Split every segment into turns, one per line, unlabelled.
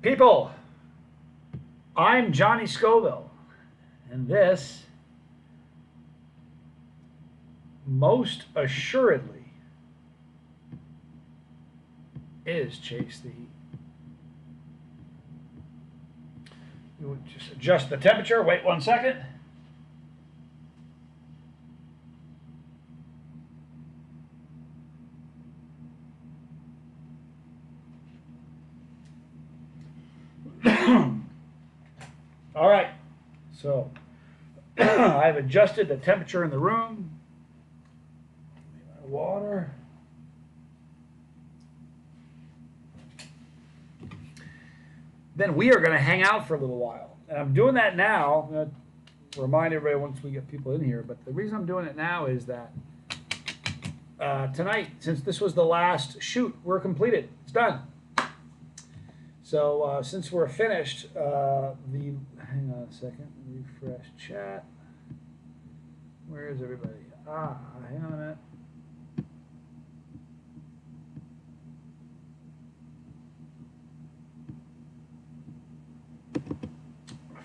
People, I'm Johnny Scoville, and this most assuredly is Chase the Heat. You would just adjust the temperature. Wait 1 second. All right, so I've adjusted the temperature in the room. Water. Then we are going to hang out for a little while. And I'm doing that now. I'm going to remind everybody once we get people in here. But the reason I'm doing it now is that tonight, since this was the last shoot, we're completed. It's done. So since we're finished, hang on a second, refresh chat. Where is everybody? Hang on a minute.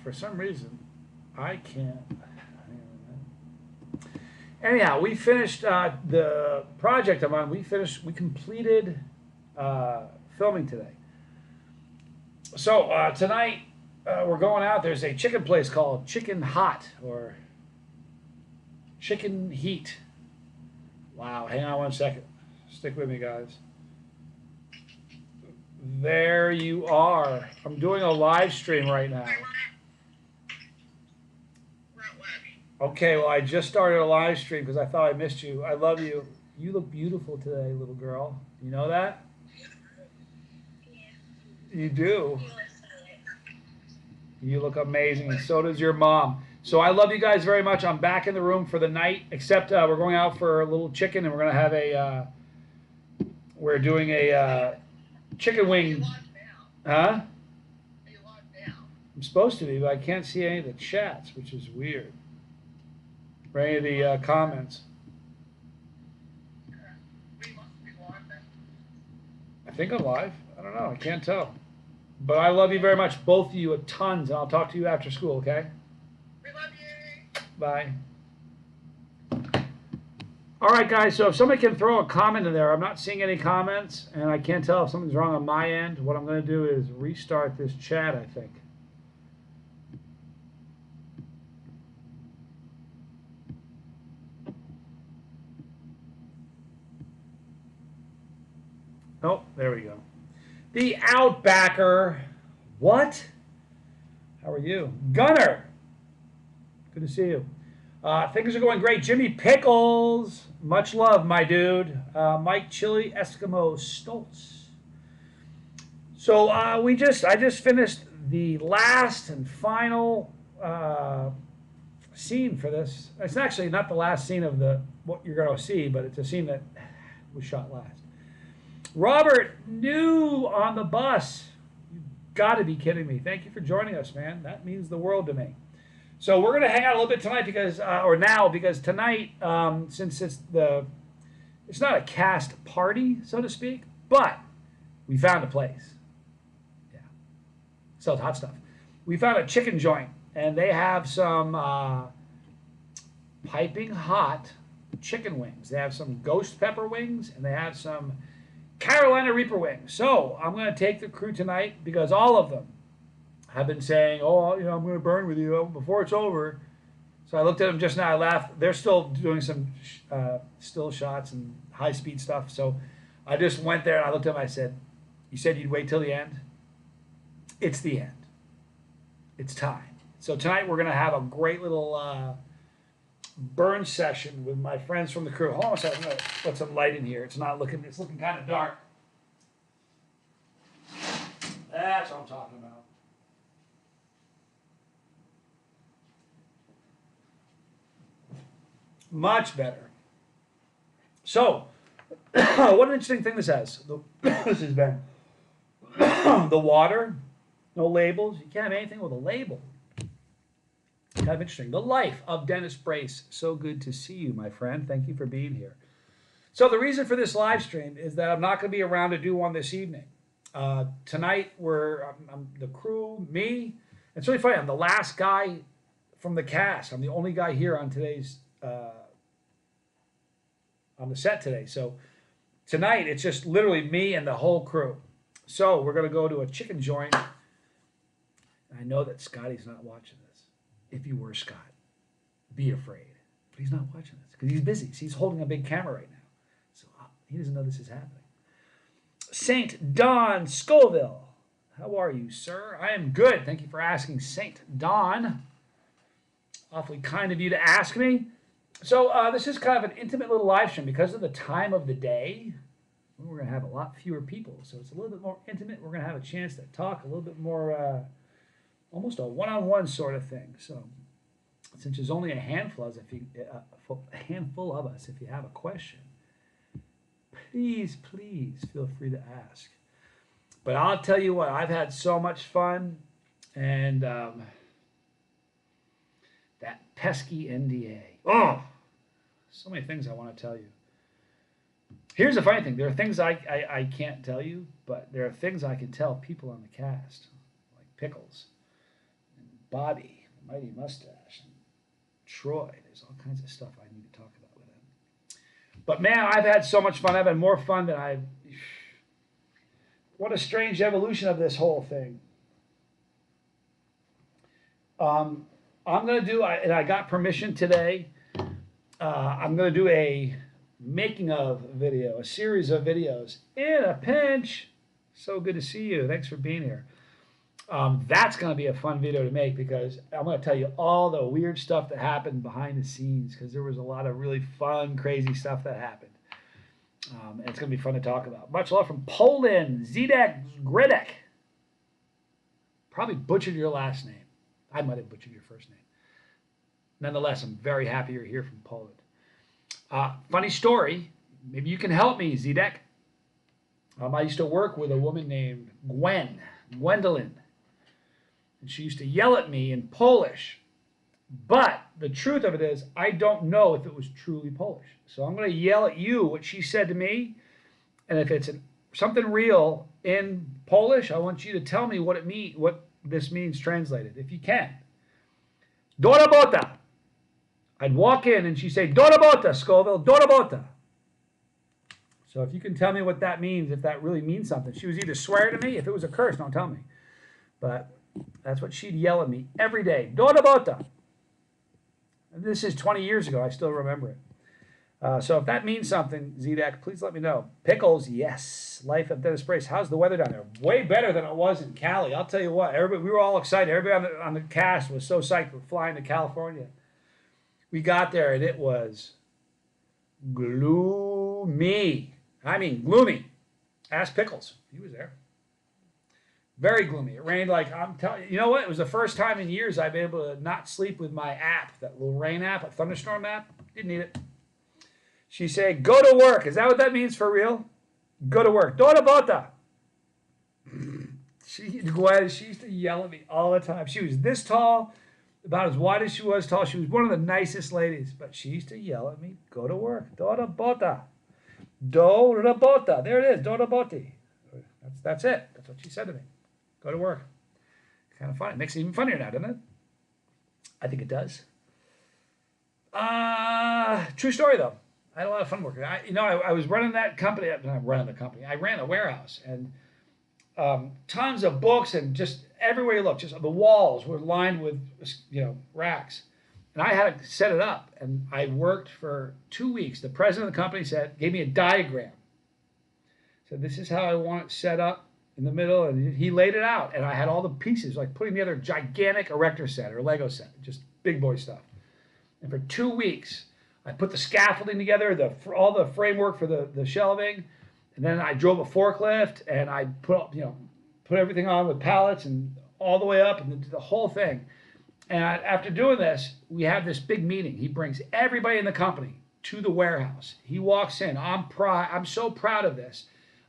For some reason, I can't. Hang on a minute. Anyhow, we finished the project I'm on. We completed filming today. So tonight we're going out. There's a chicken place called Chicken Hot or Chicken Heat. Wow, hang on 1 second. Stick with me, guys. There you are. I'm doing a live stream right now. Okay, well, I just started a live stream because I thought I missed you. I love you. You look beautiful today, little girl. You know that? You do. You look amazing, and so does your mom. So I love you guys very much. I'm back in the room for the night, except we're going out for a little chicken, and we're going to have we're doing a chicken wing. Huh? I'm supposed to be, but I can't see any of the chats, which is weird. Or any of the comments. I think I'm live. I don't know. I can't tell. But I love you very much, both of you, a tons, and I'll talk to you after school, okay?
We love you.
Bye. All right, guys, so if somebody can throw a comment in there, I'm not seeing any comments, and I can't tell if something's wrong on my end. What I'm going to do is restart this chat, I think. Oh, there we go. The Outbacker. What? How are you? Gunner. Good to see you. Things are going great. Jimmy Pickles. Much love, my dude. Mike Chili Eskimo Stoltz. So I just finished the last and final scene for this. It's actually not the last scene of what you're going to see, but it's a scene that was shot last. Robert, new on the bus. You've got to be kidding me. Thank you for joining us, man. That means the world to me. So we're going to hang out a little bit tonight because tonight, since it's not a cast party, so to speak, but we found a place. Yeah. Sells hot stuff. We found a chicken joint, and they have some piping hot chicken wings. They have some ghost pepper wings, and they have some Carolina Reaper wings. So I'm going to take the crew tonight because all of them have been saying, oh, I'm going to burn with you before it's over. So I looked at them just now. I laughed. They're still doing some still shots and high-speed stuff. So I just went there and I looked at them. I said, you said you'd wait till the end? It's the end. It's time. So tonight we're going to have a great little burn session with my friends from the crew. Hold on a second. I'm going to put some light in here. It's looking kind of dark. That's what I'm talking about. Much better. So, what an interesting thing this has. This has been the water, no labels. You can't have anything with a label. Kind of interesting. The life of Dennis Brace. So good to see you, my friend. Thank you for being here. So the reason for this live stream is that I'm not going to be around to do one this evening. Tonight I'm the crew, me. It's really funny. I'm the last guy from the cast. I'm the only guy here on today's on the set today. So tonight it's just literally me and the whole crew. So we're gonna go to a chicken joint. I know that Scotty's not watching this. If you were Scott, be afraid. But he's not watching this because he's busy. So he's holding a big camera right now. So he doesn't know this is happening. Saint Don Scoville. How are you, sir? I am good. Thank you for asking, Saint Don. Awfully kind of you to ask me. So this is kind of an intimate little live stream because of the time of the day. We're going to have a lot fewer people, so it's a little bit more intimate. We're going to have a chance to talk a little bit more, almost a one-on-one sort of thing. So since there's only a handful of us, if you have a question, please feel free to ask. But I'll tell you what, I've had so much fun, and that pesky NDA. Oh, so many things I want to tell you. Here's the funny thing. There are things I can't tell you, but there are things I can tell people on the cast, like Pickles, and Bobby, the Mighty Mustache, and Troy. There's all kinds of stuff I need to talk about with him. But man, I've had so much fun. I've had more fun than I've... What a strange evolution of this whole thing. I'm going to do, and I got permission today, I'm going to do a making of video, a series of videos in a pinch. So good to see you. Thanks for being here. That's going to be a fun video to make because I'm going to tell you all the weird stuff that happened behind the scenes because there was a lot of really fun, crazy stuff that happened. And it's going to be fun to talk about. Much love from Poland, Zedek Gridek. Probably butchered your last name. I might have butchered your first name. Nonetheless, I'm very happy you're here from Poland. Funny story. Maybe you can help me, Zedek. I used to work with a woman named Gwendolyn. And she used to yell at me in Polish. But the truth of it is, I don't know if it was truly Polish. So I'm going to yell at you what she said to me. And if it's something real in Polish, I want you to tell me what this means translated, if you can. Do robota. I'd walk in and she'd say, do robota, Scoville, do robota. So if you can tell me what that means, if that really means something. She was either swearing to me, if it was a curse, don't tell me. But that's what she'd yell at me every day. Do robota. And this is 20 years ago. I still remember it. So if that means something, Zedek, please let me know. Pickles, yes. Life at Dennis Brace. How's the weather down there? Way better than it was in Cali. I'll tell you what. We were all excited. Everybody on the cast was so psyched for flying to California. We got there, and it was gloomy. I mean, gloomy. Ask Pickles. He was there. Very gloomy. It rained like, I'm telling you. You know what? It was the first time in years I've been able to not sleep with my app, that little rain app, a thunderstorm app. Didn't need it. She said, go to work. Is that what that means for real? Go to work. Do robota. She used to yell at me all the time. She was this tall, about as wide as she was tall. She was one of the nicest ladies, but she used to yell at me, go to work. Do robota. Do robota. There it is. Do roboti. That's it. That's what she said to me. Go to work. Kind of funny. Makes it even funnier now, doesn't it? I think it does. True story, though. I had a lot of fun working. I was running that company. Not running the company. I ran a warehouse, and tons of books, and just everywhere you look, just the walls were lined with, racks. And I had to set it up, and I worked for 2 weeks. The president of the company gave me a diagram. Said, this is how I want it set up in the middle, and he laid it out. And I had all the pieces, like putting together a gigantic erector set or Lego set, just big boy stuff. And for 2 weeks, I put the scaffolding together, all the framework for the shelving, and then I drove a forklift, and I put everything on with pallets and all the way up, and the whole thing. And after doing this, we have this big meeting. He brings everybody in the company to the warehouse. He walks in. I'm so proud of this.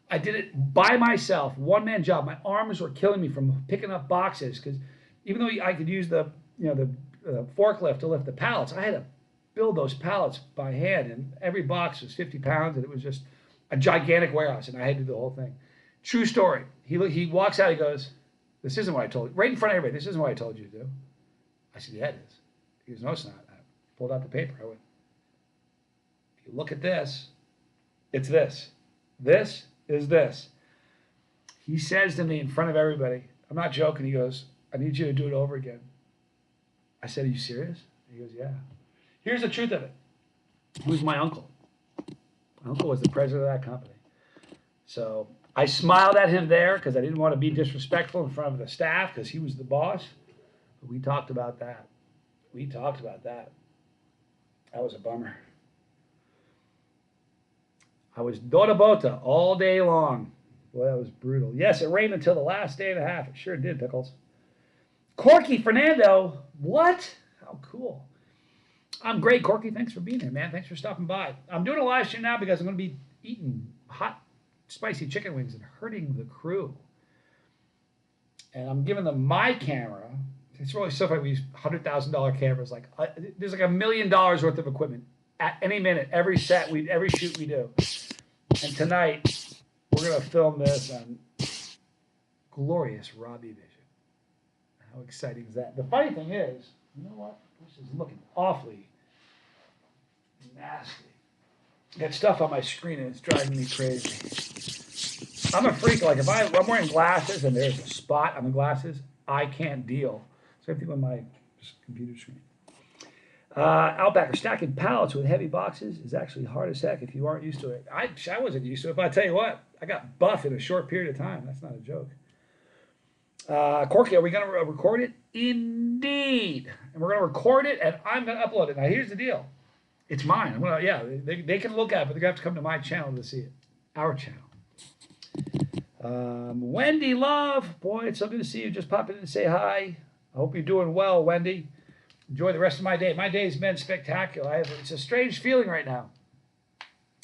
I did it by myself, one-man job. My arms were killing me from picking up boxes because even though I could use the forklift to lift the pallets, I had to build those pallets by hand, and every box was 50 pounds, and it was just a gigantic warehouse, and I had to do the whole thing. True story. He walks out. He goes, "This isn't what I told you." Right in front of everybody. "This isn't what I told you to do." I said, "Yeah, it is." He goes, "No, it's not." I pulled out the paper. I went, "If you look at this, it's this. This is this." He says to me in front of everybody, I'm not joking. He goes, "I need you to do it over again." I said, "Are you serious?" He goes, "Yeah." Here's the truth of it. He was my uncle. My uncle was the president of that company. So I smiled at him there because I didn't want to be disrespectful in front of the staff because he was the boss. But we talked about that. We talked about that. That was a bummer. I was Dota Bota all day long. Boy, that was brutal. Yes, it rained until the last day and a half. It sure did, Pickles. Corky Fernando. What? How cool. I'm great, Corky. Thanks for being here, man. Thanks for stopping by. I'm doing a live stream now because I'm going to be eating hot, spicy chicken wings and hurting the crew. And I'm giving them my camera. It's really stuff like we use $100,000 cameras. Like there's like $1 million worth of equipment at any minute, every set, every shoot we do. And tonight we're gonna film this on glorious Robbie Vision. How exciting is that? The funny thing is, you know what? This is looking awfully nasty. Got stuff on my screen and it's driving me crazy. I'm a freak. Like if I'm wearing glasses and there's a spot on the glasses, I can't deal. Same thing with my computer screen. Outbacker, stacking pallets with heavy boxes is actually hard as heck if you aren't used to it. I wasn't used to it, but I tell you what, I got buff in a short period of time. That's not a joke. Corky, are we going to record it? Indeed. And we're going to record it, and I'm going to upload it. Now, here's the deal. It's mine. I'm gonna, yeah, they can look at it, but they're going to have to come to my channel to see it. Our channel. Wendy Love. Boy, it's so good to see you. Just pop in and say hi. I hope you're doing well, Wendy. Enjoy the rest of my day. My day's been spectacular. It's a strange feeling right now.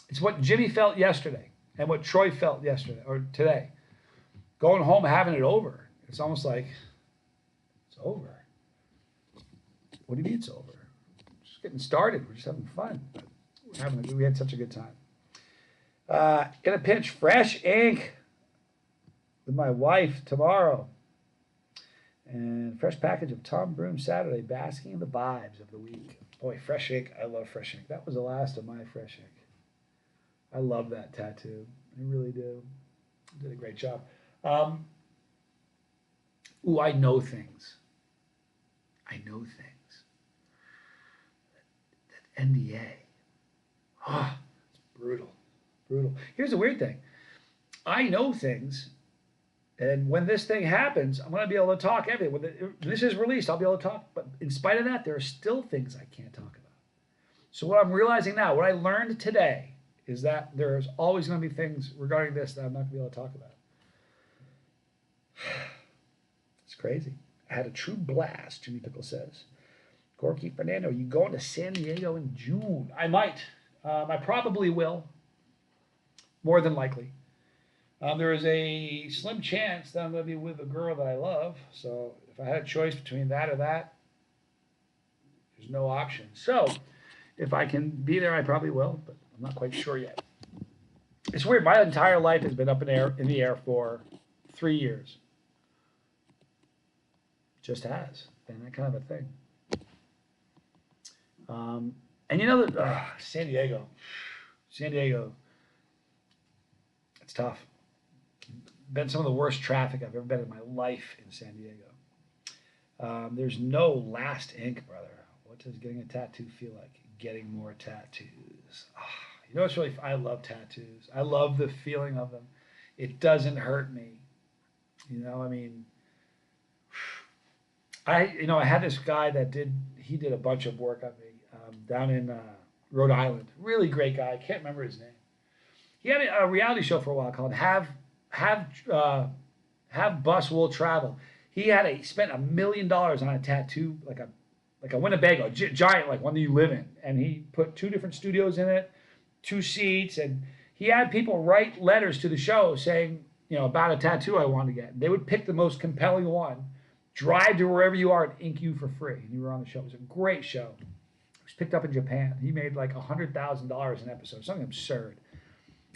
It's what Jimmy felt yesterday and what Troy felt yesterday or today. Going home, having it over. It's almost like it's over. What do you mean it's over? Just getting started. We're just having fun. We had such a good time. In a pinch, fresh ink with my wife tomorrow. And fresh package of Tom Broom Saturday, basking in the vibes of the week. Boy, fresh ink. I love fresh ink. That was the last of my fresh ink. I love that tattoo. I really do. Did a great job. Ooh, I know things. I know things. That NDA. Ah, it's brutal. Brutal. Here's the weird thing. I know things. And when this thing happens, I'm going to be able to talk everything. When this is released, I'll be able to talk. But in spite of that, there are still things I can't talk about. So what I'm realizing now, what I learned today, is that there's always going to be things regarding this that I'm not going to be able to talk about. It's crazy. I had a true blast, Jimmy Pickle says. Corky Fernando, you going to San Diego in June? I might. I probably will. More than likely. There is a slim chance that I'm going to be with a girl that I love. So if I had a choice between that or that, there's no option. So if I can be there, I probably will, but I'm not quite sure yet. It's weird. My entire life has been up in the air for 3 years. Just has been that kind of a thing. And you know that San Diego, it's tough. Been some of the worst traffic I've ever been in my life in San Diego. There's no last ink, brother. What does getting a tattoo feel like? Getting more tattoos. You know what's really? I love tattoos. I love the feeling of them. It doesn't hurt me. You know, I mean, I had this guy that did a bunch of work on me down in Rhode Island. Really great guy. I can't remember his name. He had a reality show for a while called Have Bus Will Travel. He spent $1 million on a tattoo, like a Winnebago, giant, like one that you live in. And he put 2 different studios in it, 2 seats, and he had people write letters to the show saying, about a tattoo I wanted to get. They would pick the most compelling one, drive to wherever you are, and ink you for free. And you were on the show. It was a great show. It was picked up in Japan. He made like $100,000 an episode, something absurd.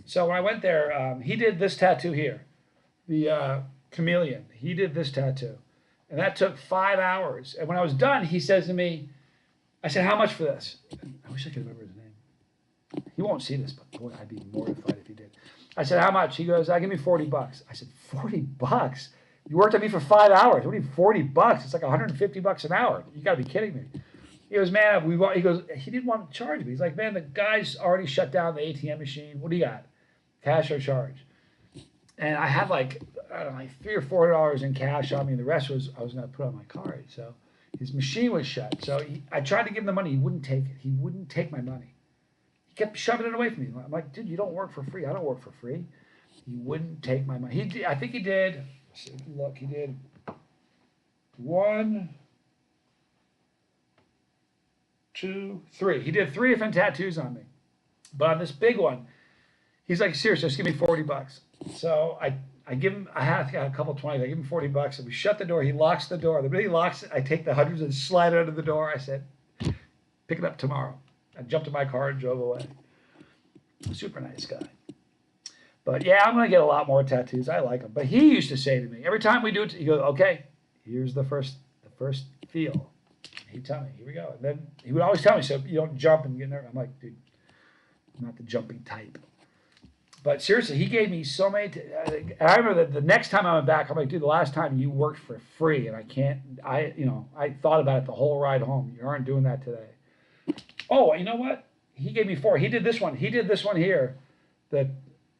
So when I went there, he did this tattoo here. the chameleon. He did this tattoo, and that took 5 hours. And when I was done, he says to me, I said, "How much for this?" I wish I could remember his name. He won't see this, but boy, I'd be mortified if he did. I said, "How much?" He goes, "I give me $40." I said, $40? You worked on me for 5 hours. What do you mean $40? It's like $150 an hour. You got to be kidding me. He goes, "Man, he goes, he didn't want to charge me. He's like, "Man, the guy's already shut down the ATM machine. What do you got? Cash or charge?" And I had like, I don't know, like $300 or $400 in cash on me, and the rest was I was going to put on my card. So his machine was shut. So I tried to give him the money. He wouldn't take it. He wouldn't take my money. He kept shoving it away from me. I'm like, "Dude, you don't work for free. I don't work for free." He wouldn't take my money. I think he did. Look, he did 1, 2, 3. He did 3 different tattoos on me. But on this big one, he's like, "Seriously, just give me $40." So I give him, I had a couple 20s. I give him $40, and we shut the door. He locks the door. The minute he locks it, I take the hundreds and slide it under the door. I said, "Pick it up tomorrow." I jumped in my car and drove away. Super nice guy. But yeah, I'm going to get a lot more tattoos. I like them. But he used to say to me, every time we do it, he goes, "Okay, here's the first feel." He'd tell me, "Here we go." And then he would always tell me, "So you don't jump and get nervous." I'm like, "Dude, I'm not the jumping type." But seriously, he gave me so many. And I remember that the next time I went back, I'm like, "Dude, the last time you worked for free, and I thought about it the whole ride home. You aren't doing that today." Oh, you know what? He gave me 4. He did this one. He did this one here, the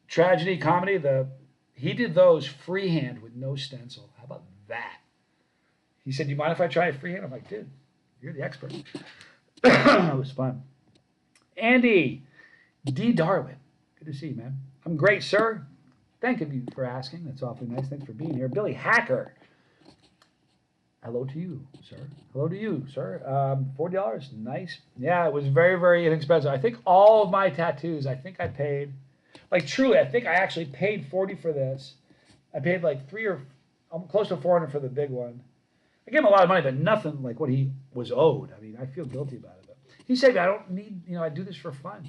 tragedy comedy. He did those freehand with no stencil. How about that? He said, "Do you mind if I try it freehand?" I'm like, "Dude, you're the expert." It was fun. Andy D. Darwin. Good to see you, man. "I'm great, sir. Thank you for asking. That's awfully nice. Thanks for being here." Billy Hacker. "Hello to you, sir." "Hello to you, sir." $40. Nice. Yeah, it was very, very inexpensive. I think all of my tattoos, I think I paid, like truly, I think I actually paid 40 for this. I paid like 3 or close to 400 for the big one. I gave him a lot of money, but nothing like what he was owed. I mean, I feel guilty about it. But he said, "I don't need, I do this for fun."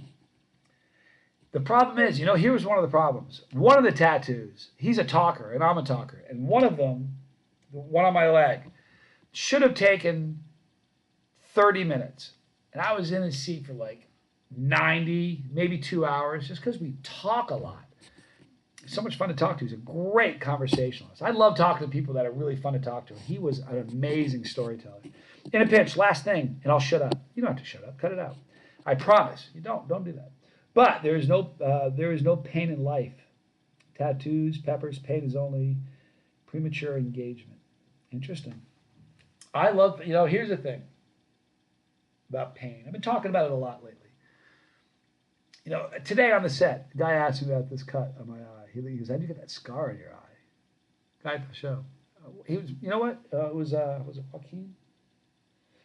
The problem is, here's one of the problems. One of the tattoos, he's a talker and I'm a talker. And one of them, the one on my leg, should have taken 30 minutes. And I was in his seat for like 90, maybe 2 hours, just because we talk a lot. It's so much fun to talk to. He's a great conversationalist. I love talking to people that are really fun to talk to. He was an amazing storyteller. In a pinch, last thing, and I'll shut up. You don't have to shut up. Cut it out. I promise. You don't do that. But there is no pain in life. Tattoos, peppers, pain is only premature engagement. Interesting. I love, here's the thing about pain. I've been talking about it a lot lately. Today on the set, the guy asked me about this cut on my eye. He goes, "How do you get that scar in your eye?" Guy at the show. He was, you know what? Was it Joaquin?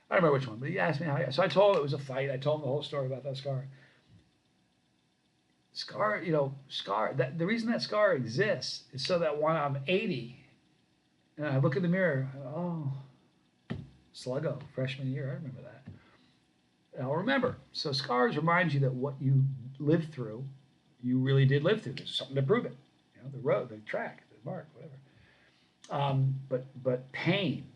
I don't remember which one, but he asked me how. So I told him it was a fight. I told him the whole story about that scar. Scar. The reason that scar exists is so that when I'm 80, and I look in the mirror, oh, Sluggo, freshman year, I remember that. And I'll remember. So scars remind you that what you lived through, you really did live through. There's something to prove it. The road, the track, the mark, whatever. But pain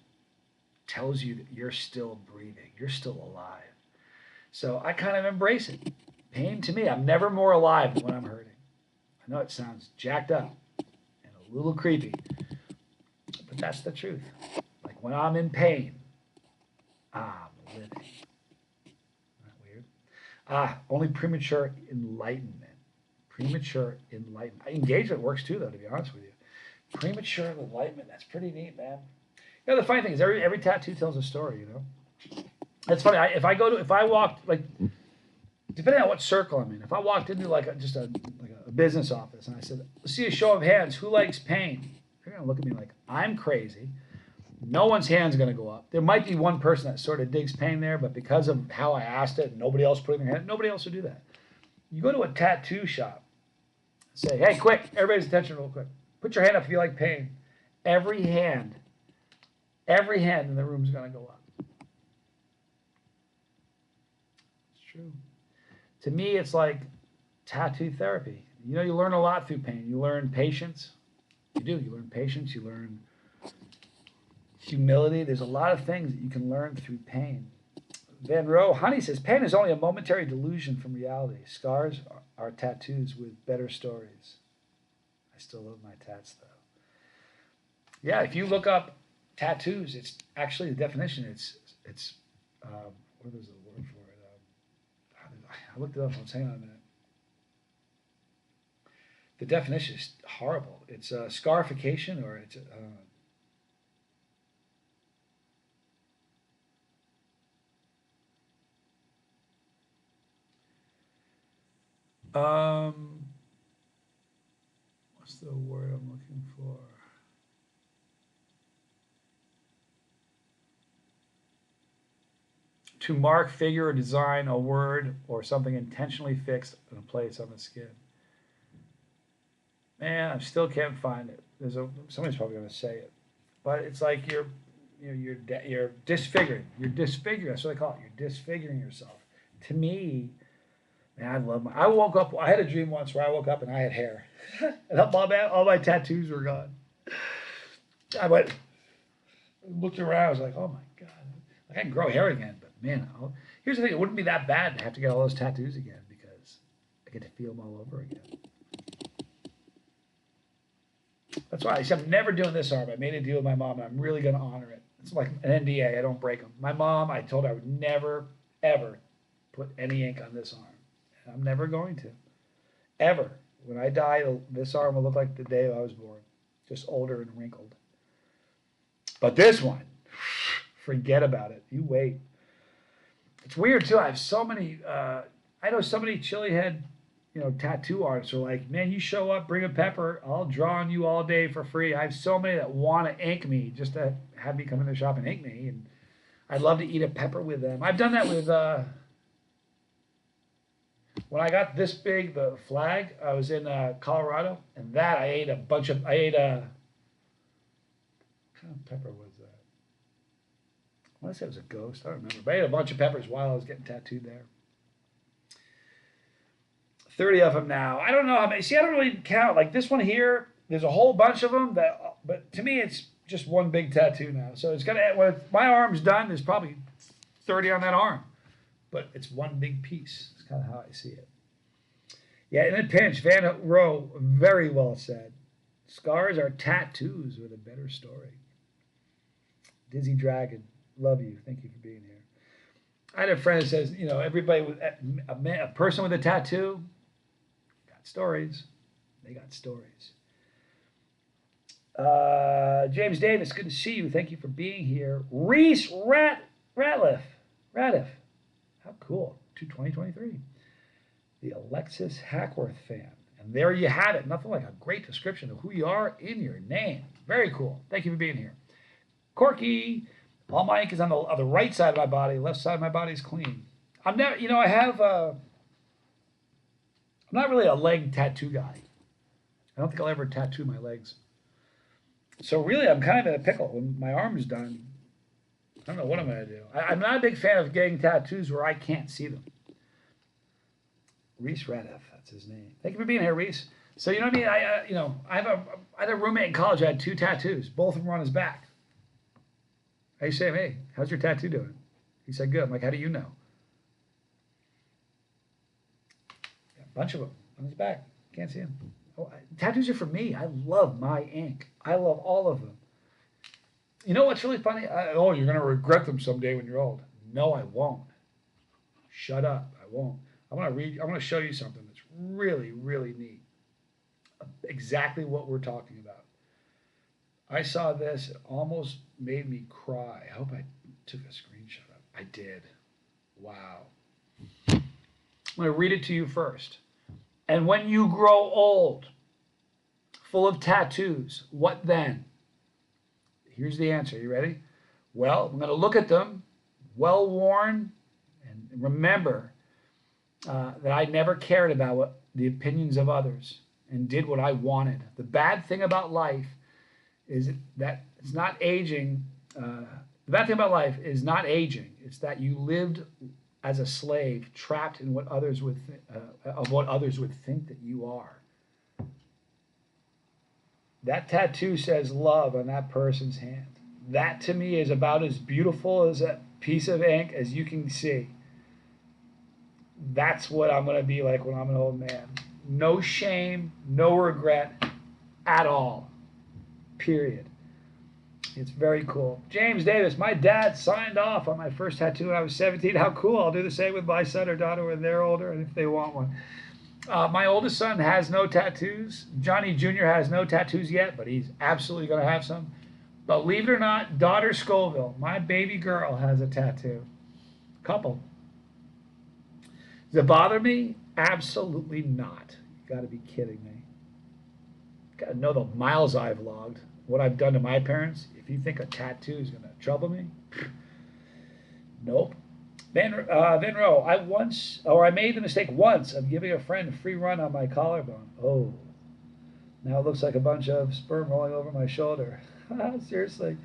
tells you that you're still breathing. You're still alive. So I kind of embrace it. Pain to me, I'm never more alive than when I'm hurting. I know it sounds jacked up and a little creepy, but that's the truth. Like when I'm in pain, I'm living. Isn't that weird? Only premature enlightenment. Premature enlightenment. Engagement works too, though, to be honest with you. Premature enlightenment, that's pretty neat, man. The funny thing is every tattoo tells a story, It's funny, if I walked, like, depending on what circle I'm in, if I walked into just a business office and I said, "Let's see a show of hands, who likes pain?" They're going to look at me like I'm crazy. No one's hand's going to go up. There might be one person that sort of digs pain there, but because of how I asked it, nobody else putting their hand, nobody else would do that. You go to a tattoo shop, say, "Hey, quick, everybody's attention real quick. Put your hand up if you like pain." Every hand in the room is going to go up. It's true. To me, it's like tattoo therapy. You learn a lot through pain. You learn patience. You do. You learn patience. You learn humility. There's a lot of things that you can learn through pain. Van Rowe, Honey says, pain is only a momentary delusion from reality. Scars are tattoos with better stories. I still love my tats, though. Yeah, if you look up tattoos, it's actually the definition. It's what is the word for it? I looked it up once. Hang on a minute. The definition is horrible. It's scarification, or it's what's the word I'm looking for? To mark, figure, or design a word or something intentionally fixed in a place on the skin. Man, I still can't find it. Somebody's probably going to say it, but it's like you're disfiguring. You're disfiguring. That's what they call it. You're disfiguring yourself. To me, man, I love I woke up. I had a dream once where I woke up and I had hair, and all my tattoos were gone. I looked around. I was like, oh my god, I can grow hair again. But man, here's the thing: it wouldn't be that bad to have to get all those tattoos again because I get to feel them all over again. That's why I said I'm never doing this arm. I made a deal with my mom, and I'm really going to honor it. It's like an NDA. I don't break them. My mom, I told her I would never, ever put any ink on this arm. And I'm never going to. Ever. When I die, this arm will look like the day I was born. Just older and wrinkled. But this one, forget about it. You wait. It's weird, too. I have so many, I know so many chili head tattoo artists are like, man, you show up, bring a pepper, I'll draw on you all day for free. I have so many that want to ink me just to have me come in the shop and ink me, and I'd love to eat a pepper with them. I've done that with, when I got this big, the flag, I was in Colorado, and I ate what kind of pepper was that? I want to say it was a ghost, I don't remember, but I ate a bunch of peppers while I was getting tattooed there. 30 of them now. I don't know how many. See, I don't really count. Like this one here, there's a whole bunch of them. But to me, it's just one big tattoo now. So it's gonna. When my arm's done, there's probably 30 on that arm, but it's one big piece. It's kind of how I see it. Yeah, in a pinch, Van Rowe, very well said. Scars are tattoos with a better story. Dizzy Dragon, love you. Thank you for being here. I had a friend that says, everybody with a person with a tattoo. Stories. They got stories. James Davis, good to see you. Thank you for being here. Reese Ratliff. How cool. 2023. The Alexis Hackworth fan. And there you have it. Nothing like a great description of who you are in your name. Very cool. Thank you for being here. Corky. All my ink is on the right side of my body. Left side of my body is clean. I'm never, I have... I'm not really a leg tattoo guy. I don't think I'll ever tattoo my legs. So really, I'm kind of in a pickle. When my arm's done, I don't know what I'm going to do. I'm not a big fan of getting tattoos where I can't see them. Reese Radiff, that's his name. Thank you for being here, Reese. So you know what I mean? I had a roommate in college who had 2 tattoos. Both of them were on his back. I say, hey, how's your tattoo doing? He said, good. I'm like, how do you know? Bunch of them on his back. Can't see him. Tattoos are for me. I love my ink. I love all of them. You know what's really funny? You're going to regret them someday when you're old. No, I won't. Shut up. I won't. I'm going to show you something that's really, really neat. Exactly what we're talking about. I saw this. It almost made me cry. I hope I took a screenshot of it. I did. Wow. I'm going to read it to you first. And when you grow old, full of tattoos, what then? Here's the answer. You ready? Well, I'm going to look at them, well worn, and remember that I never cared about the opinions of others and did what I wanted. The bad thing about life is that it's not aging. The bad thing about life is not aging. It's that you lived as a slave, trapped in what others would think that you are. That tattoo says love on that person's hand. That to me is about as beautiful as a piece of ink as you can see. That's what I'm going to be like when I'm an old man. No shame, no regret at all. Period. It's very cool. James Davis, my dad signed off on my first tattoo when I was 17. How cool. I'll do the same with my son or daughter when they're older and if they want one. My oldest son has no tattoos. Johnny Jr. has no tattoos yet, but he's absolutely going to have some. Believe it or not, daughter Scoville, my baby girl, has a tattoo. Couple. Does it bother me? Absolutely not. You got to be kidding me. Got to know the miles I've logged, what I've done to my parents. If you think a tattoo is going to trouble me, nope. Van Rowe, I made the mistake once of giving a friend a free run on my collarbone. Oh, now it looks like a bunch of sperm rolling over my shoulder. Seriously,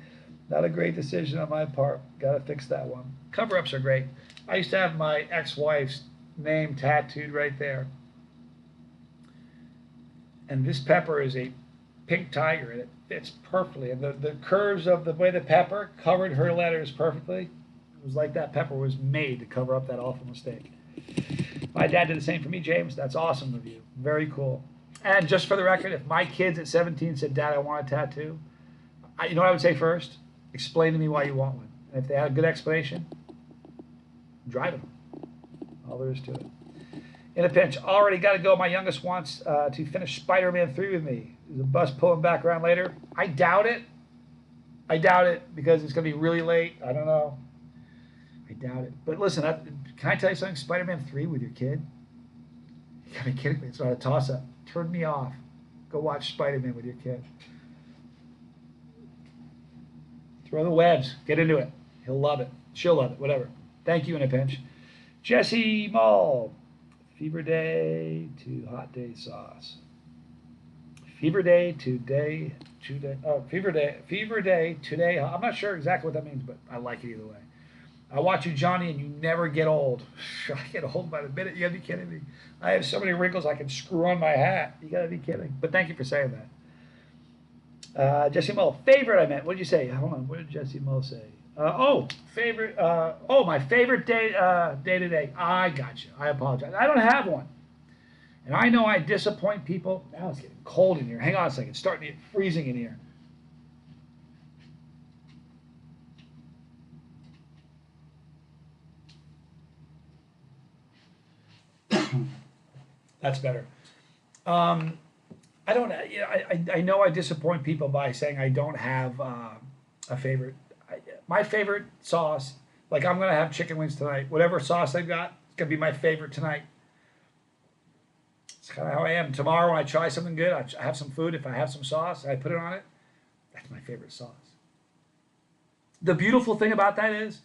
not a great decision on my part. Got to fix that one. Cover-ups are great. I used to have my ex-wife's name tattooed right there. And this pepper is a pink tiger, and it fits perfectly. And the curves of the way the pepper covered her letters perfectly. It was like that pepper was made to cover up that awful mistake. My dad did the same for me, James. That's awesome of you. Very cool. And just for the record, if my kids at 17 said, Dad, I want a tattoo, you know what I would say first? Explain to me why you want one. And if they had a good explanation, drive them. All there is to it. In a pinch, already got to go. My youngest wants to finish Spider-Man 3 with me. Is the bus pulling back around later? I doubt it. I doubt it because it's going to be really late. I don't know. I doubt it. But listen, can I tell you something? Spider-Man 3 with your kid? You got to be kidding me. It's not a toss-up. Turn me off. Go watch Spider-Man with your kid. Throw the webs. Get into it. He'll love it. She'll love it. Whatever. Thank you in a pinch. Jesse Mall. Fever day to hot day sauce. Fever day today. Oh, fever day today. I'm not sure exactly what that means, but I like it either way. I watch you, Johnny, and you never get old. I get old by the minute. You gotta be kidding me. I have so many wrinkles I can screw on my hat. You gotta be kidding. But thank you for saying that. Jesse Mo, favorite I meant. What did you say? Hold on. What did Jesse Mo say? Favorite. My favorite day today. I got you. I apologize. I don't have one. And I know I disappoint people. Now it's getting cold in here. Hang on a second. It's starting to get freezing in here. That's better. I don't. I know I disappoint people by saying I don't have a favorite. My favorite sauce, like I'm gonna have chicken wings tonight. Whatever sauce I've got, it's gonna be my favorite tonight. It's kind of how I am. Tomorrow when I try something good, I have some food. If I have some sauce, and I put it on it. That's my favorite sauce. The beautiful thing about that is,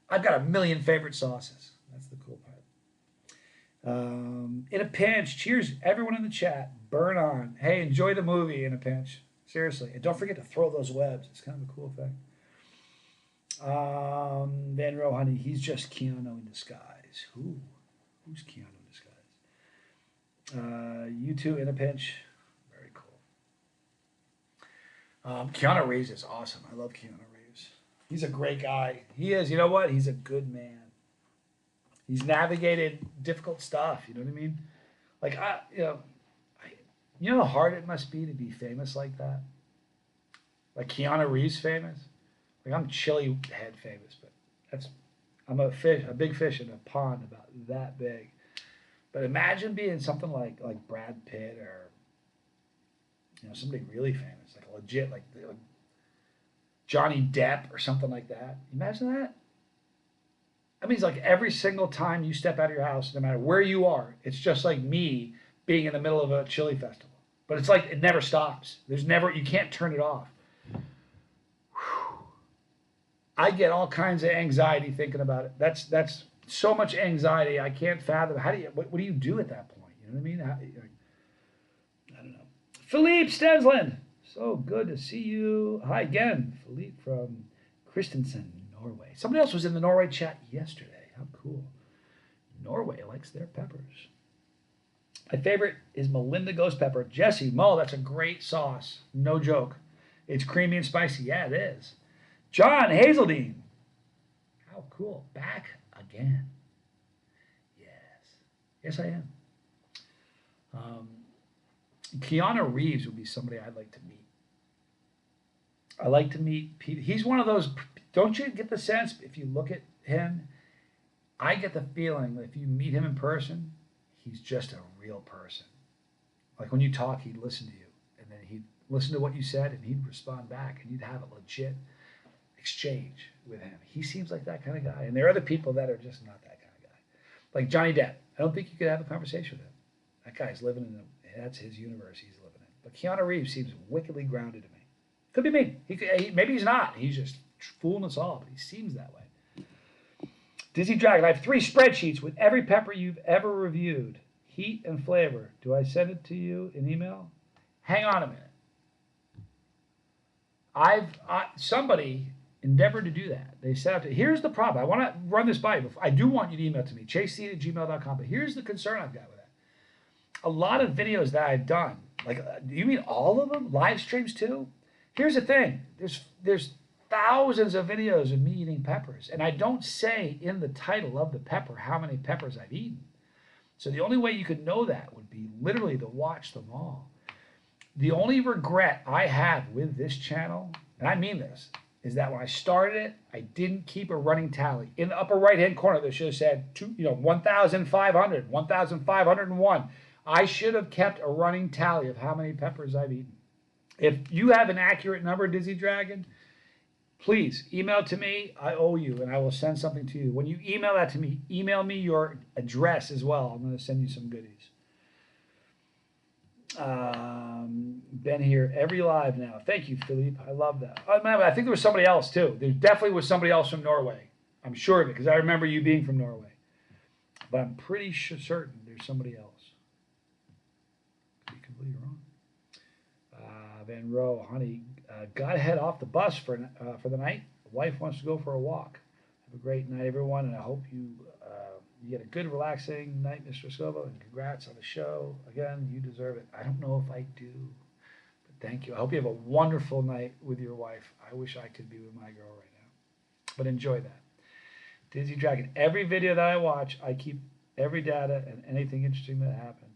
I've got a million favorite sauces. That's the cool part. In a pinch, cheers everyone in the chat. Burn on. Hey, enjoy the movie in a pinch. Seriously. And don't forget to throw those webs. It's kind of a cool thing. Van Rowe, honey, he's just Keanu in disguise. Who's Keanu in disguise? You two in a pinch. Very cool. Keanu Reeves is awesome. I love Keanu Reeves. He's a great guy. He is. You know what? He's a good man. He's navigated difficult stuff. You know what I mean? Like you know how hard it must be to be famous like that. Like Keanu Reeves famous. Like I'm chili head famous, but I'm a big fish in a pond about that big. But imagine being something like Brad Pitt or somebody really famous, like legit, like Johnny Depp or something like that. Imagine that. That means like every single time you step out of your house, no matter where you are, it's just like me being in the middle of a chili festival. But it's like it never stops. You can't turn it off. Whew. I get all kinds of anxiety thinking about it. That's so much anxiety. I can't fathom. What do you do at that point? You know what I mean? I don't know. Philippe Stensland. So good to see you. Hi again, Philippe from Christensen, Norway. Somebody else was in the Norway chat yesterday. How cool. Norway likes their peppers. My favorite is Melinda Ghost Pepper. Jesse, Mo, that's a great sauce. No joke. It's creamy and spicy. Yeah, it is. John Hazeldine. How cool. Back again. Yes. Yes, I am. Keanu Reeves would be somebody I'd like to meet. I like to meet people. He's one of those. Don't you get the sense if you look at him? I get the feeling that if you meet him in person, he's just a real person. Like when you talk, he'd listen to you, and then he'd listen to what you said, and he'd respond back, and you'd have a legit exchange with him. He seems like that kind of guy. And there are other people that are just not that kind of guy. Like Johnny Depp. I don't think you could have a conversation with him. That guy's living in that's his universe he's living in. But Keanu Reeves seems wickedly grounded to me. Could be me. Maybe he's not. He's just fooling us all, but he seems that way. Dizzy Dragon, I have 3 spreadsheets with every pepper you've ever reviewed. Heat and flavor. Do I send it to you in email? Hang on a minute. Somebody endeavored to do that. They set up to, here's the problem. I want to run this by you. I do want you to email to me, chaseseed@gmail.com, but here's the concern I've got with that. A lot of videos that I've done, like, do you mean all of them? Live streams too? Here's the thing. There's thousands of videos of me eating peppers, and I don't say in the title of the pepper how many peppers I've eaten. So the only way you could know that would be literally to watch them all. The only regret I have with this channel, and I mean this, is that when I started it, I didn't keep a running tally. In the upper right-hand corner, there should have said 1,500, 1,501. I should have kept a running tally of how many peppers I've eaten. If you have an accurate number, Dizzy Dragon, please email to me. I owe you, and I will send something to you. When you email that to me, email me your address as well. I'm going to send you some goodies. Been here every live now. Thank you, Philippe. I love that. I think there was somebody else, too. There definitely was somebody else from Norway. I'm sure of it, because I remember you being from Norway. But I'm pretty certain there's somebody else. Could be completely wrong. Van Rowe, honey, gotta head off the bus for the night. Wife wants to go for a walk. Have a great night, everyone, and I hope you get a good, relaxing night, Mr. Silva, and congrats on the show. Again, you deserve it. I don't know if I do, but thank you. I hope you have a wonderful night with your wife. I wish I could be with my girl right now, but enjoy that. Dizzy Dragon, every video that I watch, I keep every data and anything interesting that happened.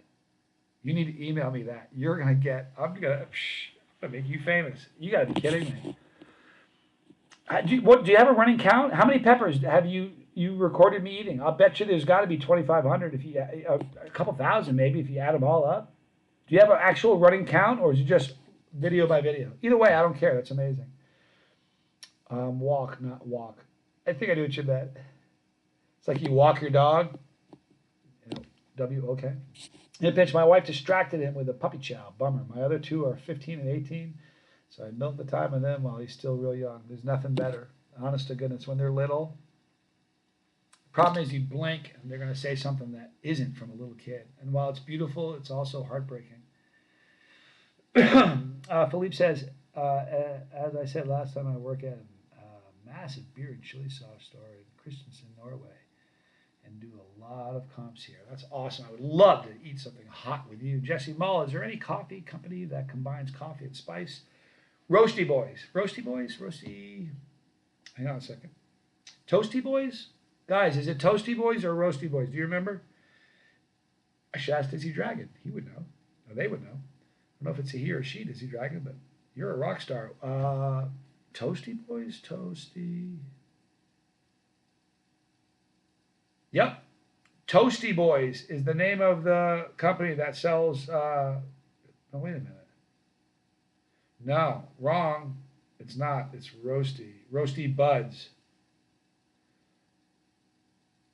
You need to email me that. You're going to get, I'm going to make you famous. You got to be kidding me. Do you have a running count? How many peppers have you recorded me eating? I'll bet you there's got to be 2,500, if you a couple thousand maybe if you add them all up. Do you have an actual running count, or is it just video by video? Either way, I don't care. That's amazing. Walk, not walk. I think I do what you bet. It's like you walk your dog. Okay. In a pinch, my wife distracted him with a puppy chow. Bummer. My other 2 are 15 and 18, so I milk the time of them while he's still real young. There's nothing better. Honest to goodness, when they're little, the problem is you blink and they're going to say something that isn't from a little kid. And while it's beautiful, it's also heartbreaking. Philippe says, as I said last time, I work at a massive beer and chili sauce store in Christiansand, Norway, and do a lot of comps here. That's awesome. I would love to eat something hot with you. Jesse Mull, is there any coffee company that combines coffee and spice? Roasty Boys. Roasty Boys? Roasty... Hang on a second. Toasty Boys? Guys, is it Toasty Boys or Roasty Boys? Do you remember? I should ask Dizzy Dragon. He would know. Or they would know. I don't know if it's a he or she, Dizzy Dragon, but you're a rock star. Toasty Boys? Toasty... Yep. Toasty Boys is the name of the company that sells... no, wait a minute. No, wrong. It's not. It's Roasty. Roasty Buds.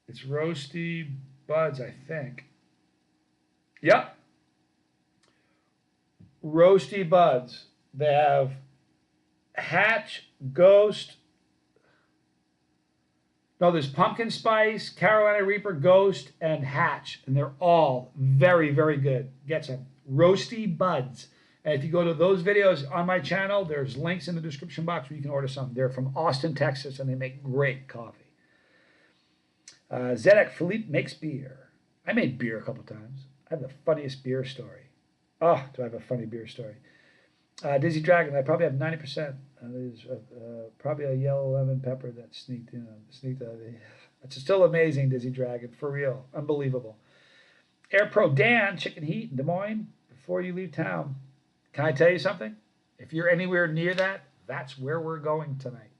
It's Roasty Buds, I think. Yep. Roasty Buds. They have Hatch, Ghost... No, there's Pumpkin Spice, Carolina Reaper, Ghost, and Hatch. And they're all very, very good. Get some. Roasty Buds. And if you go to those videos on my channel, there's links in the description box where you can order some. They're from Austin, Texas, and they make great coffee. Zedek Philippe makes beer. I made beer a couple times. I have the funniest beer story. Oh, do I have a funny beer story? Dizzy Dragon, I probably have 90%. There's probably a yellow lemon pepper that sneaked out. It's still amazing, Dizzy Dragon, for real. Unbelievable. Air Pro Dan, Chicken Heat in Des Moines, before you leave town. Can I tell you something? If you're anywhere near that, that's where we're going tonight.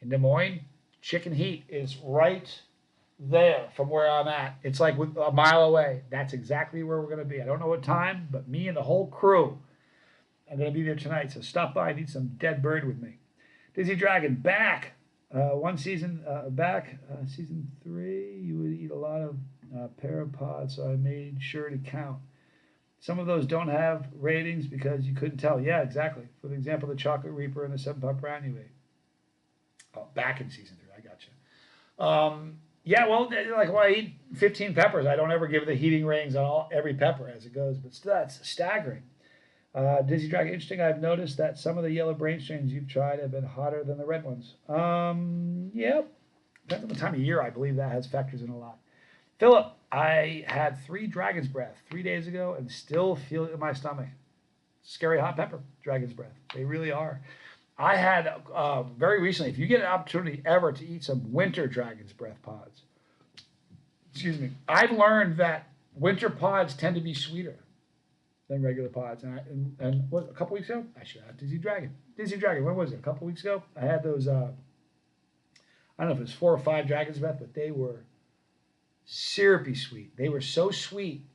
In Des Moines, Chicken Heat is right there from where I'm at. It's like a mile away. That's exactly where we're going to be. I don't know what time, but me and the whole crew are going to be there tonight. So stop by and eat some dead bird with me. Dizzy Dragon back. One season back, season 3, you would eat a lot of parapods, so I made sure to count. Some of those don't have ratings because you couldn't tell. Yeah, exactly. For example, the Chocolate Reaper and the 7-Pup Brown you ate. Oh, back in season 3, I got you. Yeah, well, like when I eat 15 peppers, I don't ever give the heating ratings on every pepper as it goes, but still, that's staggering. Dizzy Dragon, interesting. I've noticed that some of the yellow brain strains you've tried have been hotter than the red ones. Yep. Depends on the time of year. I believe that has factors in a lot. Philip, I had 3 Dragon's Breath 3 days ago and still feel it in my stomach. Scary hot pepper, Dragon's Breath. They really are. I had very recently, if you get an opportunity ever to eat some winter Dragon's Breath pods, excuse me, I've learned that winter pods tend to be sweeter than regular pods. And what, a couple weeks ago, I should have Dizzy Dragon. Dizzy Dragon, when was it? A couple weeks ago? I had those, I don't know if it was 4 or 5 Dragon's Breath, but they were syrupy sweet. They were so sweet.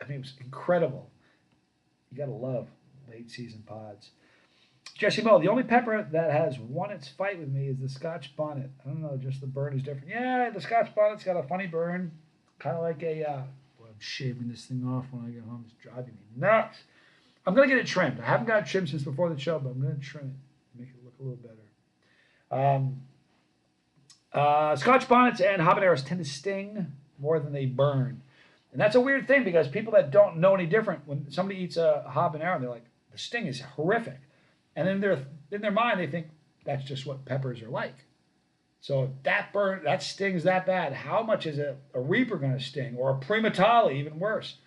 I mean, it was incredible. You got to love late season pods. Jesse Mo, the only pepper that has won its fight with me is the Scotch Bonnet. I don't know, just the burn is different. Yeah, the Scotch Bonnet's got a funny burn. Kind of like a, boy, I'm shaving this thing off when I get home. It's driving me nuts. I'm going to get it trimmed. I haven't got it trimmed since before the show, but I'm going to trim it, make it look a little better. Scotch Bonnets and habaneros tend to sting more than they burn. And that's a weird thing because people that don't know any different, when somebody eats a habanero, they're like, the sting is horrific. And in their mind, they think that's just what peppers are like. So if that stings that bad, how much is a Reaper going to sting? Or a Primatale, even worse.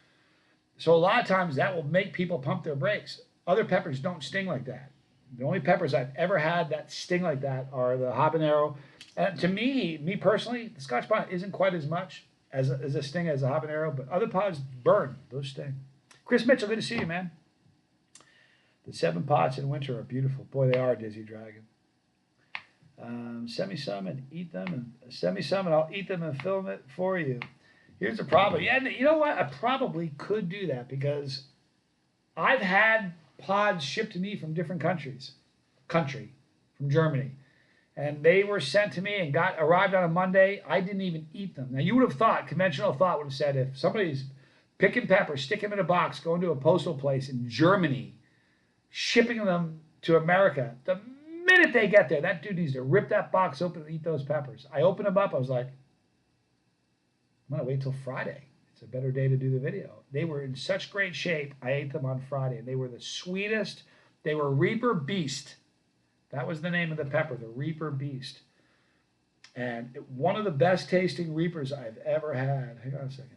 So a lot of times that will make people pump their brakes. Other peppers don't sting like that. The only peppers I've ever had that sting like that are the habanero. And to me personally, the Scotch Bonnet isn't quite as much as a sting as a habanero, but other pods burn. Those sting. Chris Mitchell, good to see you, man. The 7 pots in winter are beautiful. Boy, they are, Dizzy Dragon. Send me some and eat them, and send me some and I'll eat them and film it for you. Here's the problem. Yeah, you know what? I probably could do that because I've had pods shipped to me from different countries. From Germany. And they were sent to me and arrived on a Monday. I didn't even eat them. Now, you would have thought, conventional thought would have said, if somebody's picking peppers, stick them in a box, going to a postal place in Germany, shipping them to America, the minute they get there, that dude needs to rip that box open and eat those peppers. I opened them up. I was like, I'm going to wait till Friday. It's a better day to do the video. They were in such great shape. I ate them on Friday, and they were the sweetest. They were Reaper Beast. That was the name of the pepper, the Reaper Beast. And one of the best tasting Reapers I've ever had. Hang on a second.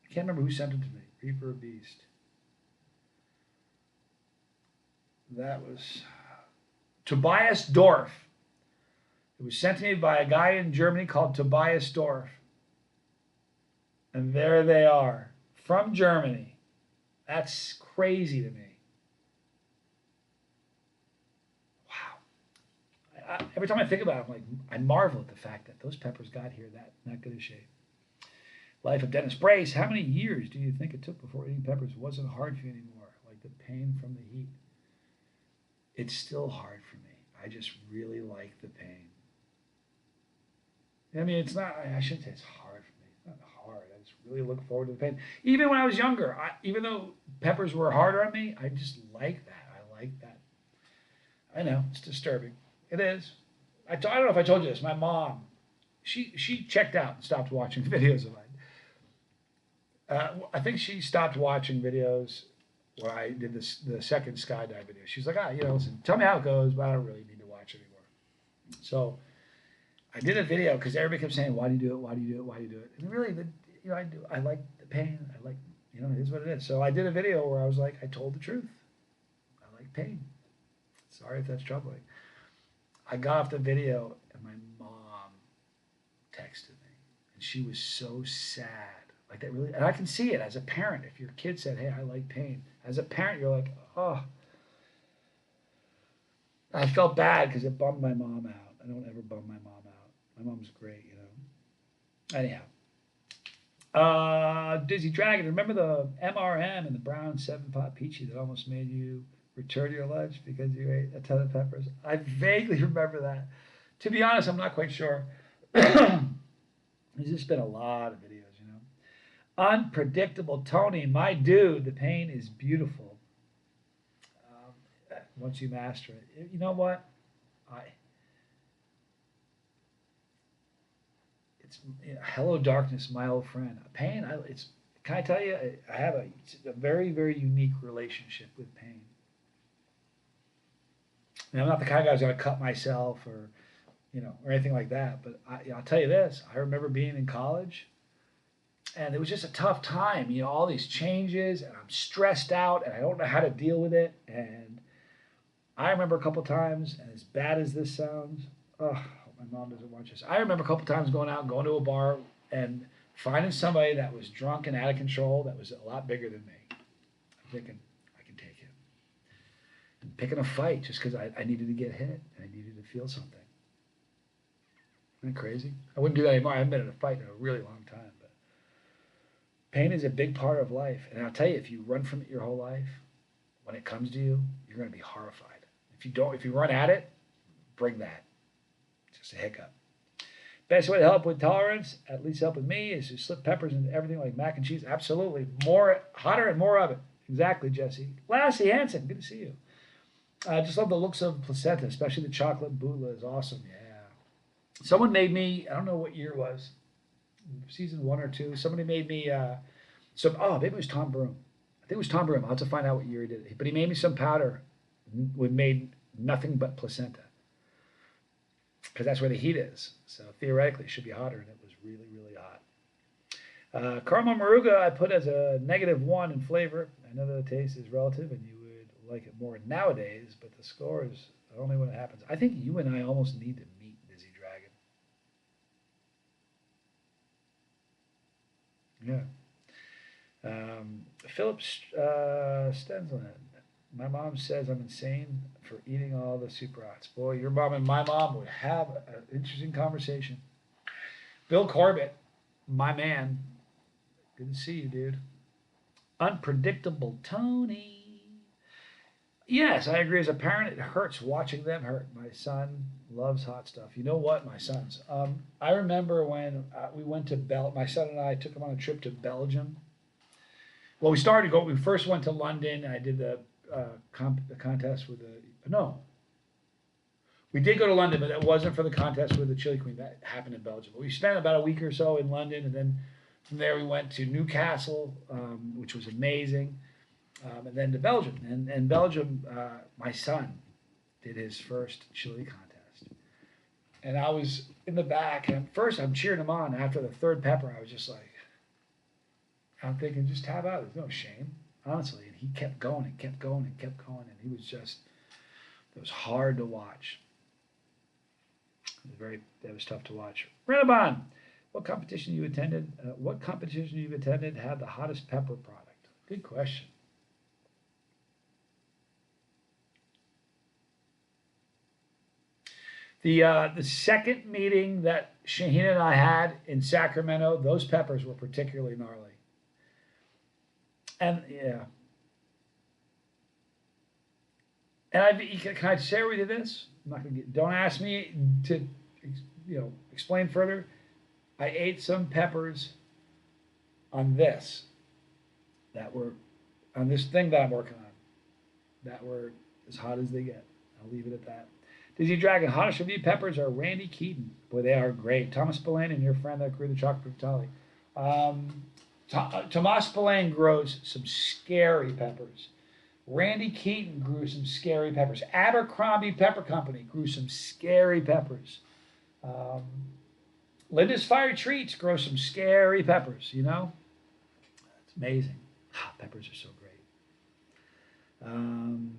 I can't remember who sent it to me. Reaper Beast. That was Tobias Dorf. It was sent to me by a guy in Germany called Tobias Dorf. And there they are, from Germany. That's crazy to me. Wow. Every time I think about it, I'm like, I marvel at the fact that those peppers got here that good a shape. Life of Dennis Brace. How many years do you think it took before eating peppers wasn't hard for you anymore? Like the pain from the heat. It's still hard for me. I just really like the pain. I mean, it's not, I shouldn't say it's hard for me. It's not hard. I just really look forward to the pain. Even when I was younger, even though peppers were harder on me, I just like that. I like that. I know, it's disturbing. It is. I don't know if I told you this. My mom, she checked out and stopped watching videos of mine. I think she stopped watching videos when I did the second skydive video. She's like, listen, tell me how it goes, but I don't really need to watch anymore. So I did a video because everybody kept saying, why do you do it? Why do you do it? Why do you do it? And really, you know, I do. I like the pain. I like, you know, it is what it is. So I did a video where I was like, I told the truth. I like pain. Sorry if that's troubling. I got off the video and my mom texted me, and she was so sad. Like that really, and I can see it as a parent. If your kid said, "Hey, I like pain," as a parent, you're like, "Oh." I felt bad because it bummed my mom out. I don't ever bum my mom out. My mom's great, you know. Anyhow, Dizzy Dragon, remember the MRM and the brown 7-pot peachy that almost made you return your lunch because you ate a ton of peppers? I vaguely remember that. To be honest, I'm not quite sure. There's just been a lot of videos, you know. Unpredictable Tony, my dude, the pain is beautiful. Once you master it, you know what? I it's hello darkness, my old friend. Pain. It's can I tell you? I have a very very unique relationship with pain. Now, I'm not the kind of guy who's gonna cut myself or you know or anything like that. But I'll tell you this: I remember being in college, and it was just a tough time. You know, all these changes, and I'm stressed out, and I don't know how to deal with it. And I remember a couple times, and as bad as this sounds, oh, I hope my mom doesn't watch this. I remember a couple times going out, going to a bar, and finding somebody that was drunk and out of control that was a lot bigger than me. I'm thinking, I can take him. And picking a fight just because I needed to get hit and I needed to feel something. Isn't that crazy? I wouldn't do that anymore. I haven't been in a fight in a really long time. But pain is a big part of life. And I'll tell you, if you run from it your whole life, when it comes to you, you're going to be horrified. If you run at it, bring that. It's just a hiccup. Best way to help with tolerance, at least help with me, is to slip peppers into everything like mac and cheese. Absolutely. More, hotter and more of it. Exactly, Jesse. Lassie Hansen, good to see you. I just love the looks of placenta, especially the chocolate bootla is awesome. Yeah. Someone made me, I don't know what year it was, season 1 or 2, somebody made me, maybe it was Tom Broom. I think it was Tom Broom. I'll have to find out what year he did it. But he made me some powder made nothing but placenta. Because that's where the heat is. So theoretically, it should be hotter, and it was really, really hot. Caramel Maruga, I put as a -1 in flavor. I know that the taste is relative, and you would like it more nowadays, but the score is only when it happens. I think you and I almost need to meet Dizzy Dragon. Yeah. Philip Stensland. My mom says I'm insane for eating all the super hots. Boy, your mom and my mom would have an interesting conversation. Bill Corbett, my man. Good to see you, dude. Unpredictable Tony. Yes, I agree. As a parent, it hurts watching them hurt. My son loves hot stuff. You know what? My sons. I remember when we went to my son and I took him on a trip to Belgium. Well, we first went to London. I did the contest with no. We did go to London, but it wasn't for the contest with the Chili Queen. That happened in Belgium. But we spent about a week or so in London, and then from there we went to Newcastle, which was amazing, and then to Belgium. And Belgium, my son did his first chili contest. And I was in the back, and first I'm cheering him on. After the third pepper, I was just like, I'm thinking, just tap out. There's no shame, honestly. And he kept going and kept going and kept going. And he was just, it was hard to watch. That was tough to watch. Renabon, what competition you attended? What competition you've attended had the hottest pepper product? Good question. The second meeting that Shaheen and I had in Sacramento, those peppers were particularly gnarly. And yeah. And can I share with you this? I'm not gonna don't ask me to explain further. I ate some peppers on this thing that I'm working on that were as hot as they get. I'll leave it at that. Dizzy Dragon, hottest review peppers are Randy Keaton. Boy, they are great. Thomas Spillane and your friend that grew the chocolate Vitali. Tomas Spillane grows some scary peppers. Randy Keaton grew some scary peppers. Abercrombie Pepper Company grew some scary peppers. Linda's Fire Treats grows some scary peppers, you know? It's amazing. Peppers are so great. Um,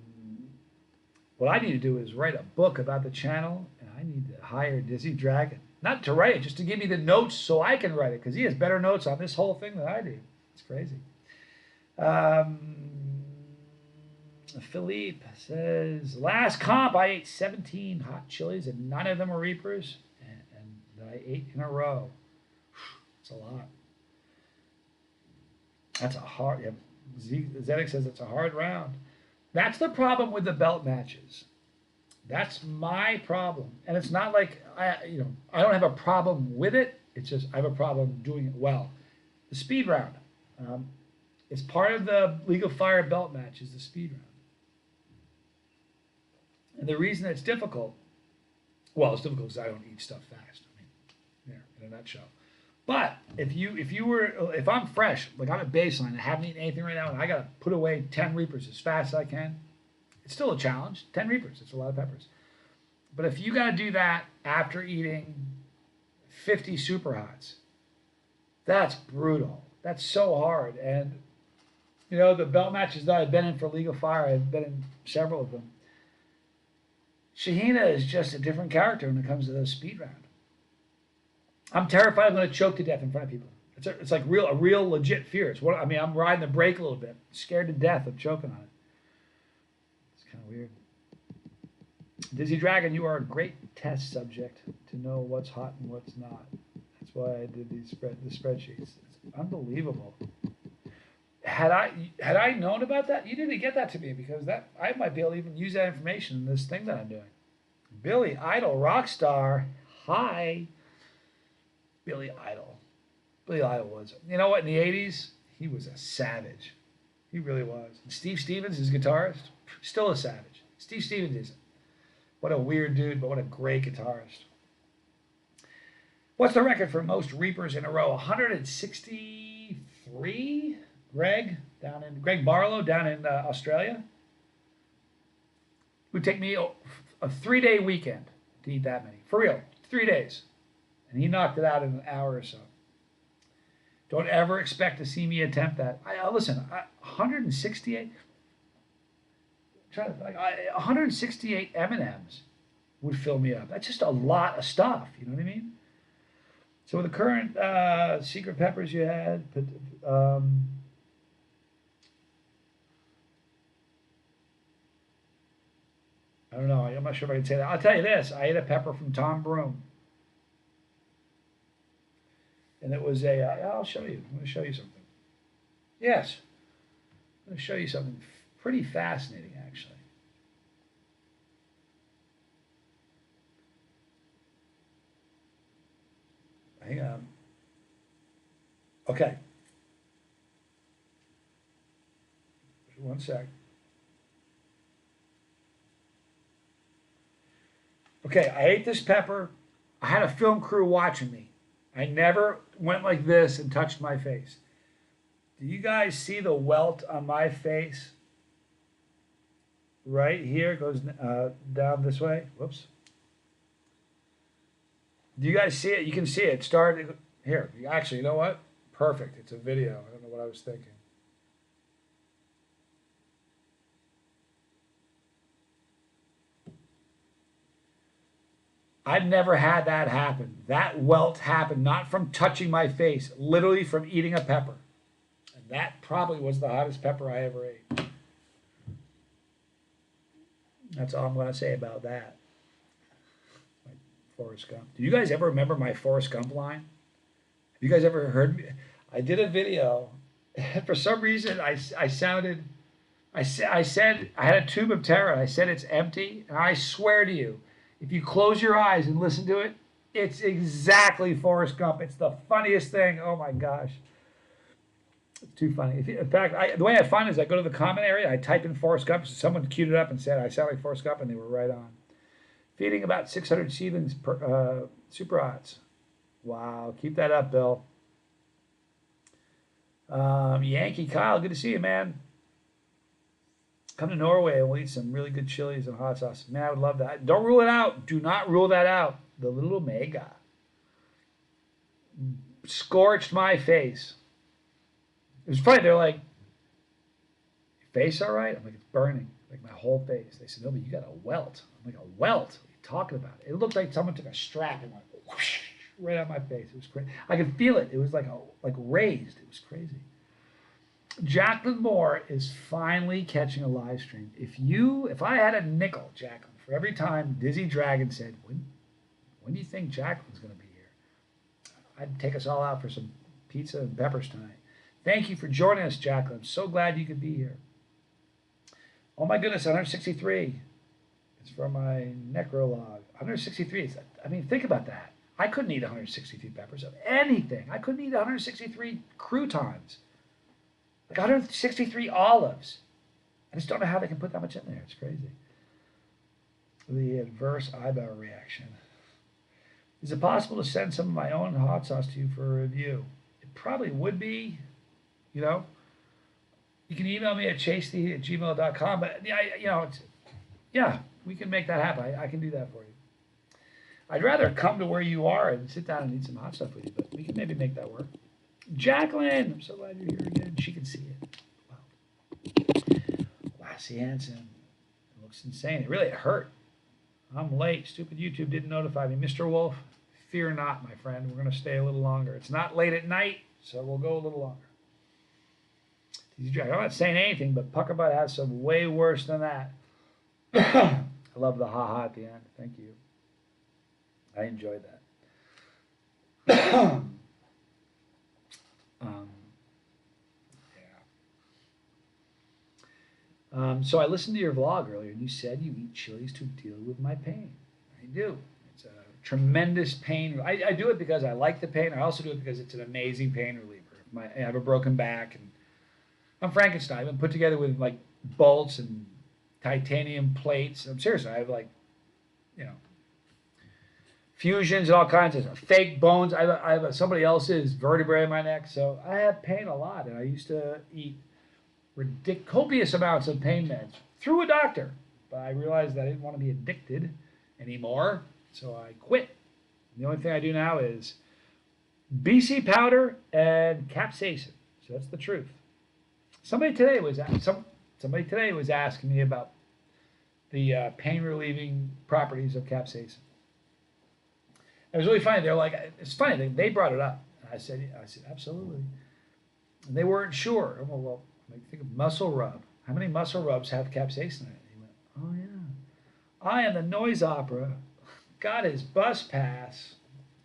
what I need to do is write a book about the channel, and I need to hire Dizzy Dragon. Not to write it, just to give me the notes so I can write it, because he has better notes on this whole thing than I do. It's crazy. Um, Philippe says, last comp, I ate 17 hot chilies, and none of them were Reapers, and that I ate in a row. It's a lot. That's a hard, yeah, Zedek says it's a hard round. That's the problem with the belt matches. That's my problem. And it's not like I don't have a problem with it. It's just I have a problem doing it well. The speed round. It's part of the League of Fire belt match is the speed round. And the reason it's difficult, well, it's difficult because I don't eat stuff fast. I mean, there, in a nutshell. But if I'm fresh, like I'm at baseline, I haven't eaten anything right now, and I gotta put away 10 Reapers as fast as I can, it's still a challenge. 10 Reapers, it's a lot of peppers. But if you gotta do that after eating 50 Super Hots, that's brutal. That's so hard. And the belt matches that I've been in for League of Fire, I've been in several of them. Shahina is just a different character when it comes to the speed round. I'm terrified I'm going to choke to death in front of people. It's like a real legit fear. I'm riding the brake a little bit, scared to death of choking on it. It's kind of weird. Dizzy Dragon, you are a great test subject to know what's hot and what's not. That's why I did the spreadsheets. It's unbelievable. Had I known about that, you didn't get that to me because that I might be able to even use that information in this thing that I'm doing. Billy Idol, rock star. Hi. Billy Idol. Billy Idol was. You know what? In the 80s, he was a savage. He really was. And Steve Stevens, his guitarist, still a savage. Steve Stevens isn't. What a weird dude, but what a great guitarist. What's the record for most Reapers in a row? 163? Greg Barlow down in Australia. It would take me a 3-day weekend to eat that many. For real, 3 days. And he knocked it out in an hour or so. Don't ever expect to see me attempt that. Listen, 168. 168 M&Ms would fill me up. That's just a lot of stuff. You know what I mean? So with the current secret peppers you had, I don't know. I'm not sure if I can say that. I'll tell you this. I ate a pepper from Tom Broom. And it was I'll show you. I'm going to show you something. Yes. I'm going to show you something pretty fascinating, actually. Hang on. Okay. One sec. Okay, I ate this pepper. I had a film crew watching me. I never went like this and touched my face. Do you guys see the welt on my face? Right here, it goes down this way. Whoops. Do you guys see it? You can see it. Started here. Actually, you know what? Perfect. It's a video. I don't know what I was thinking. I've never had that happen. That welt happened not from touching my face, literally from eating a pepper. And that probably was the hottest pepper I ever ate. That's all I'm going to say about that. Like Forrest Gump. Do you guys ever remember my Forrest Gump line? Have you guys ever heard me? I did a video. And for some reason, I said I had a tube of terror. And I said it's empty. And I swear to you, if you close your eyes and listen to it, it's exactly Forrest Gump. It's the funniest thing. Oh my gosh. It's too funny. In fact, the way I find it is I go to the comment area, I type in Forrest Gump, so someone queued it up and said I sound like Forrest Gump, and they were right on. Feeding about 600 seedlings per super odds. Wow, keep that up, Bill. Yankee Kyle, good to see you, man. Come to Norway and we'll eat some really good chilies and hot sauce. Man, I would love that. Don't rule it out. Do not rule that out. The little Omega. scorched my face. It was funny. They're like, "Your face all right?" I'm like, "It's burning, like my whole face." They said, "No, but you got a welt." I'm like, "A welt? What are you talking about?" It looked like someone took a strap and went whoosh, right on my face. It was crazy. I could feel it. It was like raised. It was crazy. Jacqueline Moore is finally catching a live stream. If I had a nickel, Jacqueline, for every time Dizzy Dragon said, when do you think Jacqueline's going to be here? I'd take us all out for some pizza and peppers tonight. Thank you for joining us, Jacqueline. I'm so glad you could be here. Oh my goodness, 163. It's from my necrolog. 163. I mean, think about that. I couldn't eat 163 peppers of anything. I couldn't eat 163 croutons. Like 163 olives. I just don't know how they can put that much in there. It's crazy. The adverse eyebrow reaction. Is it possible to send some of my own hot sauce to you for a review? It probably would be, you know. You can email me at chaseth@gmail.com, but yeah, we can make that happen. I can do that for you. I'd rather come to where you are and sit down and eat some hot stuff with you, but we can maybe make that work. Jacqueline, I'm so glad you're here again. She can see it. Wow. Lassie Hansen. It looks insane. It hurt. I'm late. Stupid YouTube didn't notify me. Mr. Wolf, fear not, my friend. We're going to stay a little longer. It's not late at night, so we'll go a little longer. I'm not saying anything, but Puckerbutt has some way worse than that. I love the ha-ha at the end. Thank you. I enjoyed that. So I listened to your vlog earlier, and you said you eat chilies to deal with my pain. I do. It's a tremendous pain. I do it because I like the pain. I also do it because it's an amazing pain reliever. I have a broken back, and I'm Frankenstein. I've been put together with like bolts and titanium plates. I'm serious. I have fusions and all kinds of stuff. Fake bones. I have somebody else's vertebrae in my neck, so I have pain a lot. And I used to eat copious amounts of pain meds through a doctor, but I realized that I didn't want to be addicted anymore, so I quit. The only thing I do now is BC powder and capsaicin. So that's the truth. Somebody today was asking me about the pain relieving properties of capsaicin. It was really funny. They're like, it's funny. They brought it up. And I said absolutely. And they weren't sure. Well, think of muscle rub. How many muscle rubs have capsaicin in it? He went, oh yeah. I am the noise opera. Got his bus pass.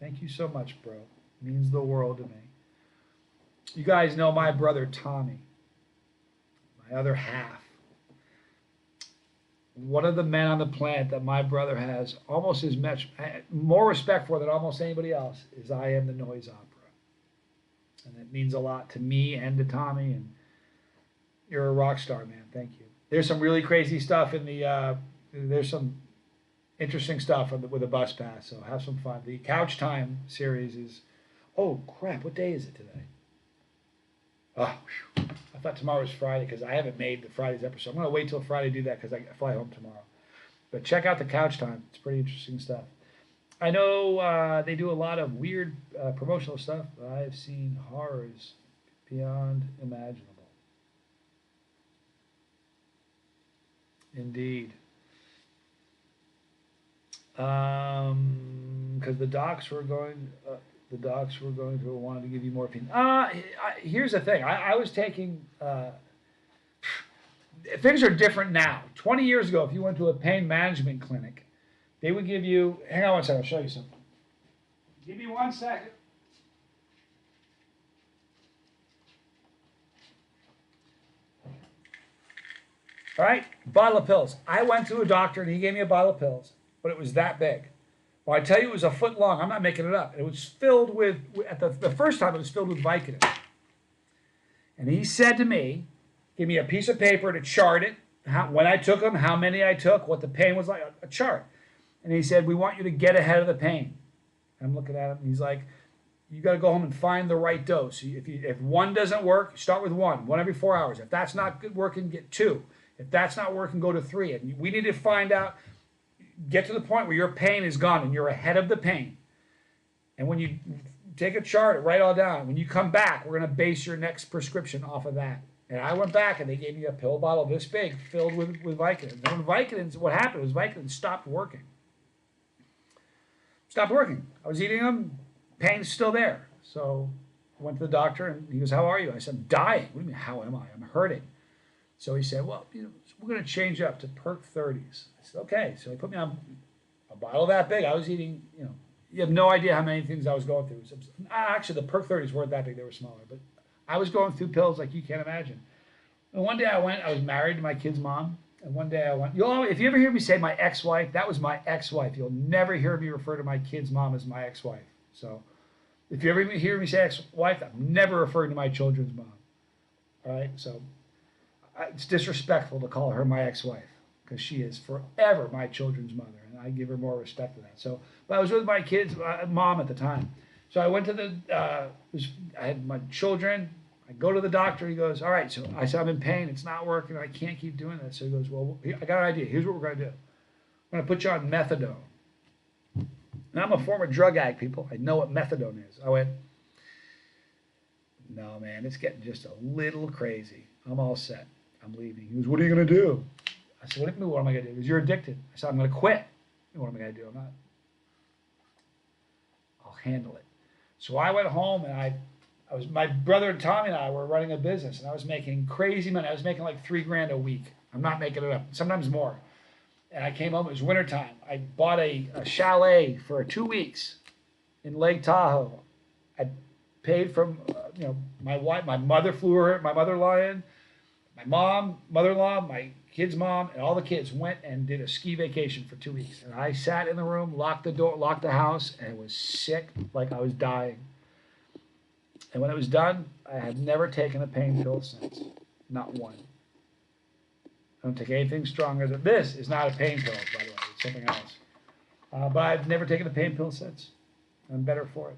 Thank you so much, bro. It means the world to me. You guys know my brother Tommy, my other half. One of the men on the planet that my brother has almost as much, more respect for than almost anybody else is I am the noise opera. And it means a lot to me and to Tommy, and you're a rock star, man. Thank you. There's some really crazy stuff in the, there's some interesting stuff with the bus pass, so have some fun. The Couch Time series is, oh crap, what day is it today? Oh, whew. I thought tomorrow was Friday because I haven't made the Friday's episode. I'm going to wait till Friday to do that because I fly home tomorrow. But check out the Couch Time. It's pretty interesting stuff. I know they do a lot of weird promotional stuff, but I've seen horrors beyond imaginable. Indeed. Because the docs were going to want to give you morphine. Here's the thing. I was taking. Things are different now. 20 years ago, if you went to a pain management clinic, they would give you. Hang on one second. I'll show you something. Give me 1 second. All right, bottle of pills. I went to a doctor and he gave me a bottle of pills, but it was that big. Well, I tell you, it was a foot long. I'm not making it up. It was filled with, at the first time, it was filled with Vicodin. And he said to me, give me a piece of paper to chart it, when I took them, how many I took, what the pain was like, a chart. And he said, we want you to get ahead of the pain. I'm looking at him, and he's like, you got to go home and find the right dose. If one doesn't work, start with one every 4 hours. If that's not good working, get two. If that's not working, go to three. And we need to find out, get to the point where your pain is gone and you're ahead of the pain. And when you take a chart, write it all down. When you come back, we're going to base your next prescription off of that. And I went back and they gave me a pill bottle this big filled with Vicodins. And when Vicodins, what happened was Vicodins stopped working. Stopped working. I was eating them, pain's still there. So I went to the doctor and he goes, how are you? I said, I'm dying. What do you mean, how am I? I'm hurting. So he said, well, we're going to change up to Perk 30s. I said, okay. So he put me on a bottle that big. I was eating, you have no idea how many things I was going through. Actually, the Perk 30s weren't that big. They were smaller. But I was going through pills like you can't imagine. And one day I was married to my kid's mom. And one day I went, if you ever hear me say my ex-wife, that was my ex-wife. You'll never hear me refer to my kid's mom as my ex-wife. So if you ever hear me say ex-wife, I'm never referring to my children's mom. All right? So it's disrespectful to call her my ex-wife because she is forever my children's mother. And I give her more respect to that. So, but I was with my kid's mom at the time. So I went to I had my children. I go to the doctor. He goes, all right. So I said, I'm in pain. It's not working. I can't keep doing this. So he goes, well, I got an idea. Here's what we're going to do. I'm going to put you on methadone. And I'm a former drug addict, people. I know what methadone is. I went, no, man, it's getting just a little crazy. I'm all set. I'm leaving. He goes, what are you going to do? I said, what am I going to do? He goes, you're addicted. I said, I'm going to quit. What am I going to do? I'll handle it. So I went home and my brother Tommy and I were running a business and I was making crazy money. I was making like $3,000 a week. I'm not making it up. Sometimes more. And I came home, it was wintertime. I bought a chalet for 2 weeks in Lake Tahoe. I paid from, my wife, my mother flew her, my mother-in-law in, my mom, mother-in-law, my kid's mom, and all the kids went and did a ski vacation for 2 weeks. And I sat in the room, locked the door, locked the house, and was sick like I was dying. And when it was done, I had never taken a pain pill since. Not one. I don't take anything stronger than this. Is not a pain pill, by the way. It's something else. But I've never taken a pain pill since. I'm better for it.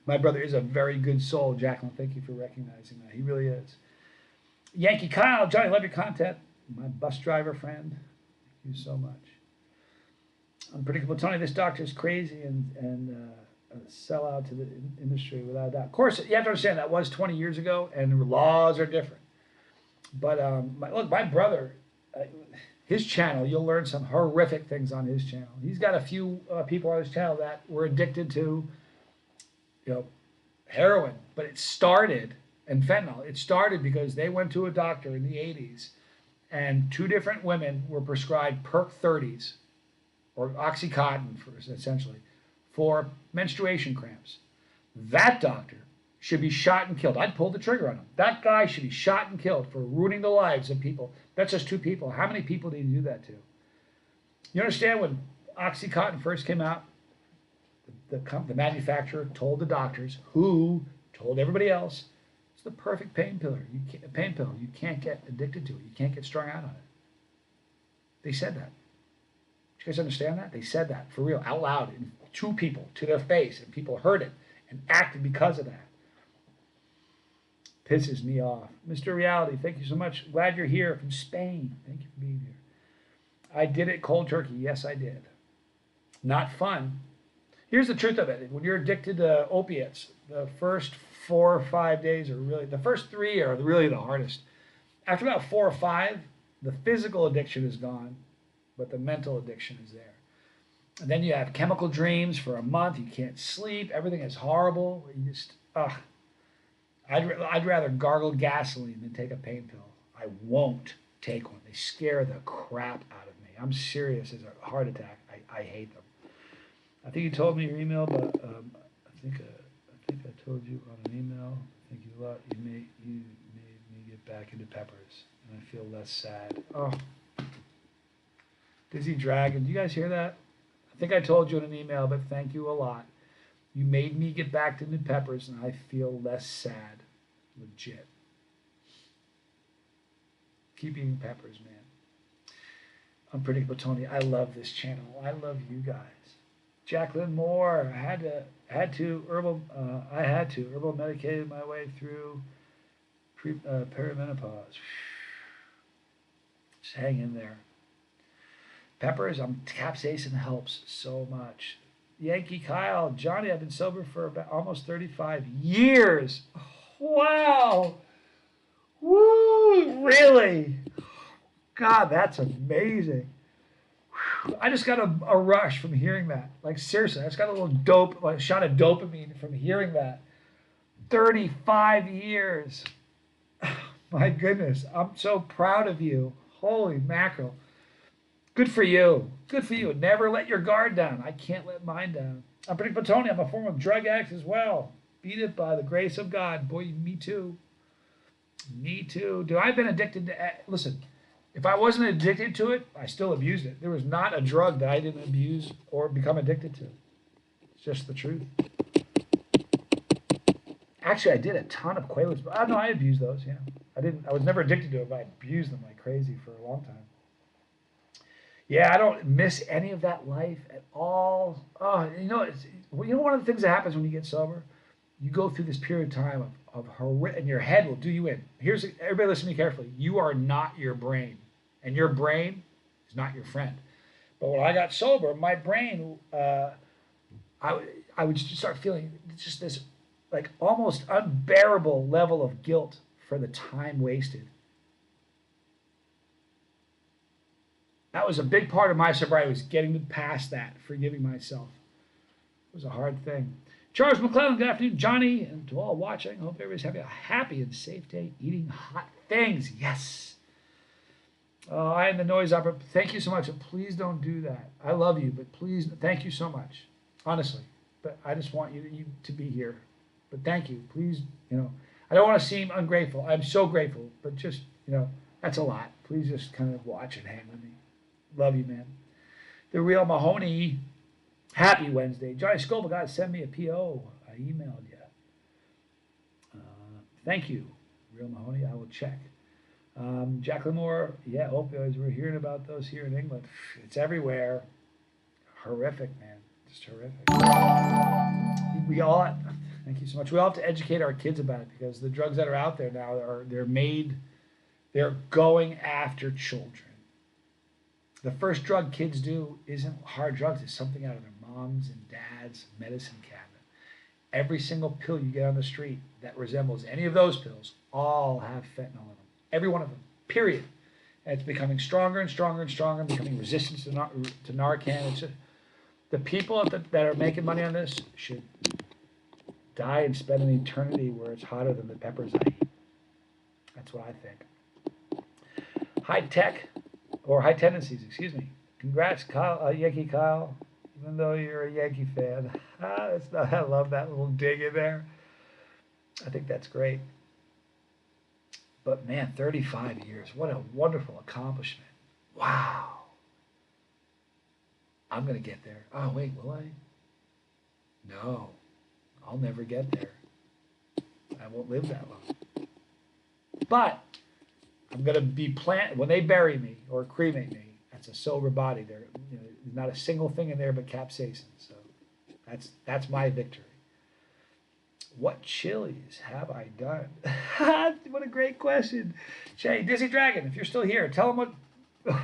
My brother is a very good soul, Jacqueline. Thank you for recognizing that. He really is. Yankee Kyle, Johnny, love your content. My bus driver friend. Thank you so much. Unpredictable Tony, this doctor is crazy and a sellout to the industry without a doubt. Of course, you have to understand that was 20 years ago, and the laws are different. But my brother, his channel, you'll learn some horrific things on his channel. He's got a few people on his channel that were addicted to, heroin. But it started, and fentanyl, it started because they went to a doctor in the 80s, and 2 different women were prescribed Perk 30s, or Oxycontin, essentially, for menstruation cramps. That doctor should be shot and killed. I'd pull the trigger on him. That guy should be shot and killed for ruining the lives of people. That's just 2 people. How many people do you do that to? You understand when Oxycontin first came out, the manufacturer told the doctors, who told everybody else, it's the perfect pain pill. You can't get addicted to it. You can't get strung out on it. They said that. Do you guys understand that? They said that for real, out loud, to people, to their face, and people heard it and acted because of that. Pisses me off. Mr. Reality, thank you so much. Glad you're here from Spain. Thank you for being here. I did it cold turkey. Yes, I did. Not fun. Here's the truth of it. When you're addicted to opiates, the first 4 or 5 days are really, the first 3 are really the hardest. After about 4 or 5, the physical addiction is gone, but the mental addiction is there. And then you have chemical dreams for a month. You can't sleep. Everything is horrible. You just, I'd rather gargle gasoline than take a pain pill. I won't take one. They scare the crap out of me. I'm serious as a heart attack. I hate them. I think you told me your email, but I think I told you on an email. Thank you a lot. You made me get back into peppers, and I feel less sad. Oh, Dizzy Dragon. Do you guys hear that? I think I told you in an email, but thank you a lot. You made me get back to new peppers, and I feel less sad. Legit. Keep eating peppers, man. Unpredictable Tony. I love this channel. I love you guys. Jacqueline Moore. I had to herbal medicated my way through perimenopause. Just hang in there. Peppers, capsaicin helps so much. Yankee Kyle, Johnny, I've been sober for about almost 35 years. Wow. Woo, really? God, that's amazing. I just got a rush from hearing that. Like, seriously, I just got a little dope, like a shot of dopamine from hearing that. 35 years. My goodness, I'm so proud of you. Holy mackerel. Good for you. Good for you. Never let your guard down. I can't let mine down. I'm Predictable Tony. I'm a former drug addict as well. Beat it by the grace of God. Boy, me too. Me too. Dude, I've been addicted to. Listen, if I wasn't addicted to it, I still abused it. There was not a drug that I didn't abuse or become addicted to. It's just the truth. Actually, I did a ton of Quaaludes, but no, I abused those. Yeah, I didn't. I was never addicted to it, but I abused them like crazy for a long time. Yeah, I don't miss any of that life at all. Oh, one of the things that happens when you get sober, you go through this period of time of horrific, and your head will do you in. Everybody listen to me carefully. You are not your brain, and your brain is not your friend. But when I got sober, my brain, I would just start feeling just this like almost unbearable level of guilt for the time wasted. That was a big part of my sobriety, was getting past that, forgiving myself. It was a hard thing. Charles McClellan, good afternoon. Johnny, and to all watching, I hope everybody's having a happy and safe day eating hot things. Yes. I am the noise opera. Thank you so much. And please don't do that. I love you, but please, thank you so much. Honestly. But I just want you to be here. But thank you. Please, I don't want to seem ungrateful. I'm so grateful. But just, that's a lot. Please just kind of watch and hang with me. Love you, man. The Real Mahoney. Happy Wednesday. Johnny Scoble, God, send me a PO. I emailed you. Thank you, Real Mahoney. I will check. Jacqueline Moore, yeah, opioids. We're hearing about those here in England. It's everywhere. Horrific, man. Just horrific. Thank you so much. We all have to educate our kids about it, because the drugs that are out there now they're going after children. The first drug kids do isn't hard drugs. It's something out of their moms and dads' medicine cabinet. Every single pill you get on the street that resembles any of those pills all have fentanyl in them. Every one of them, period. And it's becoming stronger and stronger and stronger, becoming resistant to Narcan. The people that are making money on this should die and spend an eternity where it's hotter than the peppers I eat. That's what I think. High tech. Or high tendencies, excuse me. Congrats, Kyle, Yankee Kyle, even though you're a Yankee fan. I love that little dig in there. I think that's great. But man, 35 years, what a wonderful accomplishment. Wow. I'm going to get there. Oh, wait, will I? No, I'll never get there. I won't live that long. But I'm going to be when they bury me or cremate me, that's a sober body. There's not a single thing in there but capsaicin. So that's my victory. What chilies have I done? What a great question. Jay, Dizzy Dragon, if you're still here, tell them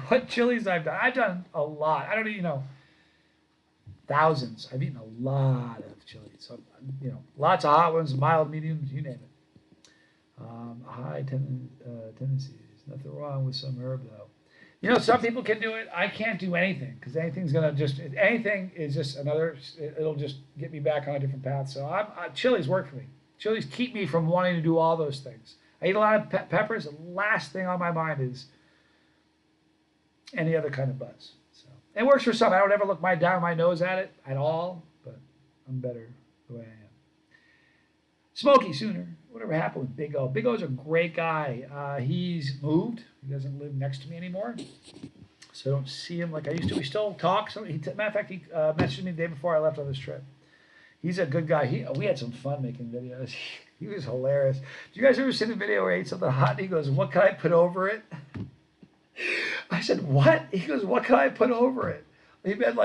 what chilies I've done. I've done a lot. I don't even know. Thousands. I've eaten a lot of chilies. So, lots of hot ones, mild, mediums, you name it. High tendencies. Nothing wrong with some herb, though. Some people can do it. I can't do anything, because anything is just it'll just get me back on a different path. So chilies work for me. Chilies keep me from wanting to do all those things. I eat a lot of peppers. The last thing on my mind is any other kind of buzz. So it works for some. I don't ever look down my nose at it at all, but I'm better the way I am. Smokey Sooner. Whatever happened with Big O? Big O's a great guy. He's moved. He doesn't live next to me anymore, so I don't see him like I used to. We still talk. Matter of fact, he messaged me the day before I left on this trip. He's a good guy. We had some fun making videos. He was hilarious. Did you guys ever see the video where he ate something hot and he goes, "What can I put over it?" I said, "What?" He goes, "What can I put over it?" He meant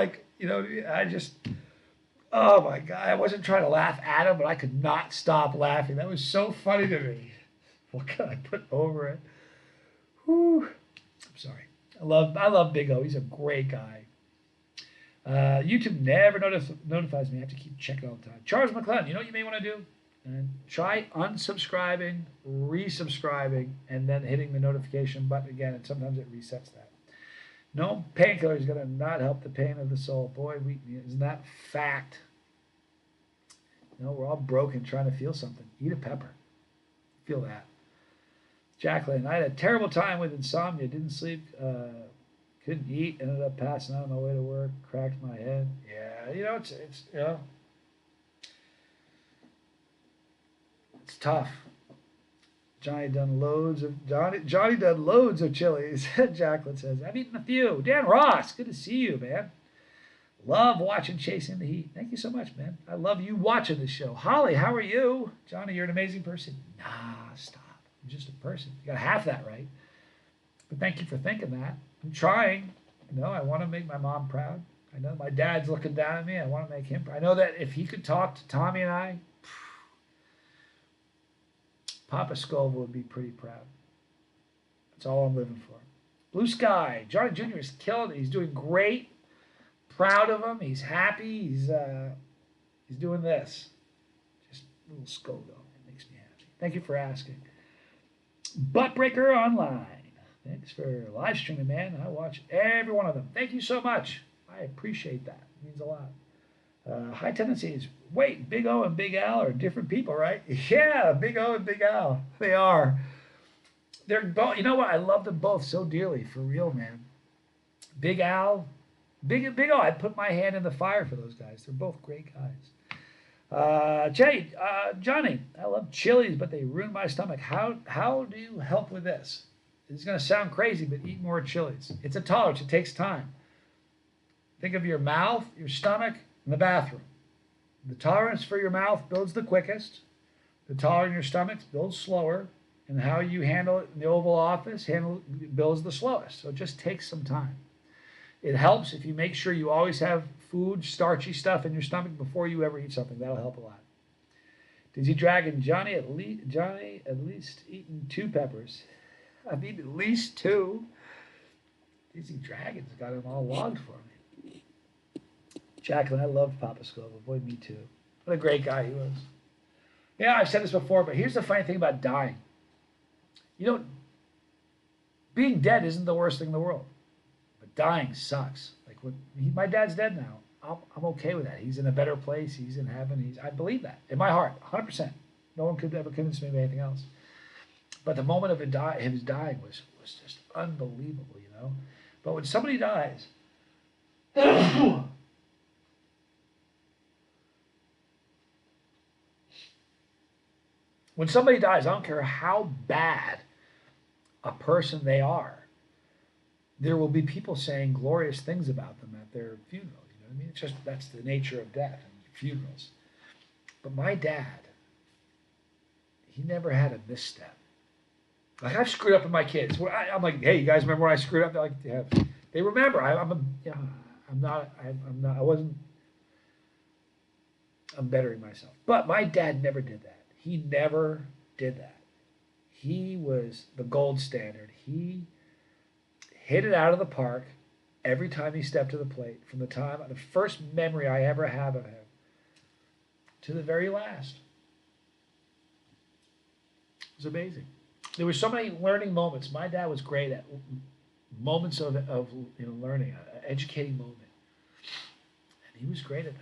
oh my God, I wasn't trying to laugh at him, but I could not stop laughing. That was so funny to me. What can I put over it? Whew. I'm sorry. I love Big O. He's a great guy. YouTube never notifies me. I have to keep checking all the time. Charles McClellan, you know what you may want to do? And try unsubscribing, resubscribing, and then hitting the notification button again, and sometimes it resets that. No painkiller is going to not help the pain of the soul. Boy, isn't that fact? We're all broken trying to feel something. Eat a pepper. Feel that. Jacqueline, I had a terrible time with insomnia. Didn't sleep. Couldn't eat. Ended up passing out on my way to work. Cracked my head. Yeah, it's tough. Johnny done loads of chilies. Jacqueline says, I've eaten a few. Dan Ross, good to see you, man. Love watching Chasing the Heat. Thank you so much, man. I love you watching this show. Holly, how are you? Johnny, you're an amazing person. Nah, stop. I'm just a person. You got half that right. But thank you for thinking that. I'm trying. I want to make my mom proud. I know my dad's looking down at me. I want to make him proud. I know that if he could talk to Tommy and I, Papa Scoville would be pretty proud. That's all I'm living for. Blue Sky. Johnny Jr. is killing it. He's doing great. Proud of him. He's happy. He's doing this. Just a little Scoville. It makes me happy. Thank you for asking. Buttbreaker Online. Thanks for live streaming, man. I watch every one of them. Thank you so much. I appreciate that. It means a lot. High tendencies. Wait, Big O and Big Al are different people, right? Yeah, Big O and Big Al. They are. They're both. You know what? I love them both so dearly, for real, man. Big Al, Big O. I'd put my hand in the fire for those guys. They're both great guys. Johnny, I love chilies, but they ruin my stomach. How do you help with this? It's going to sound crazy, but eat more chilies. It's a tolerance. It takes time. Think of your mouth, your stomach, and the bathroom. The tolerance for your mouth builds the quickest. The tolerance in your stomach builds slower. And how you handle it in the Oval Office builds the slowest. So it just takes some time. It helps if you make sure you always have food, starchy stuff in your stomach before you ever eat something. That'll help a lot. Dizzy Dragon, Johnny at least eaten 2 peppers. I've eaten at least 2. Dizzy Dragon's got them all logged for me. Jacqueline, I loved Papa Scoville. Boy, me too. What a great guy he was. Yeah, I've said this before, but here's the funny thing about dying. Being dead isn't the worst thing in the world. But dying sucks. My dad's dead now. I'm okay with that. He's in a better place. He's in heaven. I believe that in my heart, 100%. No one could ever convince me of anything else. But the moment of his dying was just unbelievable, But when somebody dies, I don't care how bad a person they are, there will be people saying glorious things about them at their funeral. You know what I mean? It's just that's the nature of death and funerals. But my dad, he never had a misstep. Like I've screwed up with my kids. I'm like, hey, you guys remember when I screwed up? They're like, yeah. They remember. I'm bettering myself. But my dad never did that. He never did that. He was the gold standard. He hit it out of the park every time he stepped to the plate. From the first memory I ever have of him to the very last. It was amazing. There were so many learning moments. My dad was great at moments of learning, an educating moment. And he was great at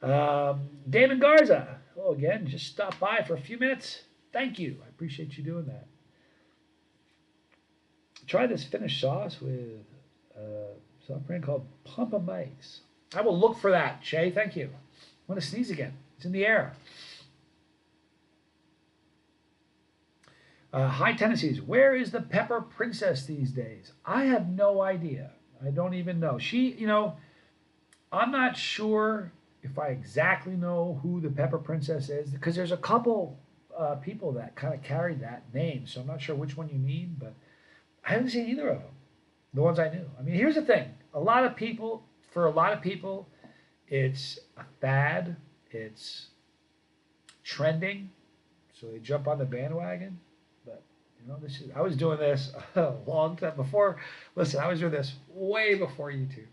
that. Damon Garza. Hello again. Just stop by for a few minutes. Thank you. I appreciate you doing that. Try this Finnish sauce with some brand called Pump of Mice. I will look for that, Shay. Thank you. I want to sneeze again. It's in the air. High tendencies. Where is the Pepper Princess these days? I have no idea. I don't even know. I'm not sure if I exactly know who the Pepper Princess is, because there's a couple people that kind of carried that name, so I'm not sure which one you mean, but I haven't seen either of them, the ones I knew. I mean, here's the thing. For a lot of people, it's a fad. It's trending, so they jump on the bandwagon. But, I was doing this a long time before. Listen, I was doing this way before YouTube.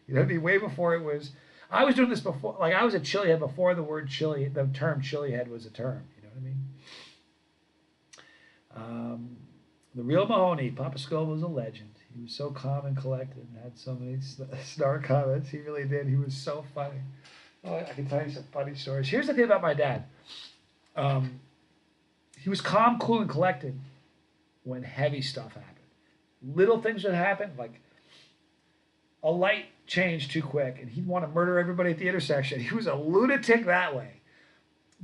You know what I mean? Way before it was. I was doing this before. Like I was a chili head before the term chili head was a term. You know what I mean? The real Mahoney, Papa Skull was a legend. He was so calm and collected and had so many snark comments. He really did. He was so funny. Oh, I can tell you some funny stories. Here's the thing about my dad. He was calm, cool, and collected when heavy stuff happened. Little things would happen, like a light changed too quick, and he'd want to murder everybody at the intersection. He was a lunatic that way.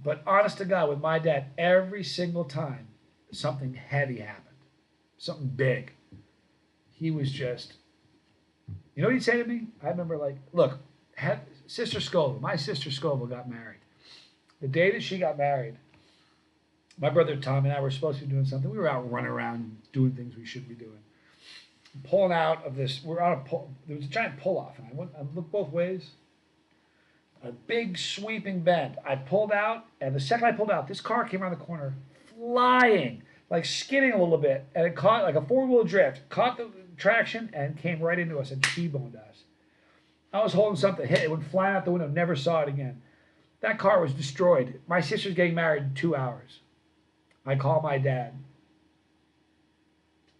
But honest to God, with my dad, every single time something heavy happened, something big, he was just, you know what he'd say to me? I remember, like, look, Sister Scoville, my sister Scoville got married. The day that she got married, my brother Tom and I were supposed to be doing something. We were out running around doing things we shouldn't be doing. Pulling out of this, we're on a pull, there was a giant pull off, and I looked both ways. A big sweeping bend. I pulled out, and the second I pulled out, this car came around the corner, flying, like skidding a little bit, and it caught like a four-wheel drift, caught the traction, and came right into us and T-boned us. I was holding something, hit it, went flying out the window, never saw it again. That car was destroyed. My sister's getting married in 2 hours. I call my dad.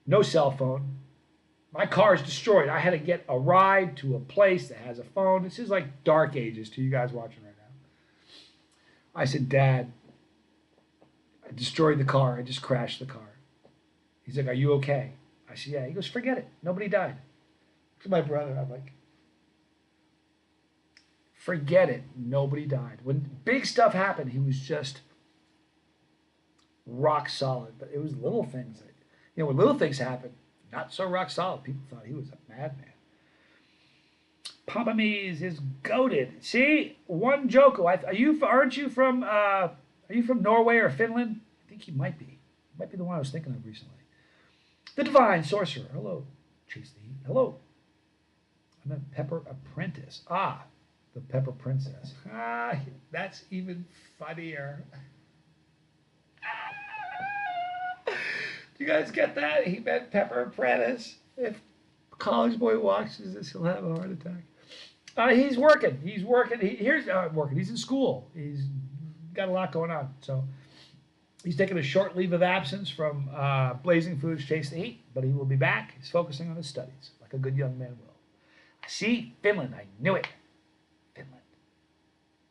No cell phone. My car is destroyed. I had to get a ride to a place that has a phone. This is like dark ages to you guys watching right now. I said, Dad, I destroyed the car. I just crashed the car. He's like, are you okay? I said, yeah. He goes, forget it. Nobody died. To my brother, I'm like, forget it. Nobody died. When big stuff happened, he was just rock solid. But it was little things that, when little things happen, not so rock solid. People thought he was a madman. Pompamise is goated. See, one Joko. Aren't you from? Are you from Norway or Finland? I think you might be. Might be the one I was thinking of recently. The Divine Sorcerer. Hello, Chase the Heat. Hello. I'm a Pepper Apprentice. Ah, the Pepper Princess. Ah, that's even funnier. You guys get that? He meant Pepper Apprentice. If college boy watches this, he'll have a heart attack. He's working. He's working. Here's working. He's in school. He's got a lot going on. So he's taking a short leave of absence from Blazing Foods Chase the Heat, but he will be back. He's focusing on his studies, like a good young man will. See, Finland. I knew it. Finland.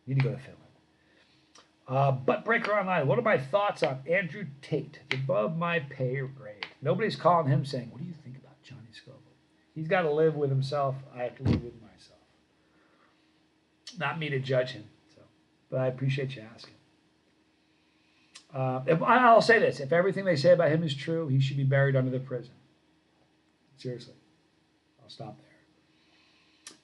Need to go to Finland. Butt Breaker Online. What are my thoughts on Andrew Tate? It's above my pay grade. Nobody's calling him saying, what do you think about Johnny Scoville? He's got to live with himself. I have to live with myself. Not me to judge him. But I appreciate you asking. I'll say this. If everything they say about him is true, he should be buried under the prison. Seriously. I'll stop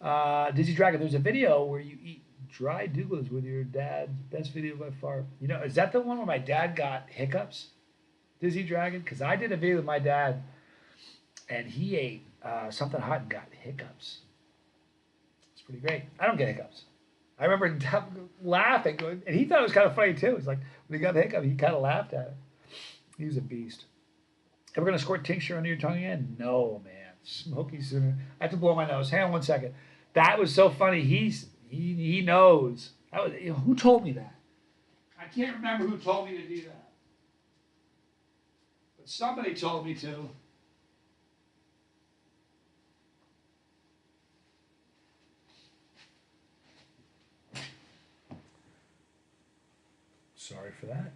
there. Dizzy Dragon, there's a video where you eat dry doulas with your dad. Best video by far. Is that the one where my dad got hiccups? Dizzy Dragon? Because I did a video with my dad, and he ate something hot and got hiccups. It's pretty great. I don't get hiccups. I remember laughing, and he thought it was kind of funny too. It's like when he got the hiccup, he kind of laughed at it. He was a beast. Ever gonna squirt tincture under your tongue again? No, man. Smoky sooner. I have to blow my nose. Hang on 1 second. That was so funny. He knows. Who told me that? I can't remember who told me to do that. But somebody told me to. Sorry for that.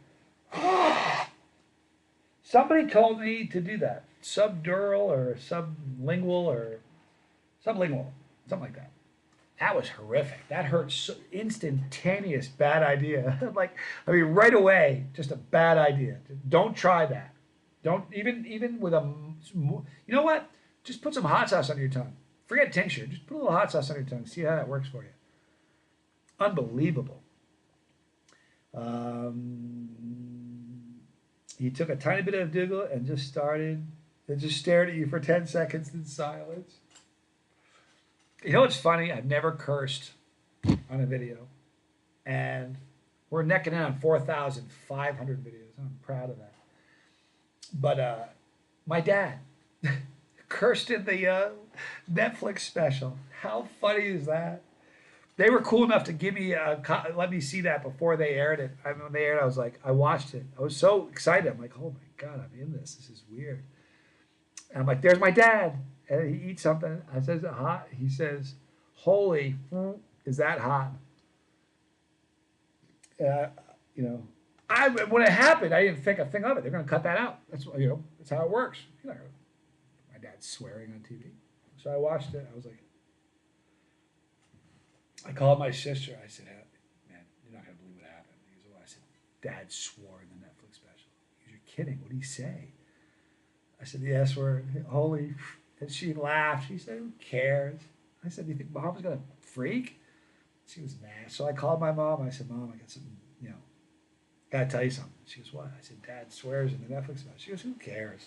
Somebody told me to do that. Subdural or sublingual or sublingual. Something like that. That was horrific. That hurt so instantaneous. Bad idea. Right away, just a bad idea. Don't try that. Don't even with a. You know what? Just put some hot sauce on your tongue. Forget tincture. Just put a little hot sauce on your tongue. See how that works for you. Unbelievable. He took a tiny bit of Dougal and just stared at you for 10 seconds in silence. You know what's funny? I've never cursed on a video. And we're necking in on 4,500 videos. I'm proud of that. But my dad Kirsten, the Netflix special. How funny is that? They were cool enough to give me let me see that before they aired it. I mean, when they aired, I was like, I watched it. I was so excited. I'm like, oh my god, I'm in this. This is weird. And I'm like, there's my dad, and he eats something. I says, hot. He says, holy, is that hot? Uh, you know, when it happened, I didn't think a thing of it. They're going to cut that out. That's how it works. My dad's swearing on TV, so I watched it. I was like, I called my sister. I said, man, you're not going to believe what happened. He goes, well, I said, Dad swore in the Netflix special. He goes, you're kidding. What did he say? I said, the S word. Holy. And she laughed. She said, who cares? I said, do you think Mom's going to freak? She was mad. So I called my mom. I said, Mom, I got something, got to tell you something. She goes, what? I said, Dad swears in the Netflix special. She goes, who cares?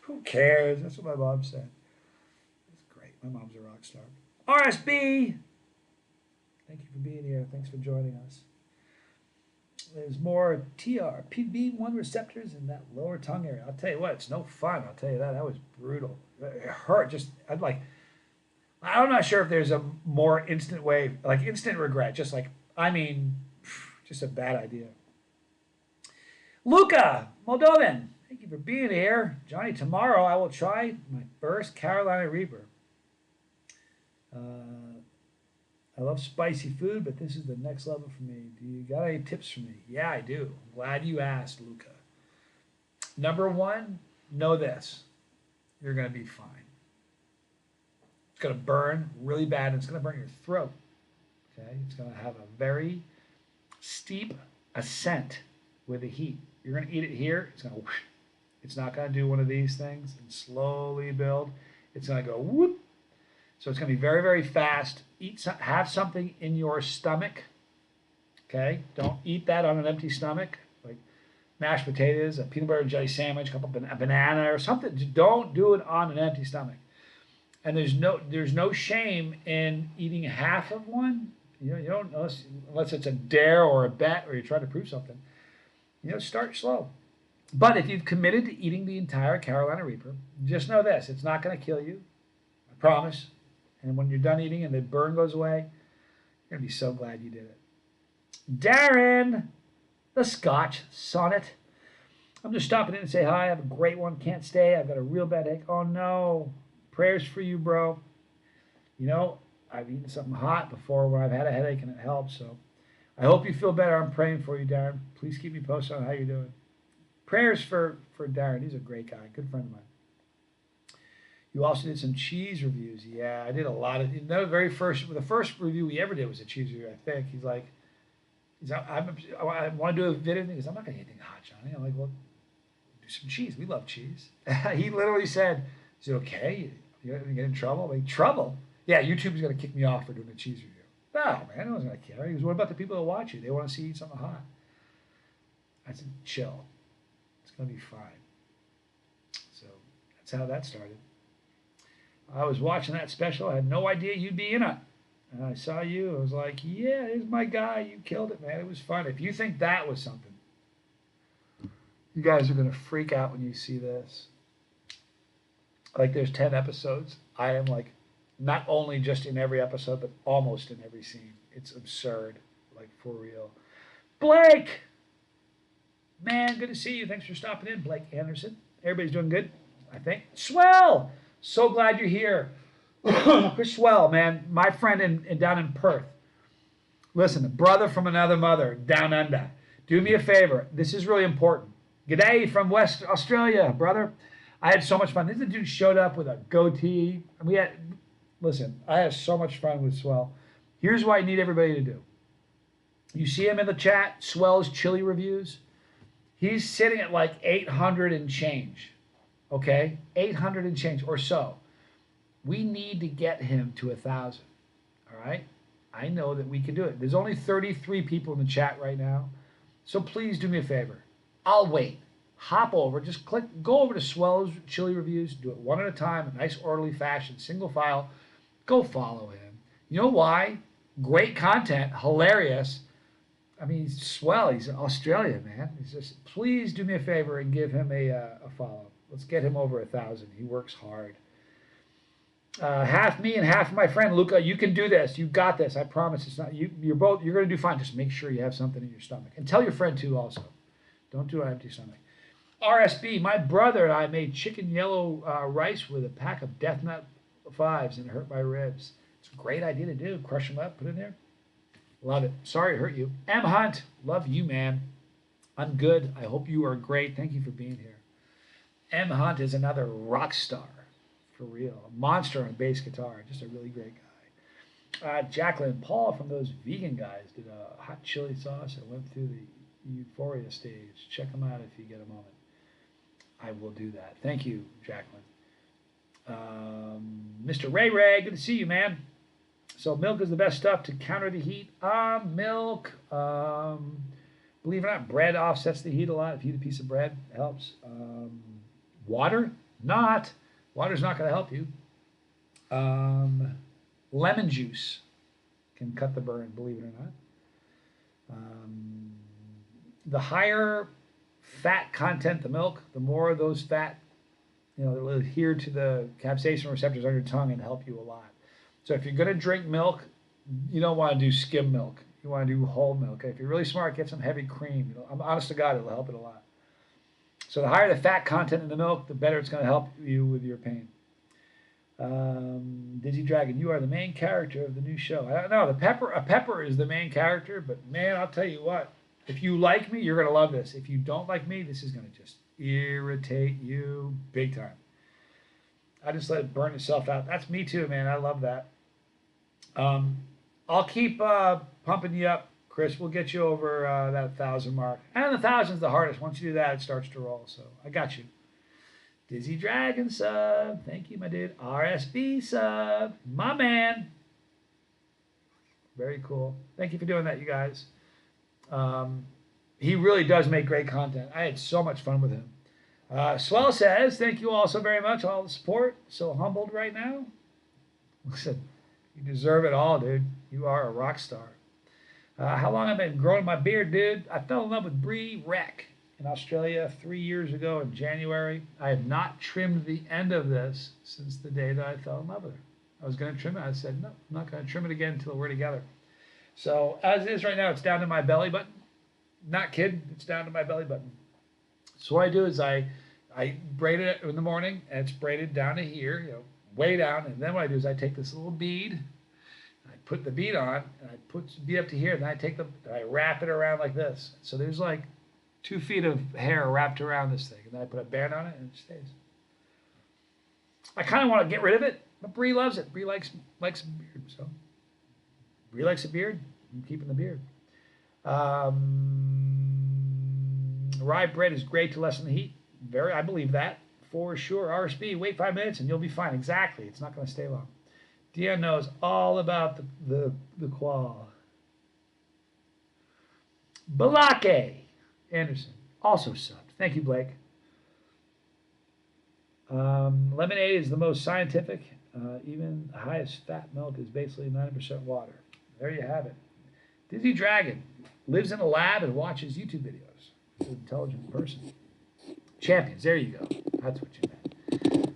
Who cares? That's what my mom said. That's great. My mom's a rock star. RSB. Thank you for being here. Thanks for joining us. There's more TRPV1 receptors in that lower tongue area. I'll tell you what, it's no fun. I'll tell you that. That was brutal. It hurt. I'm not sure if there's a more instant way, like instant regret. Just a bad idea. Luca, Moldovan, thank you for being here. Johnny, tomorrow I will try my first Carolina Reaper. I love spicy food, but this is the next level for me. Do you got any tips for me? Yeah, I do. I'm glad you asked, Luca. Number one, know this. You're going to be fine. It's going to burn really bad, and it's going to burn your throat. Okay? It's going to have a very steep ascent with the heat. You're going to eat it here. It's going to whoosh. It's not going to do one of these things and slowly build. It's going to go whoop. So it's going to be very, very fast. Have something in your stomach. Okay? Don't eat that on an empty stomach. Like mashed potatoes, a peanut butter and jelly sandwich, a banana or something. Just don't do it on an empty stomach. And there's no shame in eating half of one. You don't unless it's a dare or a bet or you're trying to prove something. Start slow. But if you've committed to eating the entire Carolina Reaper, just know this: it's not going to kill you. I promise. And when you're done eating and the burn goes away, you're going to be so glad you did it. Darren, the Scotch Sonnet. I'm just stopping in and say hi. I have a great one. Can't stay. I've got a real bad headache. Oh, no. Prayers for you, bro. I've eaten something hot before when I've had a headache and it helps. So I hope you feel better. I'm praying for you, Darren. Please keep me posted on how you're doing. Prayers for Darren. He's a great guy. Good friend of mine. You also did some cheese reviews. Yeah, I did a lot of. The first review we ever did was a cheese review. I think I want to do a video. He goes, I'm not going to eat anything hot, Johnny. I'm like, well, do some cheese. We love cheese. He literally said, is it okay? You're going to get in trouble? I'm like, trouble? Yeah, YouTube's going to kick me off for doing a cheese review. No, man, no one's going to care. He goes, what about the people that watch you? They want to see you eat something hot. I said, chill. It's going to be fine. So that's how that started. I was watching that special. I had no idea you'd be in it. And I saw you. I was like, yeah, here's my guy. You killed it, man. It was fun. If you think that was something, you guys are going to freak out when you see this. Like, there's 10 episodes. I am, like, not only just in every episode, but almost in every scene. It's absurd. Like, for real. Blake! Man, good to see you. Thanks for stopping in, Blake Anderson. Everybody's doing good, I think. Swell! So glad you're here. Chris Swell, man, my friend down in Perth. Listen, a brother from another mother, down under. Do me a favor. This is really important. G'day from West Australia, brother. I had so much fun. This dude showed up with a goatee. I had so much fun with Swell. Here's what I need everybody to do. You see him in the chat, Swell's Chili Reviews. He's sitting at like 800 and change. Okay? 800 and change or so. We need to get him to 1,000. All right? I know that we can do it. There's only 33 people in the chat right now. So please do me a favor. I'll wait. Hop over. Just go over to Swell's Chili Reviews. Do it one at a time, a nice orderly fashion, single file. Go follow him. You know why? Great content. Hilarious. I mean, he's swell. He's in Australia, man. Please do me a favor and give him a follow. Let's get him over 1,000. He works hard. Half me and half my friend Luca. You can do this. You got this. I promise. It's not you. You're both. You're going to do fine. Just make sure you have something in your stomach, and tell your friend too. Also, don't do an empty stomach. RSB. My brother and I made chicken yellow rice with a pack of Death Nut Fives, and it hurt my ribs. It's a great idea to do. Crush them up. Put in there. Love it. Sorry to hurt you. M Hunt. Love you, man. I'm good. I hope you are great. Thank you for being here. M Hunt is another rock star. For real. A monster on bass guitar. Just a really great guy. Jacqueline Paul from those vegan guys did a hot chili sauce and went through the Euphoria stage. Check them out if you get a moment. I will do that. Thank you, Jacqueline. Mr. Ray Ray, good to see you, man. So milk is the best stuff to counter the heat. Milk. Believe it or not, bread offsets the heat a lot. If you eat a piece of bread, it helps. Water? Not. Water's not going to help you. Lemon juice can cut the burn, believe it or not. The higher fat content the milk, the more of those fat, they'll adhere to the capsaicin receptors on your tongue and help you a lot. So if you're going to drink milk, you don't want to do skim milk. You want to do whole milk. If you're really smart, get some heavy cream. I'm honest to God, it'll help it a lot. So the higher the fat content in the milk, the better it's going to help you with your pain. Dizzy Dragon, you are the main character of the new show. I don't know. A pepper is the main character, but man, I'll tell you what. If you like me, you're going to love this. If you don't like me, this is going to just irritate you big time. I just let it burn itself out. That's me too, man. I love that. I'll keep pumping you up, Chris. We'll get you over that 1,000 mark. And the 1,000's the hardest. Once you do that, it starts to roll. So I got you. Dizzy Dragon sub. Thank you, my dude. RSB sub. My man. Very cool. Thank you for doing that, you guys. He really does make great content. I had so much fun with him. Swell says, thank you all so very much, all the support. So humbled right now. Listen, you deserve it all, dude. You are a rock star. How long I've been growing my beard, dude? I fell in love with Bree Wreck in Australia 3 years ago in January. I have not trimmed the end of this since the day that I fell in love with her. I was going to trim it. I said, no, I'm not going to trim it again until we're together. So as it is right now, it's down to my belly button. Not kidding. It's down to my belly button. So what I do is I braid it in the morning, and it's braided down to here, way down. And then what I do is I take this little bead, I put the bead on, and I put the bead up to here, and then I wrap it around like this. So there's like 2 feet of hair wrapped around this thing, and then I put a band on it, and it stays. I kind of want to get rid of it, but Bree loves it. Bree likes a beard, so Bree likes a beard. I'm keeping the beard. Rye bread is great to lessen the heat. I believe that for sure. RSB, wait 5 minutes and you'll be fine. Exactly. It's not going to stay long. Dion knows all about the qual. Balake Anderson also subbed. Thank you, Blake. Lemonade is the most scientific. Even the highest fat milk is basically 90% water. There you have it. Dizzy Dragon lives in a lab and watches YouTube videos. He's an intelligent person. Champions, there you go. That's what you meant.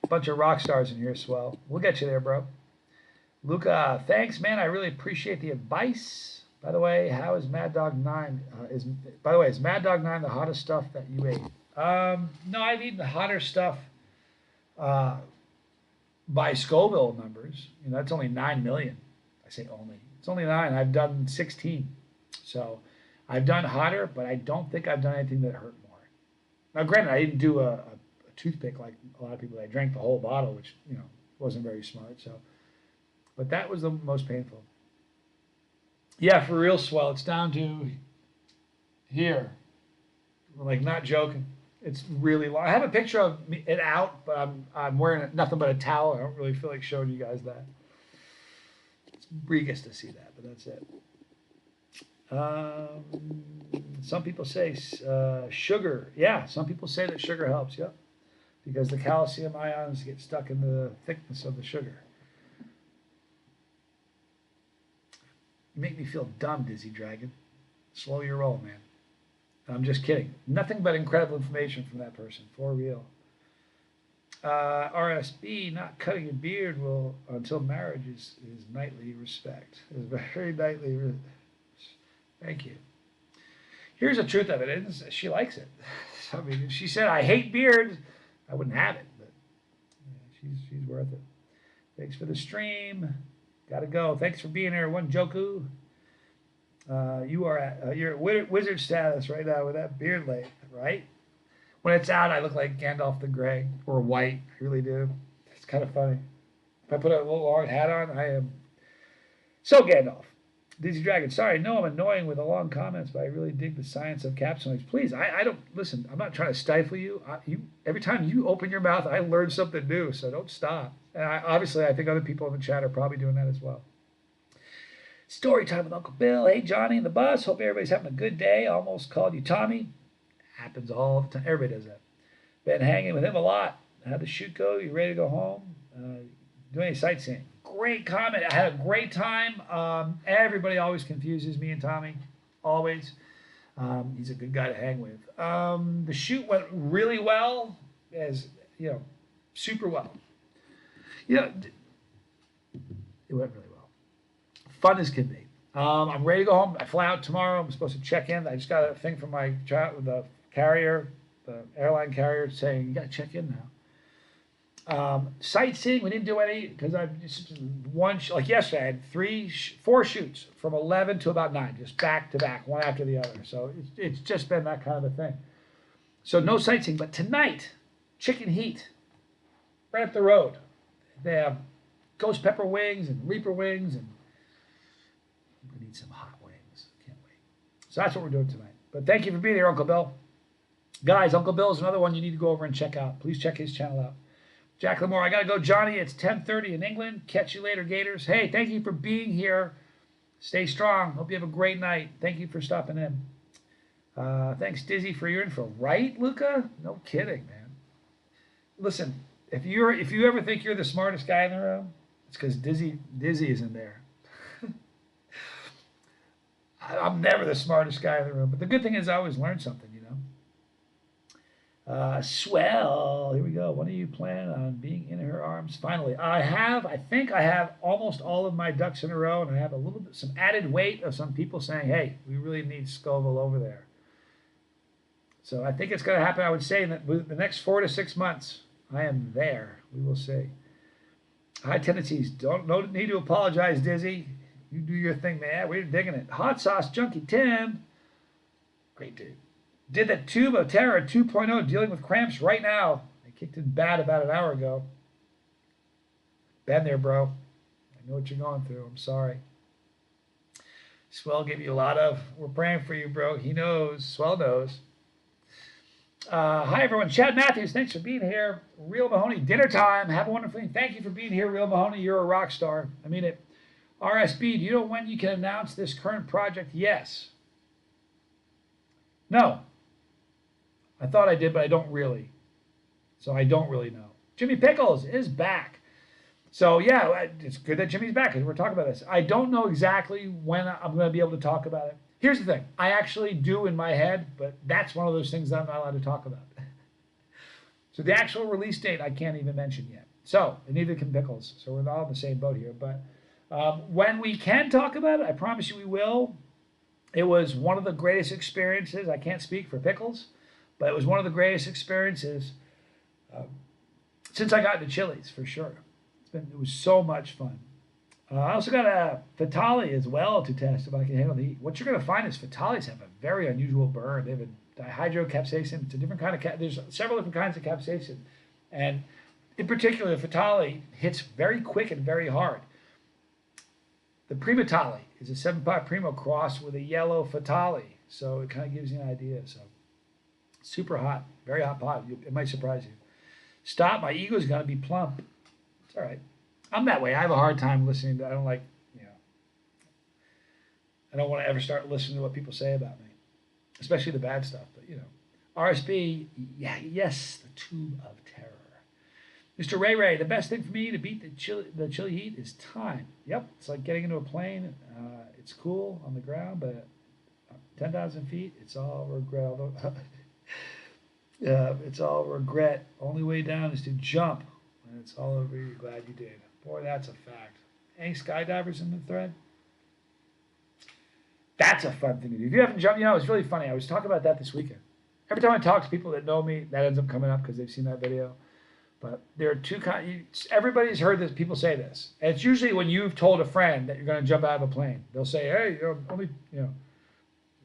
Bunch of rock stars in here, swell. We'll get you there, bro. Luca, thanks, man. I really appreciate the advice. By the way, how is Mad Dog 9? Is Mad Dog 9 the hottest stuff that you ate? No, I've eaten the hotter stuff by Scoville numbers. That's only 9 million. I say only. It's only 9. I've done 16. So I've done hotter, but I don't think I've done anything that hurt more. Now, granted, I didn't do a toothpick like a lot of people. I drank the whole bottle, which, wasn't very smart. So, but that was the most painful. Yeah, for real, swell. It's down to here. Like, not joking. It's really long. I have a picture of it out, but I'm wearing nothing but a towel. I don't really feel like showing you guys that. Bree gets to see that, but that's it. Some people say sugar. Yeah, some people say that sugar helps. Yep, because the calcium ions get stuck in the thickness of the sugar. You make me feel dumb, Dizzy Dragon. Slow your roll, man. I'm just kidding. Nothing but incredible information from that person, for real. RSB, not cutting a beard will until marriage is knightly respect. Is very knightly. Thank you. Here's the truth of it: is she likes it. I mean, if she said I hate beards, I wouldn't have it. But yeah, she's worth it. Thanks for the stream. Gotta go. Thanks for being here, one Joku. You're at wizard status right now with that beard length, right? When it's out, I look like Gandalf the Grey or white. I really do. It's kind of funny. If I put a little long hat on, I am so Gandalf. Dizzy Dragon, sorry, no, I'm annoying with the long comments, but I really dig the science of capsules. Please, I don't listen. I'm not trying to stifle you. Every time you open your mouth, I learn something new. So don't stop. And obviously, I think other people in the chat are probably doing that as well. Story time with Uncle Bill. Hey, Johnny in the bus. Hope everybody's having a good day. Almost called you Tommy. Happens all the time. Everybody does that. Been hanging with him a lot. How'd the shoot go? You ready to go home? Do any sightseeing? Great comment. I had a great time. Everybody always confuses me and Tommy. Always. He's a good guy to hang with. The shoot went really well. Super well. It went really well. Fun as can be. I'm ready to go home. I fly out tomorrow. I'm supposed to check in. I just got a thing from my the carrier, the airline carrier, saying you got to check in now. Sightseeing, we didn't do any because I just like yesterday. I had 4 shoots from 11 to about 9, just back to back, one after the other. So it's just been that kind of a thing. So no sightseeing, but tonight, Chicken Heat, right up the road. They have ghost pepper wings and reaper wings, and we need some hot wings. Can't wait. So that's what we're doing tonight. But thank you for being here, Uncle Bill. Guys, Uncle Bill is another one you need to go over and check out. Please check his channel out. Jack Lamore, I got to go, Johnny. It's 10:30 in England. Catch you later, Gators. Hey, thank you for being here. Stay strong. Hope you have a great night. Thank you for stopping in. Thanks, Dizzy, for your info. Right, Luca? No kidding, man. Listen, if you ever think you're the smartest guy in the room, it's because Dizzy is in there. I'm never the smartest guy in the room, but the good thing is I always learn something, you know. Swell. Here we go. When do you plan on being in her arms? Finally, I think I have almost all of my ducks in a row, and I have a little bit, some added weight of some people saying, hey, we really need Scoville over there. So I think it's going to happen, I would say, in the next 4 to 6 months. I am there. We will see. High tendencies. No need to apologize, Dizzy. You do your thing, man. We're digging it. Hot Sauce Junkie Tim. Great dude. Did the Tube of Terror 2.0, dealing with cramps right now. I kicked in bad about an hour ago. Been there, bro. I know what you're going through. I'm sorry. Swell gave you a lot of, we're praying for you, bro. He knows. Swell knows. Hi, everyone. Chad Matthews, thanks for being here. Real Mahoney, dinner time. Have a wonderful evening. Thank you for being here, Real Mahoney. You're a rock star. I mean it. RSB, do you know when you can announce this current project? Yes. No. I thought I did, but I don't really. So I don't really know. Jimmy Pickles is back. So, yeah, it's good that Jimmy's back because we're talking about this. I don't know exactly when I'm going to be able to talk about it. Here's the thing. I actually do in my head, but that's one of those things that I'm not allowed to talk about. So the actual release date I can't even mention yet. So, and neither can Pickles. So we're all in the same boat here. But when we can talk about it, I promise you we will. It was one of the greatest experiences. I can't speak for Pickles, but it was one of the greatest experiences since I got into Chili's, for sure. It was so much fun. I also got a Fatali as well to test if I can handle the heat. What you're going to find is Fatalis have a very unusual burn. They have a dihydrocapsaicin. It's a different kind of there's several different kinds of capsaicin, and in particular, the Fatali hits very quick and very hard. The Primatali is a 7.5 Primo cross with a yellow Fatali, so it kind of gives you an idea. So super hot, very hot pot. It might surprise you. Stop, my ego's got to be plump. It's all right. I'm that way. I have a hard time listening to, I don't like, I don't want to ever start listening to what people say about me, especially the bad stuff, but RSB, yeah, yes, the Tube of Terror. Mr. Ray, the best thing for me to beat the chili heat is time. Yep, it's like getting into a plane. It's cool on the ground, but 10,000 feet, it's all regret. Although, it's all regret. Only way down is to jump. And it's all over. You're glad you did. Boy, that's a fact. Any skydivers in the thread? That's a fun thing to do. If you haven't jumped, it's really funny. I was talking about that this weekend. Every time I talk to people that know me, that ends up coming up because they've seen that video. But there are two kinds. Everybody's heard this. People say this, and it's usually when you've told a friend that you're going to jump out of a plane. They'll say, "Hey, there's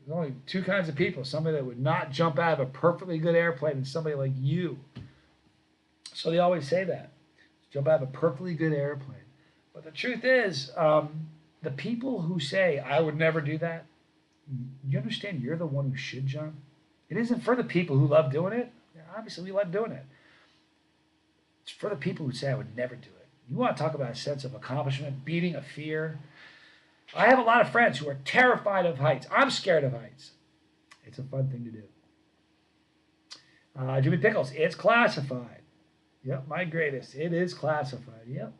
only two kinds of people: somebody that would not jump out of a perfectly good airplane, and somebody like you." So they always say that, jump out of a perfectly good airplane. But the truth is, the people who say I would never do that, you understand? You're the one who should jump. It isn't for the people who love doing it. Obviously, we love doing it. It's for the people who say I would never do it. You want to talk about a sense of accomplishment, beating a fear. I have a lot of friends who are terrified of heights. I'm scared of heights. It's a fun thing to do. Jimmy Pickles, it's classified. Yep, my greatest. It is classified. Yep.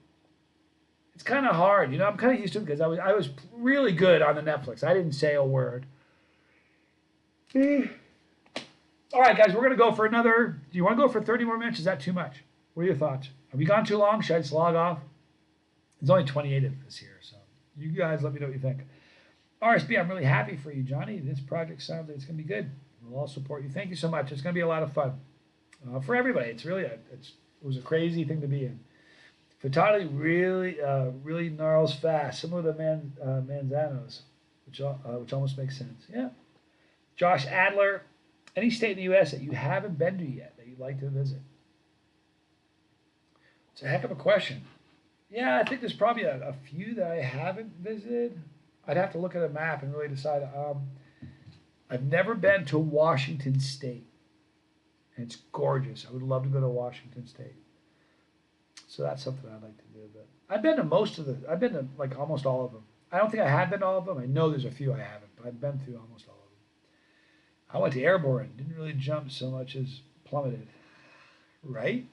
It's kind of hard. I'm kind of used to it because I was really good on the Netflix. I didn't say a word. All right, guys, we're going to go for another. Do you want to go for 30 more minutes? Is that too much? What are your thoughts? Have we gone too long? Should I just log off? There's only 28 of us here, so you guys let me know what you think. RSB, I'm really happy for you, Johnny. This project sounds like it's going to be good. We'll all support you. Thank you so much. It's going to be a lot of fun for everybody. It's really it was a crazy thing to be in. Fatali really gnarls fast. Some of the Manzanos, which almost makes sense. Yeah. Josh Adler, any state in the U.S. that you haven't been to yet that you'd like to visit? It's a heck of a question. Yeah, I think there's probably a few that I haven't visited. I'd have to look at a map and really decide. I've never been to Washington State, and it's gorgeous. I would love to go to Washington State. So that's something I'd like to do. But I've been to I've been to like almost all of them. I don't think I have been to all of them. I know there's a few I haven't, but I've been through almost all of them. I went to airborne, didn't really jump so much as plummeted. Right?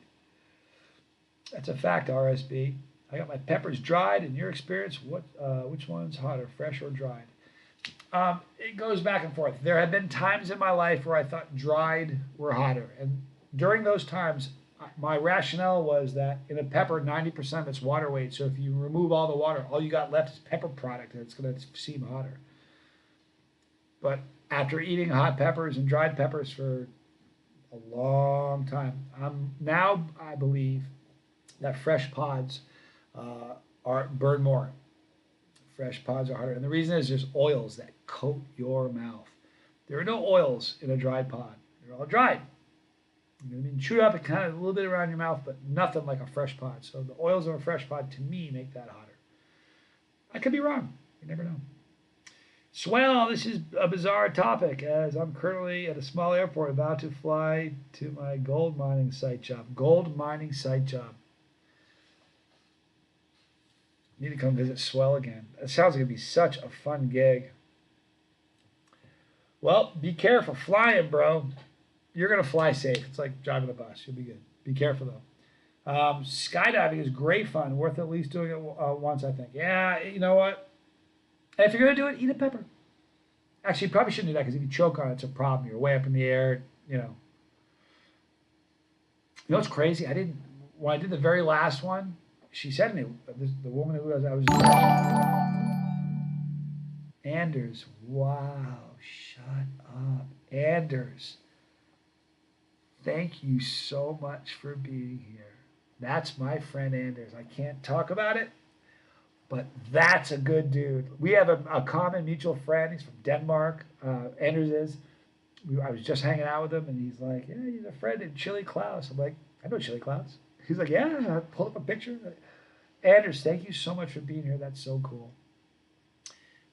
That's a fact, RSB. I got my peppers dried. In your experience, which one's hotter, fresh or dried? It goes back and forth. There have been times in my life where I thought dried were hotter. And during those times, my rationale was that in a pepper, 90% of it's water weight. So if you remove all the water, all you got left is pepper product, and it's going to seem hotter. But after eating hot peppers and dried peppers for a long time, I believe that fresh pods burn more. Fresh pods are harder. And the reason is there's oils that coat your mouth. There are no oils in a dried pod. They're all dried. You know what I mean? Chew up and kind of a little bit around your mouth, but nothing like a fresh pod. So the oils of a fresh pod, to me, make that hotter. I could be wrong. You never know. Swell, this is a bizarre topic as I'm currently at a small airport about to fly to my gold mining site job. Gold mining site job. Need to come visit Swell again. It sounds like it'd be such a fun gig. Well, be careful flying, bro. You're going to fly safe. It's like driving a bus. You'll be good. Be careful, though. Skydiving is great fun. Worth at least doing it once, I think. Yeah, you know what? And if you're going to do it, eat a pepper. Actually, you probably shouldn't do that because if you choke on it, it's a problem. You're way up in the air, You know what's crazy? When I did the very last one, she said to me, the woman who I was Anders, wow, shut up. Anders, thank you so much for being here. That's my friend Anders. I can't talk about it, but that's a good dude. We have a common mutual friend. He's from Denmark. Anders is. I was just hanging out with him, and he's like, yeah, he's a friend of Chili Klaus. I'm like, I know Chili Klaus. He's like, yeah, I pulled up a picture. Anders, thank you so much for being here. That's so cool.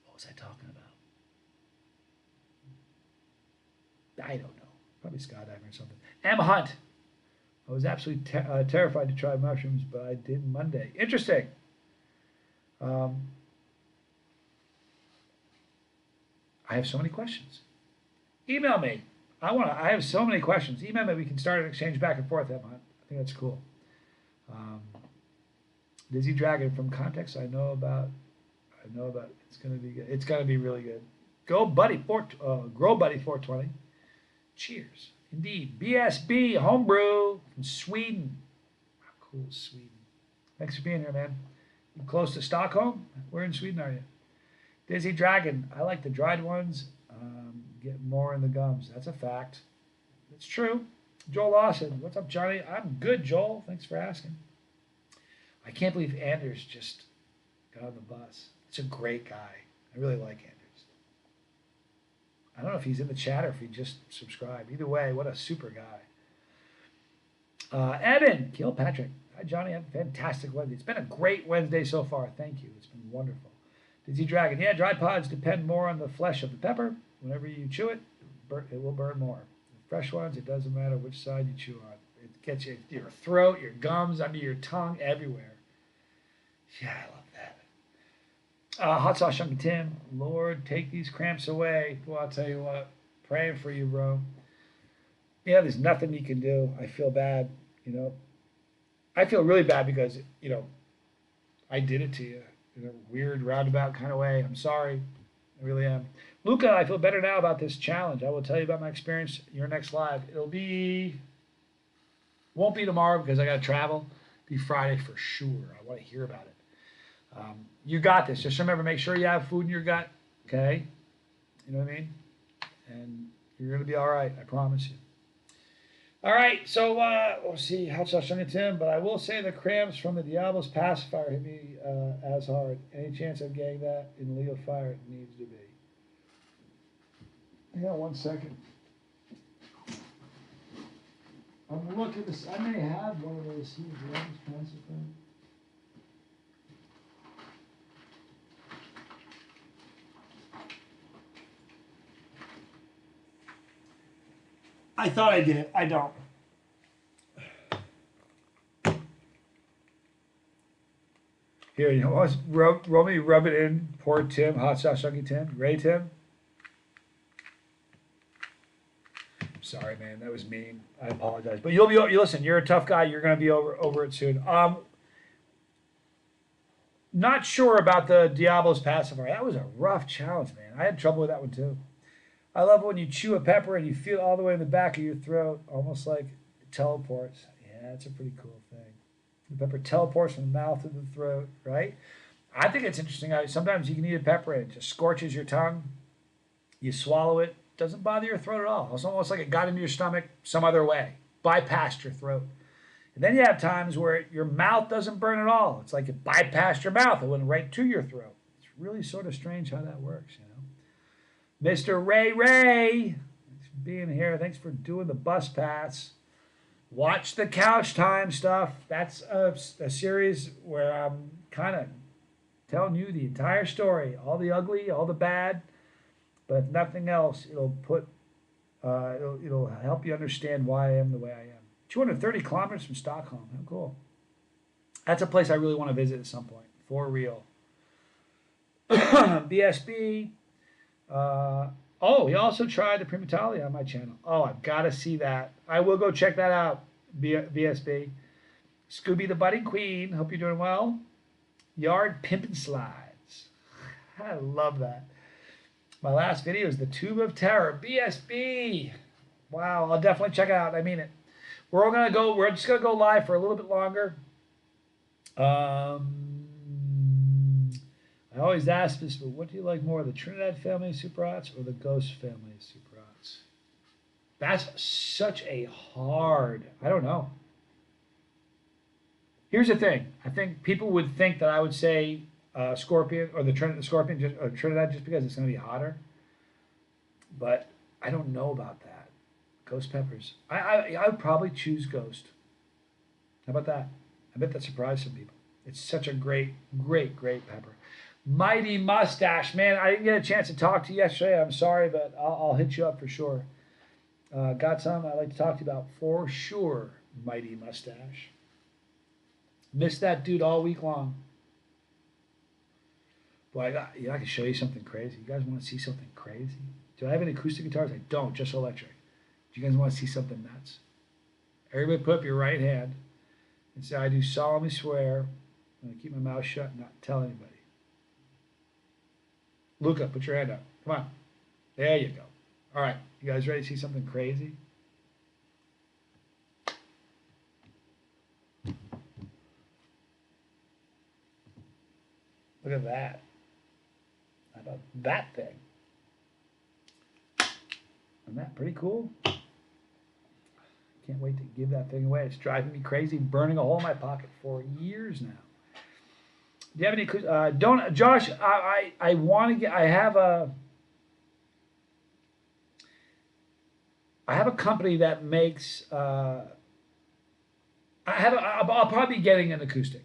What was I talking about? I don't know. Probably skydiving or something. M. Hunt. I was absolutely terrified to try mushrooms, but I did Monday. Interesting. I have so many questions. Email me. I have so many questions. Email me. We can start an exchange back and forth, M. Hunt. I think that's cool. Dizzy Dragon, from context I know about it's going to be good. It's going to be really good. Go Buddy, Grow Buddy 420. Cheers. Indeed. BSB Homebrew from Sweden. How cool is Sweden? Thanks for being here, man. You close to Stockholm? Where in Sweden are you? Dizzy Dragon. I like the dried ones. Get more in the gums. That's a fact. It's true. Joel Lawson. What's up, Johnny? I'm good, Joel. Thanks for asking. I can't believe Anders just got on the bus. It's a great guy. I really like Anders. I don't know if he's in the chat or if he just subscribed. Either way, what a super guy. Evan Kilpatrick. Hi, Johnny. Have a fantastic Wednesday. It's been a great Wednesday so far. Thank you. It's been wonderful. Dizzy Dragon. Yeah, dry pods depend more on the flesh of the pepper. Whenever you chew it, it will burn more. The fresh ones, it doesn't matter which side you chew on. It gets you your throat, your gums, under your tongue, everywhere. Yeah, I love that. Hot Sauce Chunky Tim. Lord, take these cramps away. Well, I'll tell you what. Praying for you, bro. Yeah, there's nothing you can do. I feel bad, you know. I feel really bad because, you know, I did it to you in a weird roundabout kind of way. I'm sorry. I really am. Luca, I feel better now about this challenge. I will tell you about my experience your next live. Won't be tomorrow because I got to travel. Be Friday for sure. I want to hear about it. You got this. Just remember, make sure you have food in your gut. Okay? You know what I mean? And you're going to be all right. I promise you. All right. So, we'll see how it's Chunky Tim. But I will say the cramps from the Diablo's pacifier hit me as hard. Any chance of getting that in Leo Fire? It needs to be. Hang on 1 second. I'm going to look at this. I may have one of those huge pacifier. I thought I did. I don't. Here, you know what? Rub it in. Poor Tim. Hot Sauce Chunky Tim. Ray Tim. Sorry, man. That was mean. I apologize. But you'll be. Listen, you're a tough guy. You're going to be over it soon. Not sure about the Diablo's pacifier. That was a rough challenge, man. I had trouble with that one too. I love when you chew a pepper and you feel it all the way in the back of your throat, almost like it teleports. Yeah, that's a pretty cool thing. The pepper teleports from the mouth to the throat, right? I think it's interesting how sometimes you can eat a pepper and it just scorches your tongue. You swallow it, doesn't bother your throat at all. It's almost like it got into your stomach some other way, bypassed your throat. And then you have times where your mouth doesn't burn at all. It's like it bypassed your mouth. It went right to your throat. It's really sort of strange how that works, you know. Mr. Ray, thanks for being here. Thanks for doing the bus pass. Watch the Couch Time stuff. That's a series where I'm kind of telling you the entire story, all the ugly, all the bad. But if nothing else, it'll help you understand why I am the way I am. 230 kilometers from Stockholm. How cool. That's a place I really want to visit at some point, for real. BSB. He also tried the Primatali on my channel. Oh, I've got to see that. I will go check that out, VSB. Scooby the Budding Queen. Hope you're doing well. Yard Pimpin' Slides. I love that. My last video is the Tube of Terror. BSB. Wow, I'll definitely check it out. I mean it. We're just gonna go live for a little bit longer. I always ask this, but what do you like more, the Trinidad family of Super Hots or the Ghost family of Super Hots? That's such a hard, I don't know. Here's the thing. I think people would think that I would say Scorpion or the Scorpion or Trinidad just because it's going to be hotter. But I don't know about that. Ghost peppers. I would probably choose Ghost. How about that? I bet that surprised some people. It's such a great pepper. Mighty Mustache, man, I didn't get a chance to talk to you yesterday. I'm sorry, but I'll hit you up for sure. Got some I'd like to talk to you about for sure, Mighty Mustache. Missed that dude all week long. Boy, I can show you something crazy. You guys want to see something crazy? Do I have any acoustic guitars? I don't, just electric. Do you guys want to see something nuts? Everybody put up your right hand and say, I do solemnly swear I'm going to keep my mouth shut and not tell anybody. Luca, put your hand up. Come on. There you go. All right, you guys ready to see something crazy? Look at that. How about that thing? Isn't that pretty cool? Can't wait to give that thing away. It's driving me crazy, burning a hole in my pocket for years now. Do you have any? Don't, Josh. I want to get. I have a company that makes. I'll probably be getting an acoustic.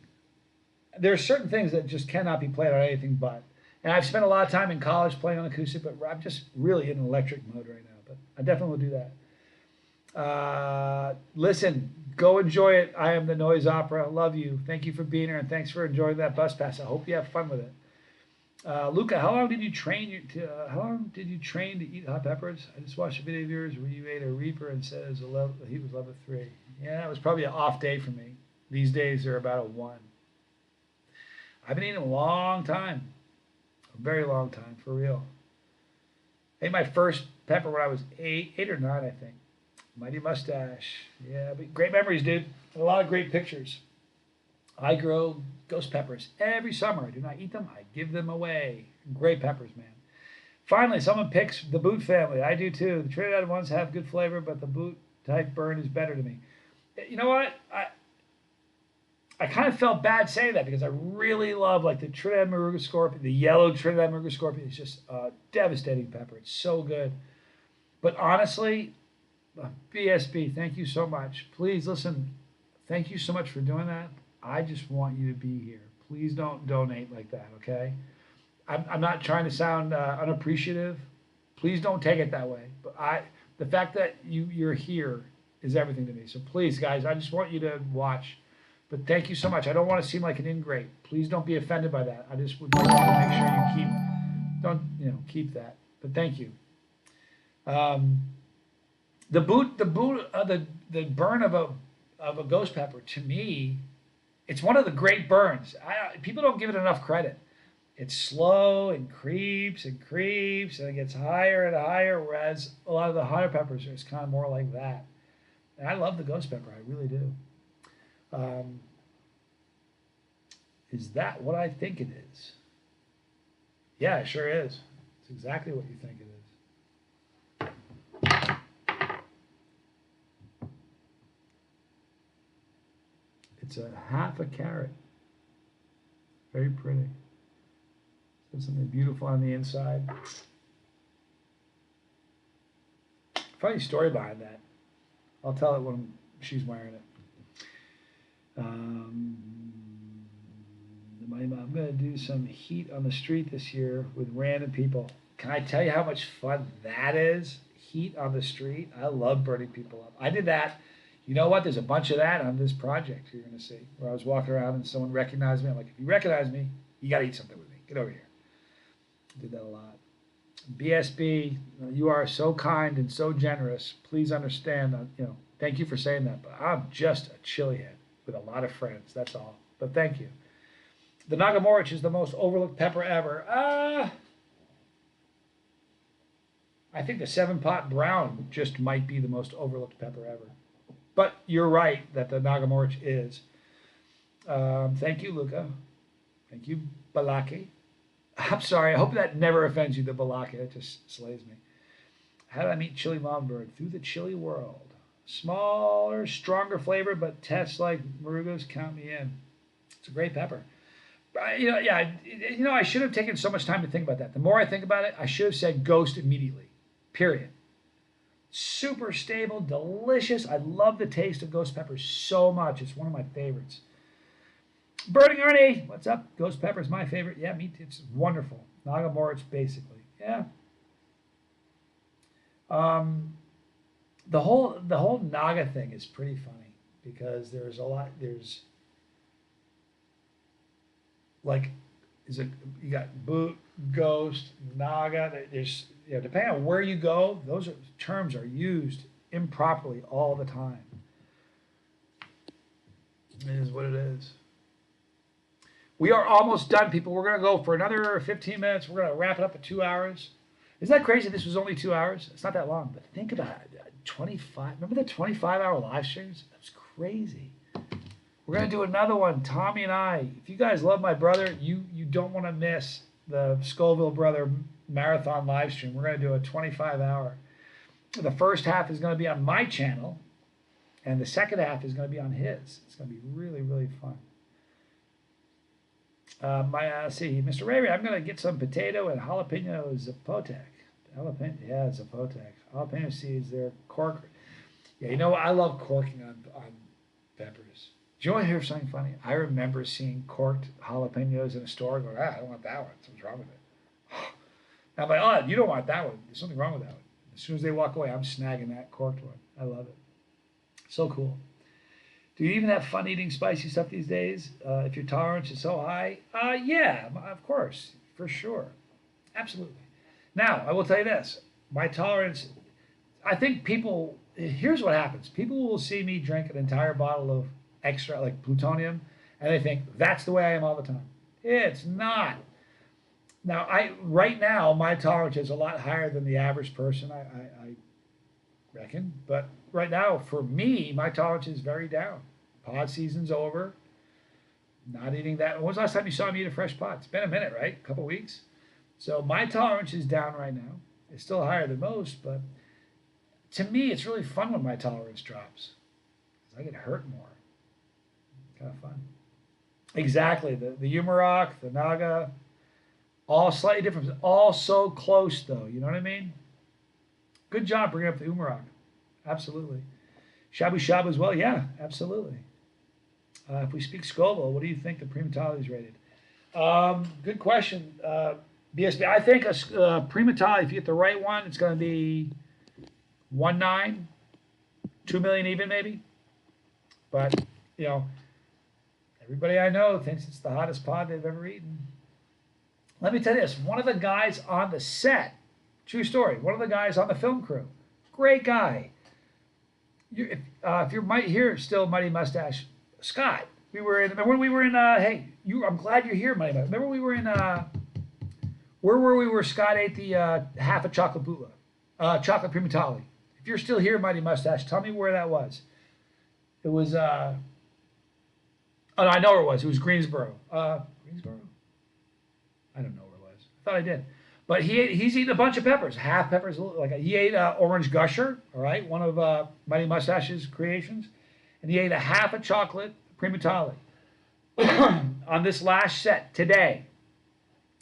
There are certain things that just cannot be played on anything but. And I've spent a lot of time in college playing on acoustic, but I'm just really in electric mode right now. But I definitely will do that. Listen, go enjoy it. I am the Noise Opera. Love you. Thank you for being here, and thanks for enjoying that bus pass. I hope you have fun with it. Luca, how long did you train to eat hot peppers? I just watched a video of yours where you ate a Reaper and said he was level 3. Yeah, it was probably an off day for me. These days they're about a 1. I've been eating a long time, a very long time, for real. I ate my first pepper when I was 8 or 9, I think. Mighty mustache. Yeah, but great memories, dude. And a lot of great pictures. I grow ghost peppers every summer. I do not eat them. I give them away. Great peppers, man. Finally, someone picks the boot family. I do too. The Trinidad ones have good flavor, but the boot type burn is better to me. You know what? I kind of felt bad saying that because I really love like the Trinidad Moruga Scorpion. The yellow Trinidad Moruga Scorpion is just a devastating pepper. It's so good. But honestly, BSB, thank you so much. Please listen. Thank you so much for doing that. I just want you to be here. Please don't donate like that, okay? I'm not trying to sound unappreciative. Please don't take it that way. But the fact that you're here is everything to me. So please, guys, I just want you to watch. But thank you so much. I don't want to seem like an ingrate. Please don't be offended by that. I just would like to make sure you keep that. But thank you. The burn of a ghost pepper, to me, it's one of the great burns. People don't give it enough credit. It's slow and creeps and creeps and it gets higher and higher, whereas a lot of the hotter peppers are just kind of more like that. And I love the ghost pepper. I really do. Is that what I think it is? Yeah, it sure is. It's exactly what you think it is. It's a half a carat. Very pretty. There's something beautiful on the inside. Funny story behind that. I'll tell it when she's wearing it. I'm going to do some heat on the street this year with random people. Can I tell you how much fun that is? Heat on the street. I love burning people up. I did that. You know what? There's a bunch of that on this project you're going to see, where I was walking around and someone recognized me. I'm like, if you recognize me, you got to eat something with me. Get over here. I did that a lot. BSB, you are so kind and so generous. Please understand, thank you for saying that, but I'm just a chili head with a lot of friends. That's all. But thank you. The Nagamorich is the most overlooked pepper ever. I think the 7-pot brown just might be the most overlooked pepper ever. But you're right that the Nagamorich is. Thank you, Luca. Thank you, Balaki. I'm sorry. I hope that never offends you, the Balaki. It just slays me. How did I meet chili mockingbird? Through the chili world. Smaller, stronger flavor, but tastes like Morugas. Count me in. It's a great pepper. I should have taken so much time to think about that. The more I think about it, I should have said ghost immediately. Period. Super stable, delicious. I love the taste of ghost pepper so much. It's one of my favorites. Burning Ernie, what's up? Ghost pepper is my favorite. Yeah, it's wonderful. Nagamorich, basically. Yeah. The whole Naga thing is pretty funny because there's you got boot, ghost, Naga. There's depending on where you go, those terms are used improperly all the time. It is what it is. We are almost done, people. We're going to go for another 15 minutes. We're going to wrap it up at 2 hours. Isn't that crazy? This was only 2 hours. It's not that long, but think about it. 25. Remember the 25-hour live streams? That was crazy. We're gonna do another one, Tommy and I. If you guys love my brother, you don't want to miss the Scoville Brother Marathon live stream. We're gonna do a 25-hour. The first half is gonna be on my channel, and the second half is gonna be on his. It's gonna be really, really fun. See, Mr. Ray, I'm gonna get some potato and jalapeno zapote. Jalapeno, yeah, zapote. Jalapeno seeds. They're cork. Yeah, you know what? I love corking on peppers. Do you want to hear something funny? I remember seeing corked jalapenos in a store going, I don't want that one. Something's wrong with it. And I'm like, oh, you don't want that one. There's something wrong with that one. As soon as they walk away, I'm snagging that corked one. I love it. So cool. Do you even have fun eating spicy stuff these days? If your tolerance is so high? Yeah, of course. For sure. Absolutely. Now, I will tell you this. My tolerance, I think people, here's what happens. People will see me drink an entire bottle of extra, like plutonium, and they think that's the way I am all the time. It's not. Now, right now, my tolerance is a lot higher than the average person, I reckon. But right now, for me, my tolerance is very down. Pod season's over. Not eating that. When was the last time you saw me eat a fresh pod? It's been a minute, right? A couple weeks. So my tolerance is down right now. It's still higher than most, but to me, it's really fun when my tolerance drops. Because I get hurt more. Kind of fun. Exactly. The Umarok, the Naga, all slightly different. All so close, though. You know what I mean? Good job bringing up the Umarok. Absolutely. Shabu Shabu as well? Yeah, absolutely. If we speak Scoville, what do you think the Primatali is rated? Good question. BSB, I think a Primatali, if you get the right one, it's going to be 1.9, 2 million even maybe. But, you know, everybody I know thinks it's the hottest pod they've ever eaten. Let me tell you this. One of the guys on the set, true story, one of the guys on the film crew, great guy. If you're here still, Mighty Mustache, Scott, remember when we were in, hey, I'm glad you're here, Mighty Mustache. Remember we were in, where were we where Scott ate the half a chocolate bula, chocolate Primatali? If you're still here, Mighty Mustache, tell me where that was. It was, oh, no, I know where it was. It was Greensboro. Greensboro? I don't know where it was. I thought I did. But he's eaten a bunch of peppers, half peppers. He ate orange gusher, all right, one of Mighty Mustache's creations, and he ate a half a chocolate Primatali. On this last set today,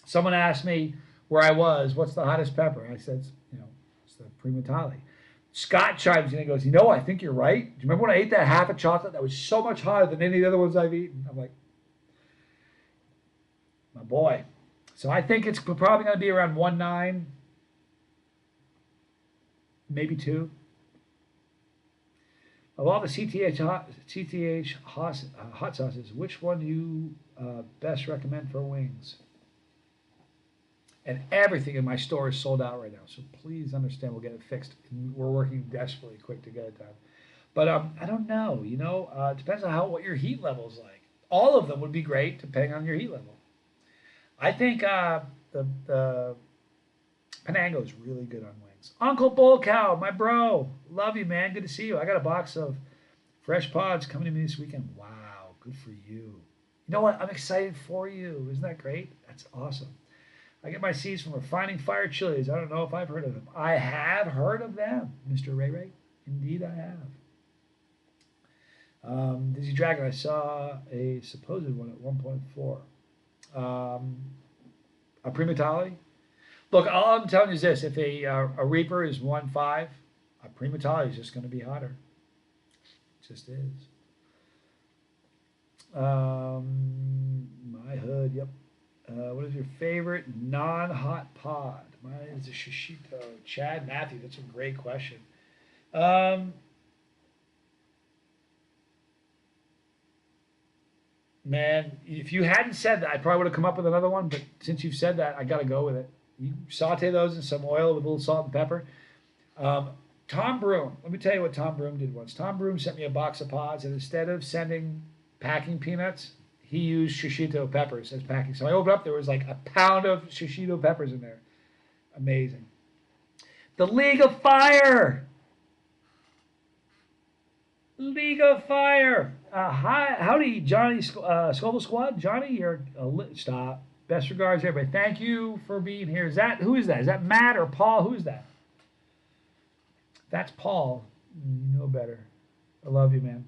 someone asked me where I was. What's the hottest pepper? I said, it's the Primatali. Scott chimes in and goes, I think you're right. Do you remember when I ate that half a chocolate? That was so much hotter than any of the other ones I've eaten. I'm like, my boy. So I think it's probably going to be around 1.9, maybe 2. Of all the CTH hot sauces, which one do you best recommend for wings? And everything in my store is sold out right now. So please understand, we'll get it fixed. We're working desperately quick to get it done. But I don't know. It depends on what your heat level is like. All of them would be great depending on your heat level. I think the Penango is really good on wings. Uncle Bull Cow, my bro. Love you, man. Good to see you. I got a box of fresh pods coming to me this weekend. Wow, good for you. You know what? I'm excited for you. Isn't that great? That's awesome. I get my seeds from Refining Fire Chilies. I don't know if I've heard of them. I have heard of them, Mr. Ray Ray. Indeed, I have. Dizzy Dragon, I saw a supposed one at 1.4. A Primatali. Look, all I'm telling you is this: if a Reaper is 1.5, a Primatali is just going to be hotter. It just is. My hood. Yep. What is your favorite non-hot pod? Mine is the Shishito. Chad Matthew. That's a great question. Man, if you hadn't said that, I probably would have come up with another one. But since you've said that, I got to go with it. You saute those in some oil with a little salt and pepper. Tom Broom. Let me tell you what Tom Broom did once. Tom Broom sent me a box of pods, and instead of sending packing peanuts, he used shishito peppers as packing. So I opened up, there was like a pound of shishito peppers in there. Amazing. The League of Fire. League of Fire. Hi, howdy, Johnny Scoville Squad. Johnny, you're stop. Best regards, everybody. Thank you for being here. Who is that? Is that Matt or Paul? Who is that? That's Paul. You know better. I love you, man.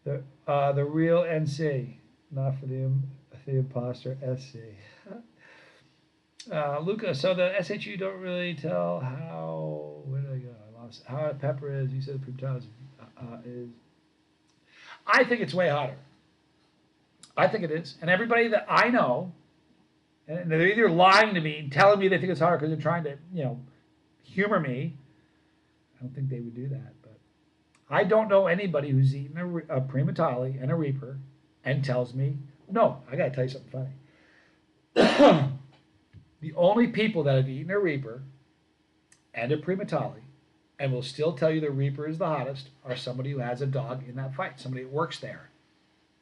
The real NC, not for the imposter SC. Luca, so the SHU don't really tell how. Where did I go? I lost it. How pepper is. You said the prime is. I think it's way hotter. I think it is, and everybody that I know, and they're either lying to me and telling me they think it's hotter because they're trying to, humor me. I don't think they would do that, but I don't know anybody who's eaten a Primatale and a Reaper and tells me, no, I got to tell you something funny. The only people that have eaten a Reaper and a Primatale and will still tell you the Reaper is the hottest are somebody who has a dog in that fight, somebody that works there.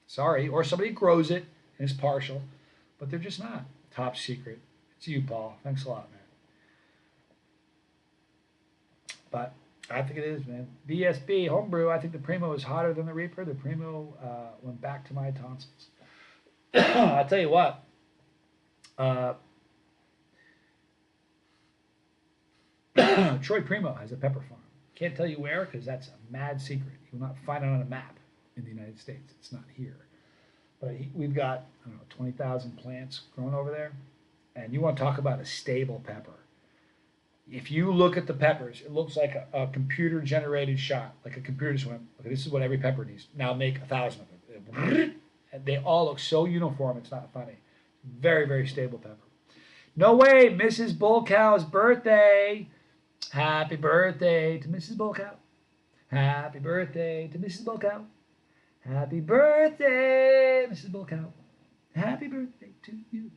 Sorry, or somebody who grows it and is partial, but they're just not. Top secret. It's you, Paul. Thanks a lot, man. But I think it is, man. BSB, homebrew, I think the Primo is hotter than the Reaper. The Primo went back to my tonsils. I'll tell you what. Troy Primo has a pepper farm. Can't tell you where because that's a mad secret. You will not find it on a map in the United States. It's not here. But we've got, 20,000 plants growing over there. And you want to talk about a stable pepper. If you look at the peppers, it looks like a computer-generated shot, like a computer just went, okay, this is what every pepper needs. Now make 1,000 of them. And they all look so uniform, it's not funny. Very, very stable pepper. No way, Mrs. Bull Cow's birthday. Happy birthday to Mrs. Bull Cow. Happy birthday to Mrs. Bull Cow. Happy birthday, Mrs. Bull Cow. Happy birthday to you.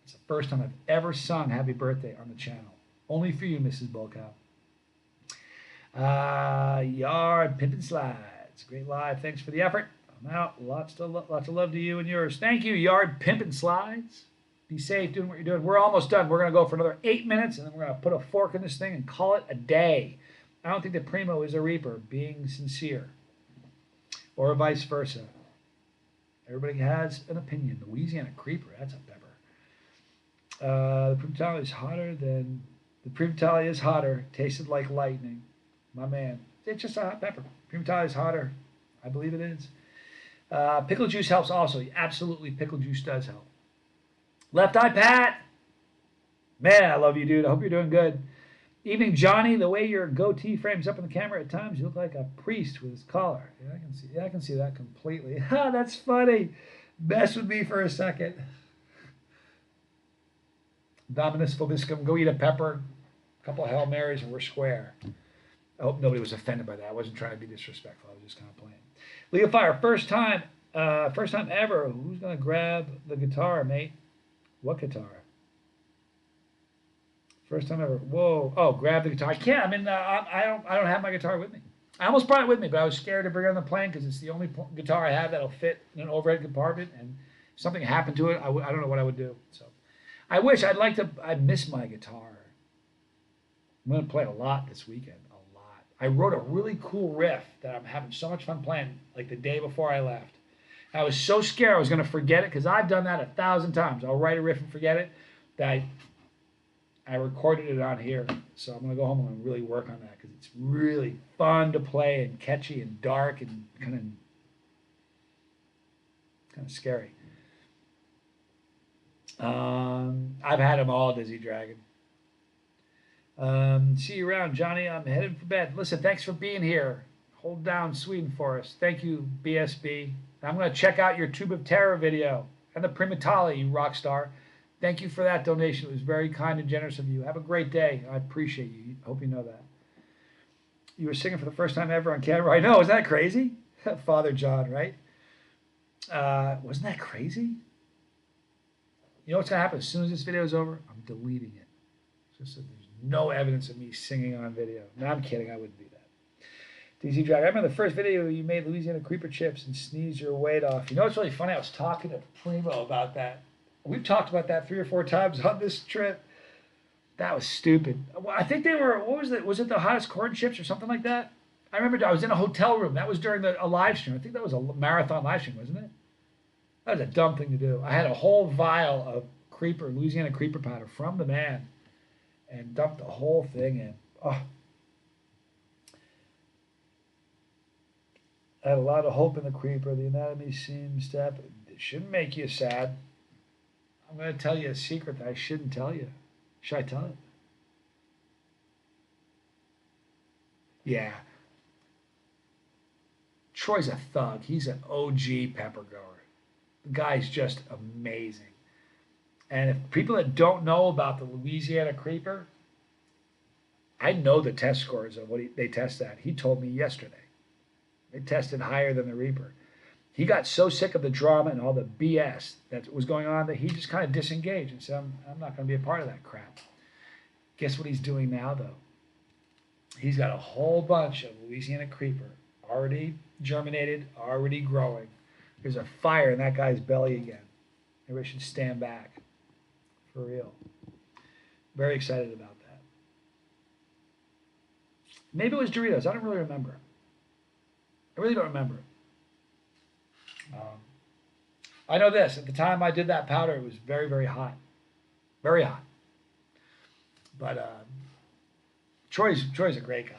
It's the first time I've ever sung Happy Birthday on the channel. Only for you, Mrs. Bull Cow. Yard Pimpin' Slides. Great live. Thanks for the effort. I'm out. Lots of love to you and yours. Thank you, Yard Pimpin' Slides. Be safe doing what you're doing. We're almost done. We're going to go for another 8 minutes, and then we're going to put a fork in this thing and call it a day. I don't think the Primo is a Reaper, being sincere. Or vice versa. Everybody has an opinion. The Louisiana Creeper, that's a pepper. The Primatale is hotter than... The Primatale is hotter. Tasted like lightning. My man. It's just a hot pepper. Primatale is hotter. I believe it is. Pickle juice helps also. Absolutely, pickle juice does help. Left Eye Pat. Man, I love you, dude. I hope you're doing good. Evening, Johnny. The way your goatee frames up in the camera at times, you look like a priest with his collar. Yeah, I can see that completely. Ha, that's funny. Mess with me for a second. Dominus Phobiscum. Go eat a pepper. A couple of Hail Marys and we're square. I hope nobody was offended by that. I wasn't trying to be disrespectful. I was just kind of playing. League of Fire. First time ever. Who's gonna grab the guitar, mate? What guitar? First time ever. Whoa. Oh, grab the guitar. I can't. I mean, I don't have my guitar with me. I almost brought it with me, but I was scared to bring it on the plane because it's the only guitar I have that'll fit in an overhead compartment. And if something happened to it, I don't know what I would do. So, I wish. I miss my guitar. I'm going to play a lot this weekend. A lot. I wrote a really cool riff that I'm having so much fun playing, like the day before I left. I was so scared I was going to forget it because I've done that 1,000 times. I'll write a riff and forget it. That I recorded it on here. So I'm going to go home and really work on that because it's really fun to play and catchy and dark and kind of scary. I've had them all, Dizzy Dragon. See you around, Johnny. I'm headed for bed. Listen, thanks for being here. Hold down Sweden for us. Thank you, BSB. I'm going to check out your Tube of Terror video and the Primatale, you rock star. Thank you for that donation. It was very kind and generous of you. Have a great day. I appreciate you. I hope you know that. You were singing for the first time ever on camera. I know. Isn't that crazy? Father John, right? Wasn't that crazy? You know what's going to happen? As soon as this video is over, I'm deleting it. Just so there's no evidence of me singing on video. No, I'm kidding. I wouldn't do that. DC Drag. I remember the first video you made Louisiana Creeper chips and sneezed your weight off. You know what's really funny? I was talking to Primo about that. We've talked about that 3 or 4 times on this trip. That was stupid. Well, I think they were. What was it? Was it the hottest corn chips or something like that? I remember I was in a hotel room. That was during a live stream. I think that was a marathon live stream, wasn't it? That was a dumb thing to do. I had a whole vial of creeper, Louisiana creeper powder from the man, and dumped the whole thing in. Oh, I had a lot of hope in the creeper. The anatomy seems step. It shouldn't make you sad. I'm going to tell you a secret that I shouldn't tell you. Should I tell it? Yeah. Troy's a thug. He's an OG pepper goer. The guy's just amazing. And if people that don't know about the Louisiana creeper, I know the test scores of what they test at. He told me yesterday. They tested higher than the Reaper. He got so sick of the drama and all the BS that was going on that he just kind of disengaged and said, I'm not going to be a part of that crap. Guess what he's doing now, though? He's got a whole bunch of Louisiana creeper already germinated, already growing. There's a fire in that guy's belly again. Everybody should stand back. For real. Very excited about that. Maybe it was Doritos. I don't really remember. I really don't remember. I know this. At the time I did that powder, it was very, very hot. Very hot. But Troy's a great guy.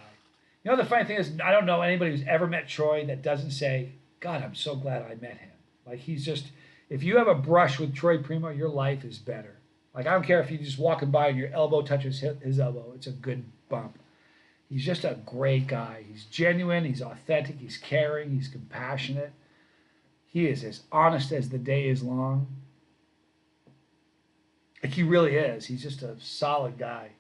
You know, the funny thing is, I don't know anybody who's ever met Troy that doesn't say, God, I'm so glad I met him. Like, he's just, if you have a brush with Troy Primo, your life is better. Like, I don't care if you're just walking by and your elbow touches his elbow. It's a good bump. He's just a great guy. He's genuine. He's authentic. He's caring. He's compassionate. He is as honest as the day is long. Like, he really is. He's just a solid guy.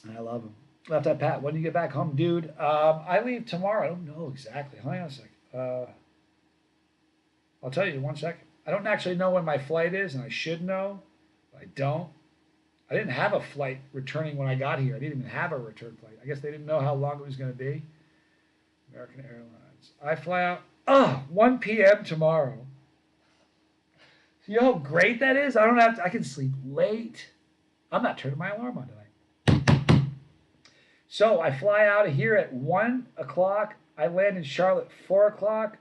And I love him. Left Eye Pat, when do you get back home, dude? I leave tomorrow. I don't know exactly. Hang on a second. I'll tell you in 1 second. I don't actually know when my flight is, and I should know, but I don't. I didn't have a flight returning when I got here. I didn't even have a return flight. I guess they didn't know how long it was going to be. American Airlines. I fly out 1 p.m. tomorrow. You know how great that is? I don't have to, I can sleep late. I'm not turning my alarm on tonight. So I fly out of here at 1 o'clock. I land in Charlotte 4 o'clock.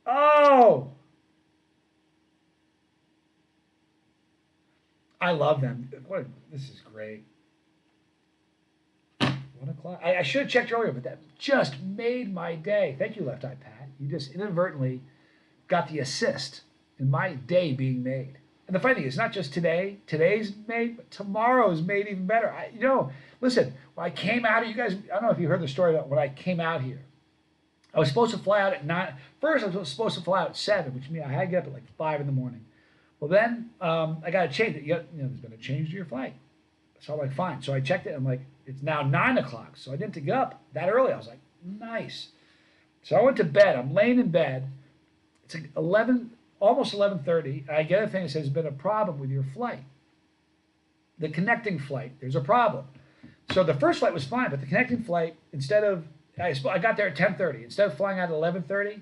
Oh! I love them. This is great. 1 o'clock. I should have checked earlier, but that just made my day. Thank you, Left Eye Pat. You just inadvertently got the assist in my day being made. And the funny thing is, not just today. Today's made, but tomorrow's made even better. Listen, when I came out of you guys, I don't know if you heard the story about when I came out here. I was supposed to fly out at 9. First, I was supposed to fly out at 7, which means I had to get up at like 5 in the morning. Well, then I got to change it. There's been a change to your flight. So I'm like, fine. So I checked it. I'm like, it's now 9 o'clock. So I didn't get up that early. I was like, nice. So I went to bed. I'm laying in bed. It's like 11, almost 11:30. I get a thing that says there's been a problem with your flight. The connecting flight, there's a problem. So the first flight was fine, but the connecting flight, I got there at 10:30. Instead of flying out at 11:30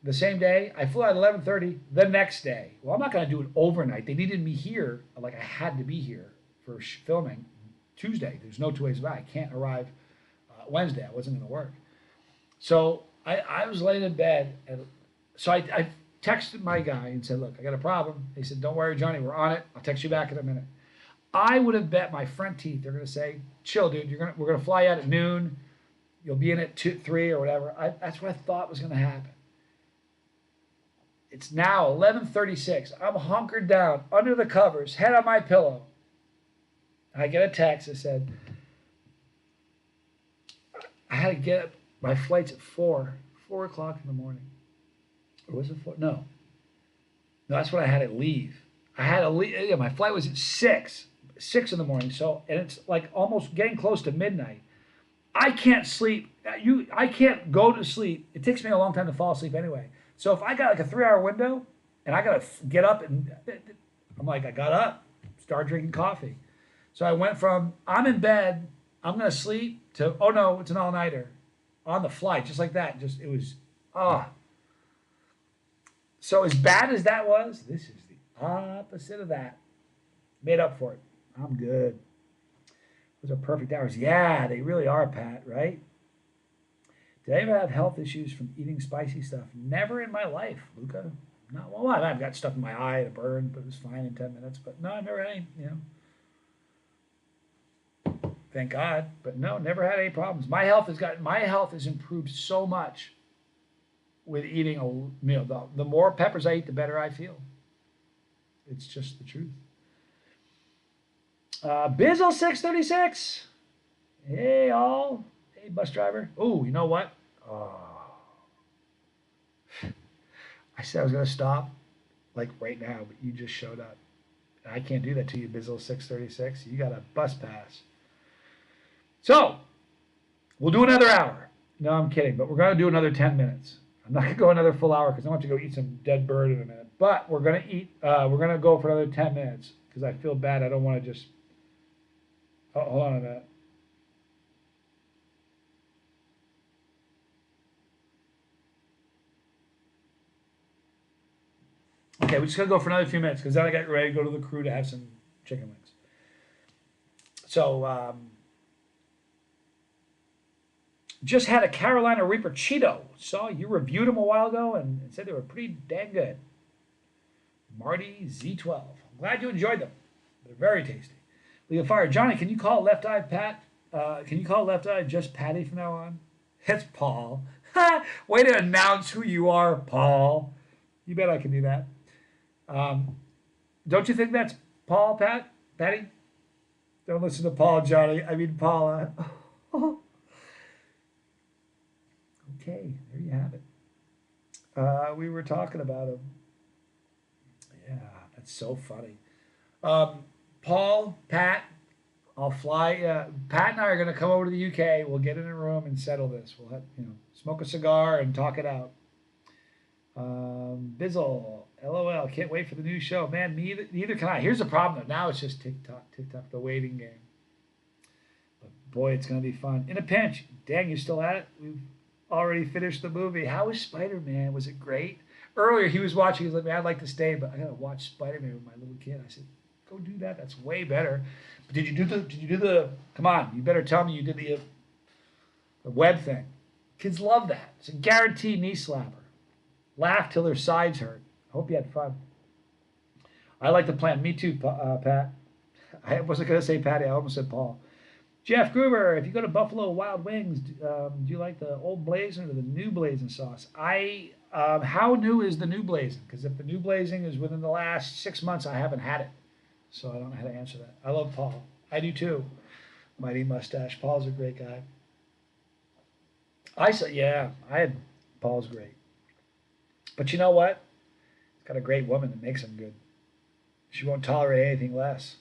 the same day, I flew out at 11:30 the next day. Well, I'm not going to do it overnight. They needed me here, like I had to be here for filming Tuesday. There's no two ways about it. I can't arrive Wednesday. I wasn't going to work. So I was laying in bed, and so I texted my guy and said, look, I got a problem. He said, don't worry, Johnny, we're on it. I'll text you back in a minute. I would have bet my front teeth they're going to say, chill, dude. We're going to fly out at noon. You'll be in at 2, 3 or whatever. That's what I thought was going to happen. It's now 11:36. I'm hunkered down under the covers, head on my pillow. I get a text that said, I had to get up. My flight's at 4 o'clock in the morning. Or was it 4? No, that's when I had to leave. I had to leave. Yeah, my flight was at 6 in the morning. So, and it's like almost getting close to midnight. I can't sleep. I can't go to sleep. It takes me a long time to fall asleep anyway. So if I got like a 3-hour window and I got to get up and I'm like, I got up, started drinking coffee. So I went from I'm in bed, I'm going to sleep to, oh no, it's an all-nighter on the flight, just like that. It was. So as bad as that was, this is the opposite of that. Made up for it. I'm good. Those are perfect hours. Yeah, they really are, Pat, right? Did I ever have health issues from eating spicy stuff? Never in my life, Luca. Not well. I've got stuff in my eye, a burn, but it was fine in 10 minutes. But no, I never had any. Thank God. But no, never had any problems. My health has improved so much with eating a meal. The more peppers I eat, the better I feel. It's just the truth. Bizzle 636. Hey all. Hey bus driver. Oh, you know what? Oh. I said I was gonna stop like right now, but you just showed up. I can't do that to you, Bizzle 636. You got a bus pass. So we'll do another hour. No, I'm kidding, but we're gonna do another 10 minutes. I'm not gonna go another full hour because I want to go eat some dead bird in a minute. But we're gonna eat. We're gonna go for another 10 minutes because I feel bad. I don't want to just. Oh, hold on a minute. Okay, we're just gonna go for another few minutes because then I get ready to go to the crew to have some chicken wings. So just had a Carolina Reaper Cheeto. Saw you reviewed them a while ago and said they were pretty dang good. Marty Z12. I'm glad you enjoyed them. They're very tasty. Leo Fire. Johnny, can you call Left Eye Pat? Can you call Left Eye just Patty from now on? It's Paul. Way to announce who you are, Paul. You bet I can do that. Don't you think that's Paul, Patty? Don't listen to Paul, Johnny. I mean Paula. Okay, there you have it. We were talking about him. Yeah, that's so funny. Paul, Pat, I'll fly. Pat and I are going to come over to the UK. We'll get in a room and settle this. We'll have, smoke a cigar and talk it out. Bizzle, LOL, can't wait for the new show. Man, neither can I. Here's the problem, though. Now it's just TikTok, the waiting game. But boy, it's going to be fun. In a pinch. Dang, you're still at it? We've already finished the movie. How was Spider-Man? Was it great? Earlier, he was watching. He was like, man, I'd like to stay, but I got to watch Spider-Man with my little kid. I said, go do that. That's way better. But did you do the, come on, you better tell me you did the web thing. Kids love that. It's a guaranteed knee slapper. Laugh till their sides hurt. Hope you had fun. I like the plan. Me too, Pat. I wasn't going to say Patty. I almost said Paul. Jeff Gruber, if you go to Buffalo Wild Wings, do you like the old blazing or the new blazing sauce? How new is the new blazing? Because if the new blazing is within the last 6 months, I haven't had it. So I don't know how to answer that. I love Paul. I do too. Mighty Mustache. Paul's a great guy. Paul's great. But you know what? He's got a great woman that makes him good. She won't tolerate anything less.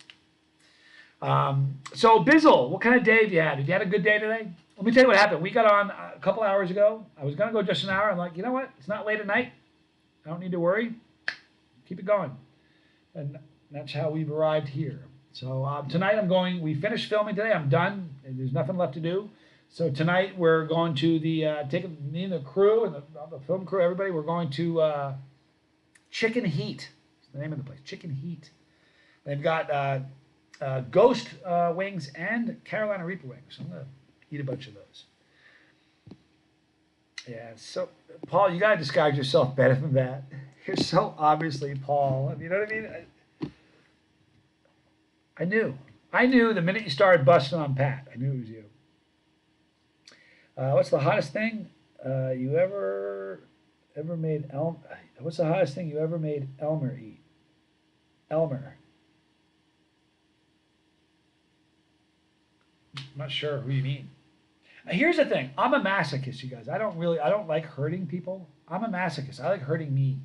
So Bizzle, what kind of day have you had? Have you had a good day today? Let me tell you what happened. We got on a couple hours ago. I was going to go just an hour. I'm like, you know what? It's not late at night. I don't need to worry. Keep it going. And that's how we've arrived here. So tonight we finished filming today. I'm done. There's nothing left to do. So tonight we're going to me and the crew and the film crew, everybody, we're going to Chicken Heat. It's the name of the place, Chicken Heat. They've got ghost wings and Carolina Reaper wings. So I'm going to eat a bunch of those. Yeah, so Paul, you got to disguise yourself better than that. You're so obviously Paul. You know what I mean? I knew the minute you started busting on Pat. I knew it was you. What's the hottest thing you ever made What's the hottest thing you ever made Elmer eat? Elmer. I'm not sure who you mean. Here's the thing. I'm a masochist, you guys. I don't like hurting people. I'm a masochist. I like hurting me.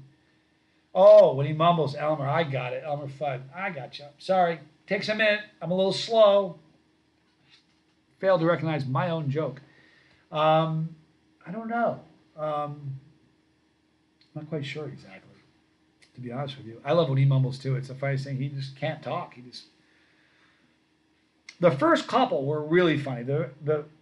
Oh, when he mumbles, Elmer, I got it. Elmer Fudd. I got you. Sorry. Takes a minute. I'm a little slow. Failed to recognize my own joke. I don't know. I'm not quite sure exactly, to be honest with you. I love when he mumbles too. It's the funniest thing. He just can't talk. The first couple were really funny. I don't know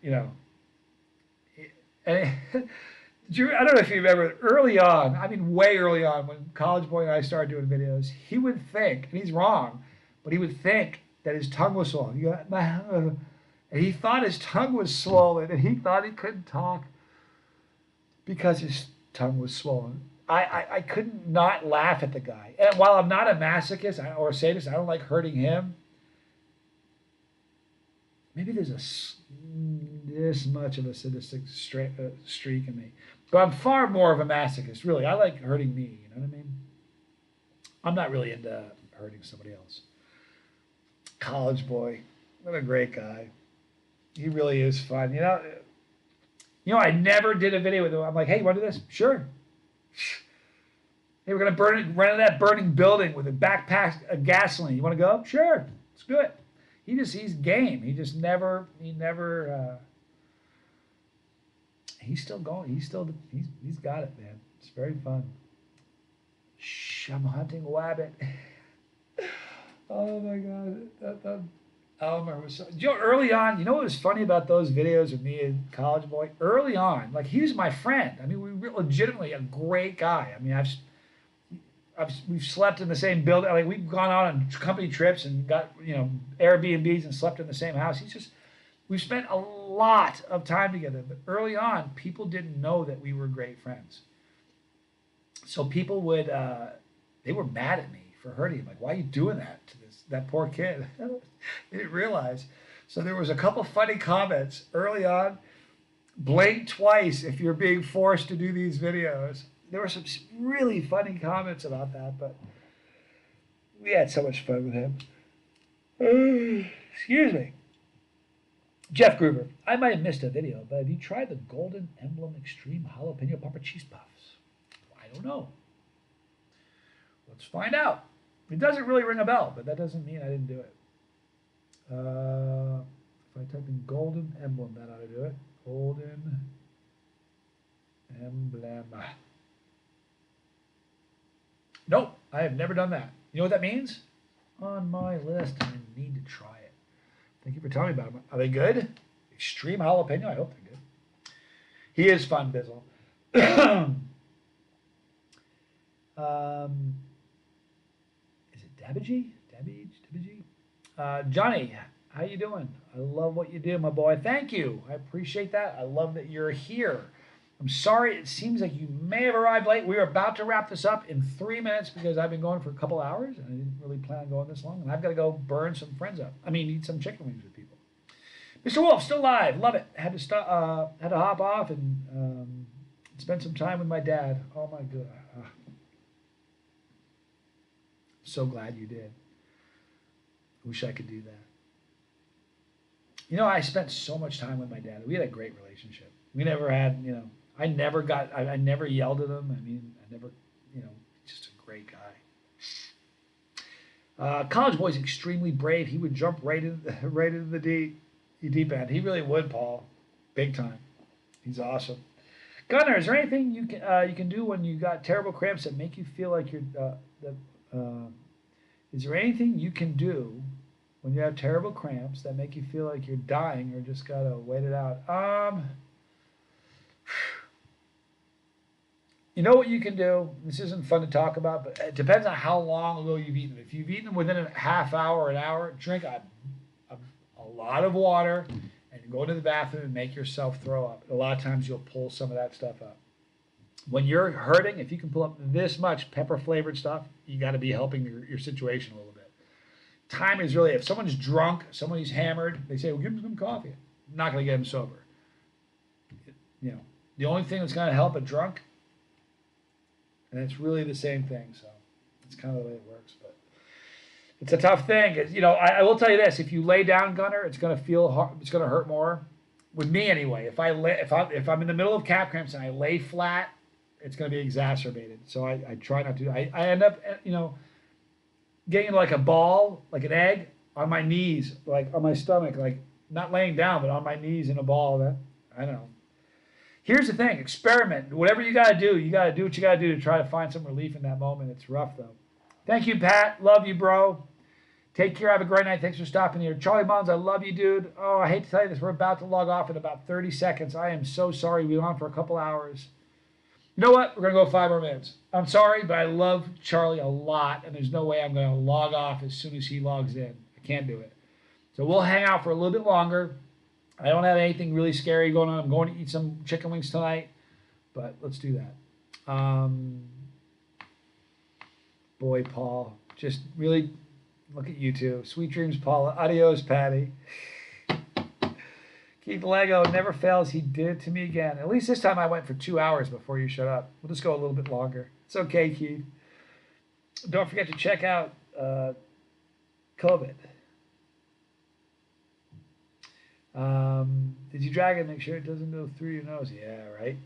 if you remember early on. I mean, way early on when College Boy and I started doing videos. He would think, and he's wrong, but he would think that his tongue was swollen. And he thought his tongue was swollen, and he thought he couldn't talk because his tongue was swollen. I couldn't not laugh at the guy. And while I'm not a masochist or a sadist, I don't like hurting him. Maybe there's this much of a sadistic streak in me. But I'm far more of a masochist, really. I like hurting me, you know what I mean? I'm not really into hurting somebody else. College boy, what a great guy. He really is fun. I never did a video with him. I'm like, hey, you want to do this? Sure. Hey, we're going to run into that burning building with a backpack of gasoline. You want to go? Sure. Let's do it. He's game. He's still going. He's got it, man. It's very fun. Shh, I'm hunting wabbit. Oh my God. That Elmer was so, early on, you know what was funny about those videos of me and College Boy? Early on, like he was my friend. I mean, we were legitimately a great guy. I mean, we've slept in the same building. Like we've gone on company trips and got, Airbnbs and slept in the same house. We've spent a lot of time together. But early on, people didn't know that we were great friends. So people they were mad at me for hurting him. Like, why are you doing that to that poor kid? They didn't realize. So there was a couple funny comments early on. Blink twice if you're being forced to do these videos. There were some really funny comments about that, but we had so much fun with him. Excuse me. Jeff Gruber, I might have missed a video, but have you tried the Golden Emblem Extreme Jalapeno Pepper Cheese Puffs? I don't know. Let's find out. It doesn't really ring a bell, but that doesn't mean I didn't do it. If I type in Golden Emblem, that ought to do it. Golden Emblem. Nope, I have never done that. You know what that means? On my list, I need to try it. Thank you for telling me about them. Are they good? Extreme jalapeno? I hope they're good. He is fun, Bizzle. Is it Dabiji? Johnny, how you doing? I love what you do, my boy. Thank you. I appreciate that. I love that you're here. I'm sorry, it seems like you may have arrived late. We are about to wrap this up in 3 minutes because I've been going for a couple hours and I didn't really plan on going this long. And I've got to go burn some friends up. Eat some chicken wings with people. Mr. Wolf, still live. Love it. Had to hop off and spend some time with my dad. Oh my God. So glad you did. Wish I could do that. I spent so much time with my dad. We had a great relationship. We never had, I never yelled at him. I never, just a great guy. College boy's extremely brave. He would jump right into the deep end. He really would, Paul. Big time. He's awesome. Gunnar, is there anything you can do when you got terrible cramps that make you feel like you're is there anything you can do when you have terrible cramps that make you feel like you're dying or just gotta wait it out? You know what you can do? This isn't fun to talk about, but it depends on how long ago you've eaten. If you've eaten within a half hour, an hour, drink a lot of water and go to the bathroom and make yourself throw up. A lot of times you'll pull some of that stuff up. When you're hurting, if you can pull up this much pepper-flavored stuff, you got to be helping your situation a little bit. Time is really, if someone's drunk, someone who's hammered, they say, well, give them some coffee. I'm not going to get them sober. The only thing that's going to help a drunk, and it's really the same thing, so it's kind of the way it works. But it's a tough thing. I will tell you this: if you lay down, Gunner, it's going to feel hard, it's going to hurt more. With me, anyway. If I'm in the middle of calf cramps and I lay flat, it's going to be exacerbated. So I try not to. I end up, getting like a ball, like an egg, on my knees, like on my stomach, like not laying down, but on my knees in a ball. I don't know. Here's the thing: experiment. Whatever you got to do what you got to do to try to find some relief in that moment. It's rough though. Thank you, Pat. Love you, bro. Take care. Have a great night. Thanks for stopping here. Charlie Mullins, I love you, dude. Oh, I hate to tell you this. We're about to log off in about 30 seconds. I am so sorry. We went on for a couple hours. You know what? We're going to go 5 more minutes. I'm sorry, but I love Charlie a lot, and there's no way I'm going to log off as soon as he logs in. I can't do it. So we'll hang out for a little bit longer. I don't have anything really scary going on. I'm going to eat some chicken wings tonight, but let's do that. Boy, Paul, just really look at you two. Sweet dreams, Paula. Adios, Patty. Keith Lego never fails. He did it to me again. At least this time I went for 2 hours before you shut up. We'll just go a little bit longer. It's okay, Keith. Don't forget to check out COVID. Did you drag it? Make sure it doesn't go through your nose. Yeah, right.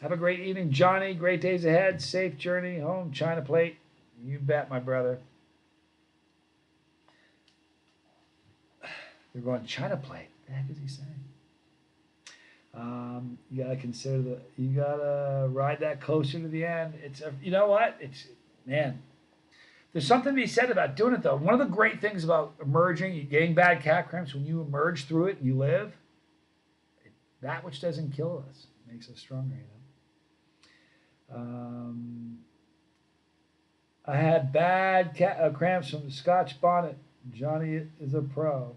Have a great evening, Johnny. Great days ahead. Safe journey home. China plate. You bet, my brother. They're going China plate. What the heck is he saying? You gotta consider you gotta ride that closer to the end. You know what? Man. There's something to be said about doing it though. One of the great things about emerging, getting bad calf cramps, when you emerge through it and you live, that which doesn't kill us makes us stronger. I had bad cramps from the Scotch bonnet. Johnny is a pro.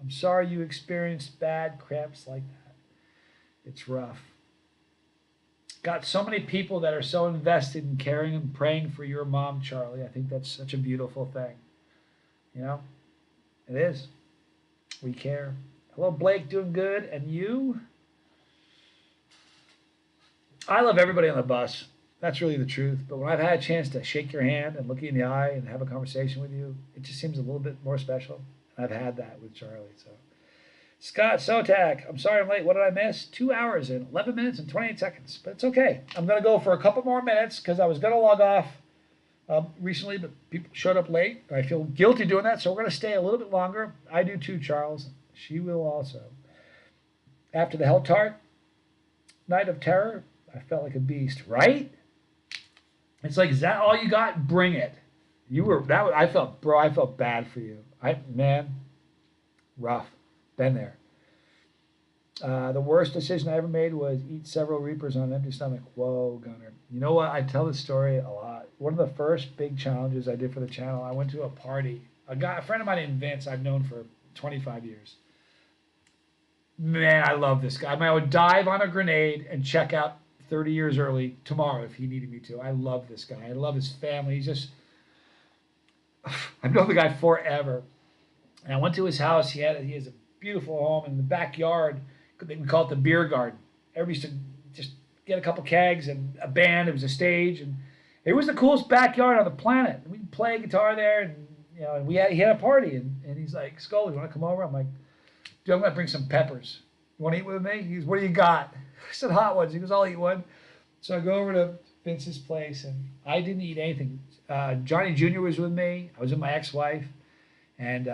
I'm sorry you experienced bad cramps like that. It's rough. Got so many people that are so invested in caring and praying for your mom, Charlie. I think that's such a beautiful thing. It is. We care. Hello, Blake, doing good. And you? I love everybody on the bus. That's really the truth. But when I've had a chance to shake your hand and look you in the eye and have a conversation with you, it just seems a little bit more special. And I've had that with Charlie. So, Scott Sotak, I'm sorry I'm late. What did I miss? 2 hours and 11 minutes and 28 seconds. But it's okay. I'm going to go for a couple more minutes because I was going to log off recently, but people showed up late. I feel guilty doing that, so we're going to stay a little bit longer. I do too, Charles. She will also. After the Helltart Night of Terror, I felt like a beast, right? It's like, is that all you got? Bring it. I felt bad for you. Rough. Been there. The worst decision I ever made was eat several Reapers on an empty stomach. Whoa, Gunner. You know what? I tell this story a lot. One of the first big challenges I did for the channel, I went to a party. A friend of mine named Vince, I've known for 25 years. Man, I love this guy. I would dive on a grenade and check out 30 years early tomorrow if he needed me to. I love this guy. I love his family. I've known the guy forever. And I went to his house. He has a beautiful home in the backyard. We call it the beer garden. Everybody used to just get a couple kegs and a band. It was a stage, and it was the coolest backyard on the planet. We could play guitar there, and he had a party. And he's like, "Scully, you want to come over?" I'm like, "Dude, I'm gonna bring some peppers. You want to eat with me?" He goes, "What do you got?" I said, "Hot ones." He goes, "I'll eat one." So I go over to Vince's place, and I didn't eat anything. Johnny Jr. was with me. I was with my ex-wife, and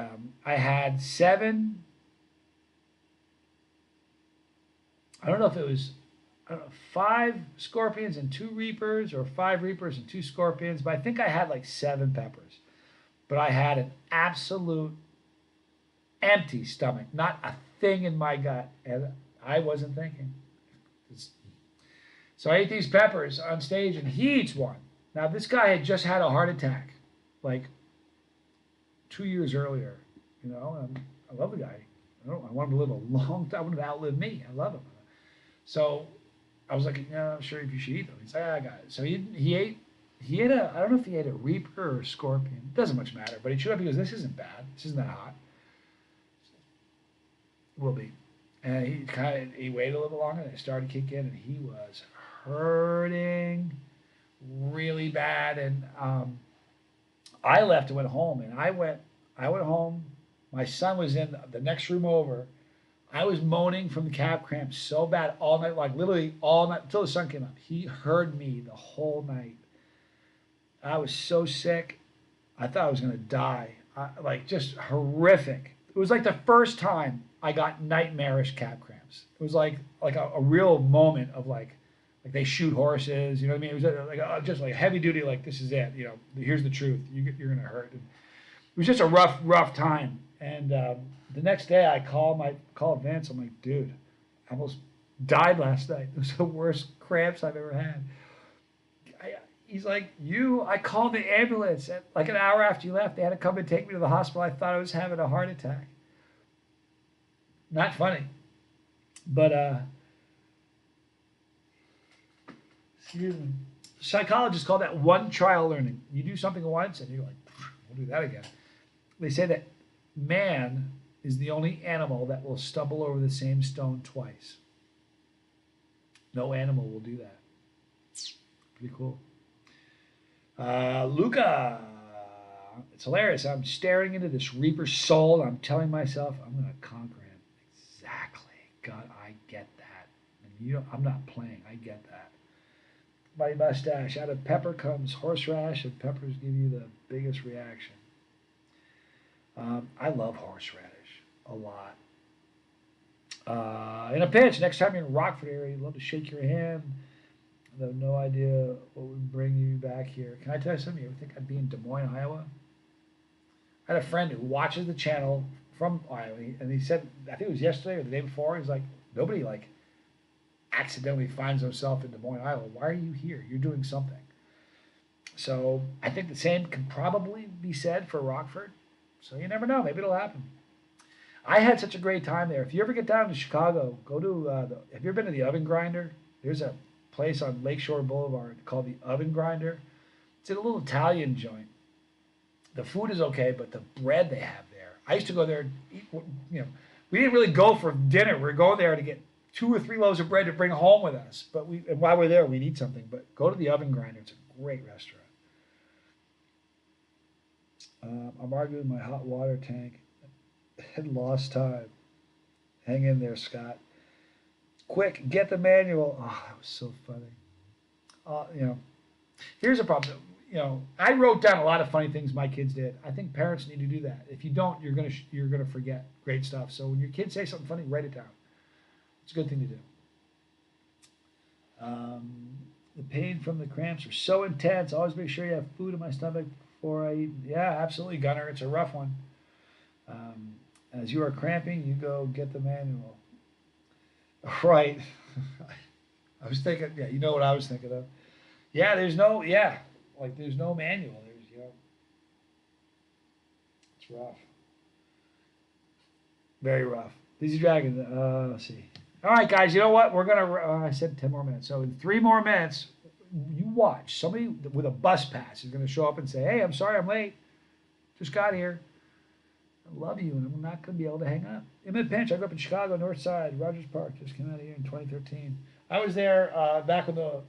I had 7. I don't know if it was 5 scorpions and 2 reapers, or 5 reapers and 2 scorpions, but I think I had like 7 peppers. But I had an absolute empty stomach, not a thing in my gut, and I wasn't thinking. So I ate these peppers on stage, and he eats one. Now, this guy had just had a heart attack, like 2 years earlier, and I love the guy. I want him to live a long time. I want him to outlive me. I love him. So I was like, I'm sure if you should eat them. He's like, I got it. So he ate I don't know if he ate a reaper or a scorpion. It doesn't much matter. But he showed up, he goes, this isn't bad. This isn't that hot. Will be. And he waited a little longer, and it started to kick in, and he was hurting really bad. And I left and went home, and I went home. My son was in the next room over. I was moaning from the calf cramps so bad all night, like literally all night until the sun came up. He heard me the whole night. I was so sick. I thought I was going to die. Just horrific. It was like the first time I got nightmarish calf cramps. It was like a real moment of like they shoot horses. You know what I mean? It was just like heavy duty. Like, this is it. Here's the truth. You're going to hurt. And it was just a rough time. And the next day I called Vince. I'm like, dude, I almost Died last night. It was the worst cramps I've ever had. He's like, I called the ambulance. Like an hour after you left, they had to come and take me to the hospital. I thought I was having a heart attack. Not funny. But, excuse me. Psychologists call that one trial learning. You do something once and you're like, we'll do that again. They say that man is the only animal that will stumble over the same stone twice. No animal will do that. Pretty cool. Luca, it's hilarious. I'm staring into this Reaper's soul. I'm telling myself I'm going to conquer him. Exactly. God, I get that. And I'm not playing. I get that. My mustache. Out of pepper comes horseradish, and peppers give you the biggest reaction. I love horseradish a lot. In a pinch, next time you're in Rockford area, I'd love to shake your hand. I have no idea what would bring you back here. Can I tell you something? You ever think I'd be in Des Moines, Iowa? I had a friend who watches the channel from Iowa, and he said, I think it was yesterday or the day before, he's like, nobody accidentally finds himself in Des Moines, Iowa. Why are you here? You're doing something. So I think the same can probably be said for Rockford. So you never know. Maybe it'll happen. I had such a great time there. If you ever get down to Chicago, go to, have you ever been to the Oven Grinder? There's a place on Lakeshore Boulevard called the Oven Grinder. It's a little Italian joint. The food is okay, but the bread they have there. I used to go there and eat, we didn't really go for dinner. We were going there to get 2 or 3 loaves of bread to bring home with us. But and while we're there, we'd eat something. But go to the Oven Grinder. It's a great restaurant. I'm arguing my hot water tank. Had lost time. Hang in there, Scott. Quick, get the manual. Oh, that was so funny. Here's a problem. I wrote down a lot of funny things my kids did. I think parents need to do that. If you don't, you're gonna forget great stuff. So when your kids say something funny, write it down. It's a good thing to do. The pain from the cramps are so intense. Always make sure you have food in my stomach before I eat. Yeah, absolutely, Gunner. It's a rough one. As you are cramping, you go get the manual. Right. I was thinking, yeah, you know what I was thinking of. Yeah, there's no manual. It's rough. Very rough. Dizzy Dragon, let's see. All right, guys, you know what? We're going to, I said 10 more minutes. So in 3 more minutes, you watch. Somebody with a bus pass is going to show up and say, hey, I'm sorry I'm late. Just got here. I love you, and I'm not going to be able to hang up. In a pinch, I grew up in Chicago, North Side, Rogers Park. Just came out of here in 2013. I was there back in the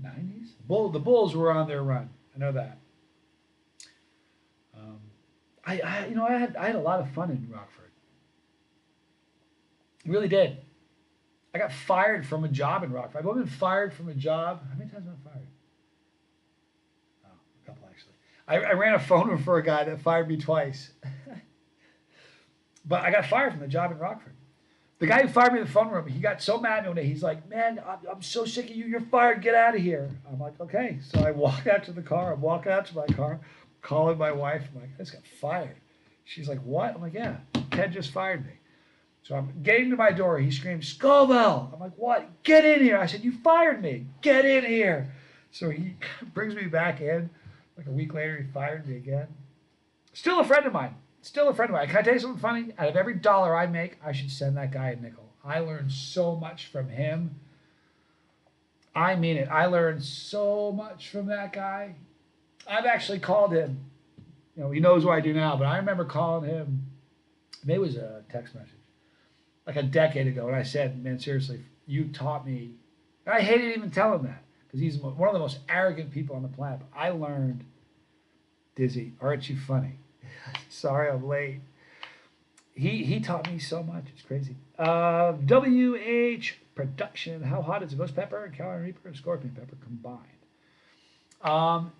90s. The Bulls were on their run. I know that. I had a lot of fun in Rockford. Really did. I got fired from a job in Rockford. I've only been fired from a job. How many times have I fired? Oh, a couple actually. I ran a phone room for a guy that fired me twice. But I got fired from the job in Rockford. The guy who fired me in the phone room, he got so mad at me one day. He's like, man, I'm so sick of you. You're fired. Get out of here. I'm like, okay. So I walk out to the car. I'm walking out to my car, calling my wife. I'm like, I just got fired. She's like, what? I'm like, yeah, Ted just fired me. So I'm getting to my door. He screams, Scoville. I'm like, what? Get in here. I said, you fired me. Get in here. So he brings me back in. Like a week later, he fired me again. Still a friend of mine. Still a friend of mine. Can I tell you something funny? Out of every dollar I make, I should send that guy a nickel. I learned so much from him. I mean it. I learned so much from that guy. I've actually called him. He knows what I do now, but I remember calling him. Maybe it was a text message. Like a decade ago, and I said, man, seriously, you taught me. And I hated even telling him that, because he's one of the most arrogant people on the planet. But I learned, Dizzy, aren't you funny? Sorry I'm late. He taught me so much. It's crazy. WH Production. How hot is a ghost pepper, Carolina Reaper, and Scorpion pepper combined?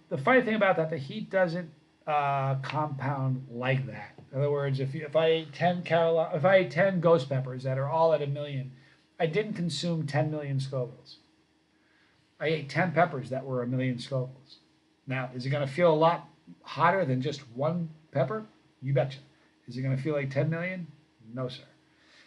The funny thing about that, the heat doesn't compound like that. In other words, if I ate 10 ghost peppers that are all at 1 million, I didn't consume 10 million Scovilles. I ate 10 peppers that were 1 million Scovilles. Now, is it going to feel a lot hotter than just one pepper? You betcha. Is it going to feel like 10 million? No, sir.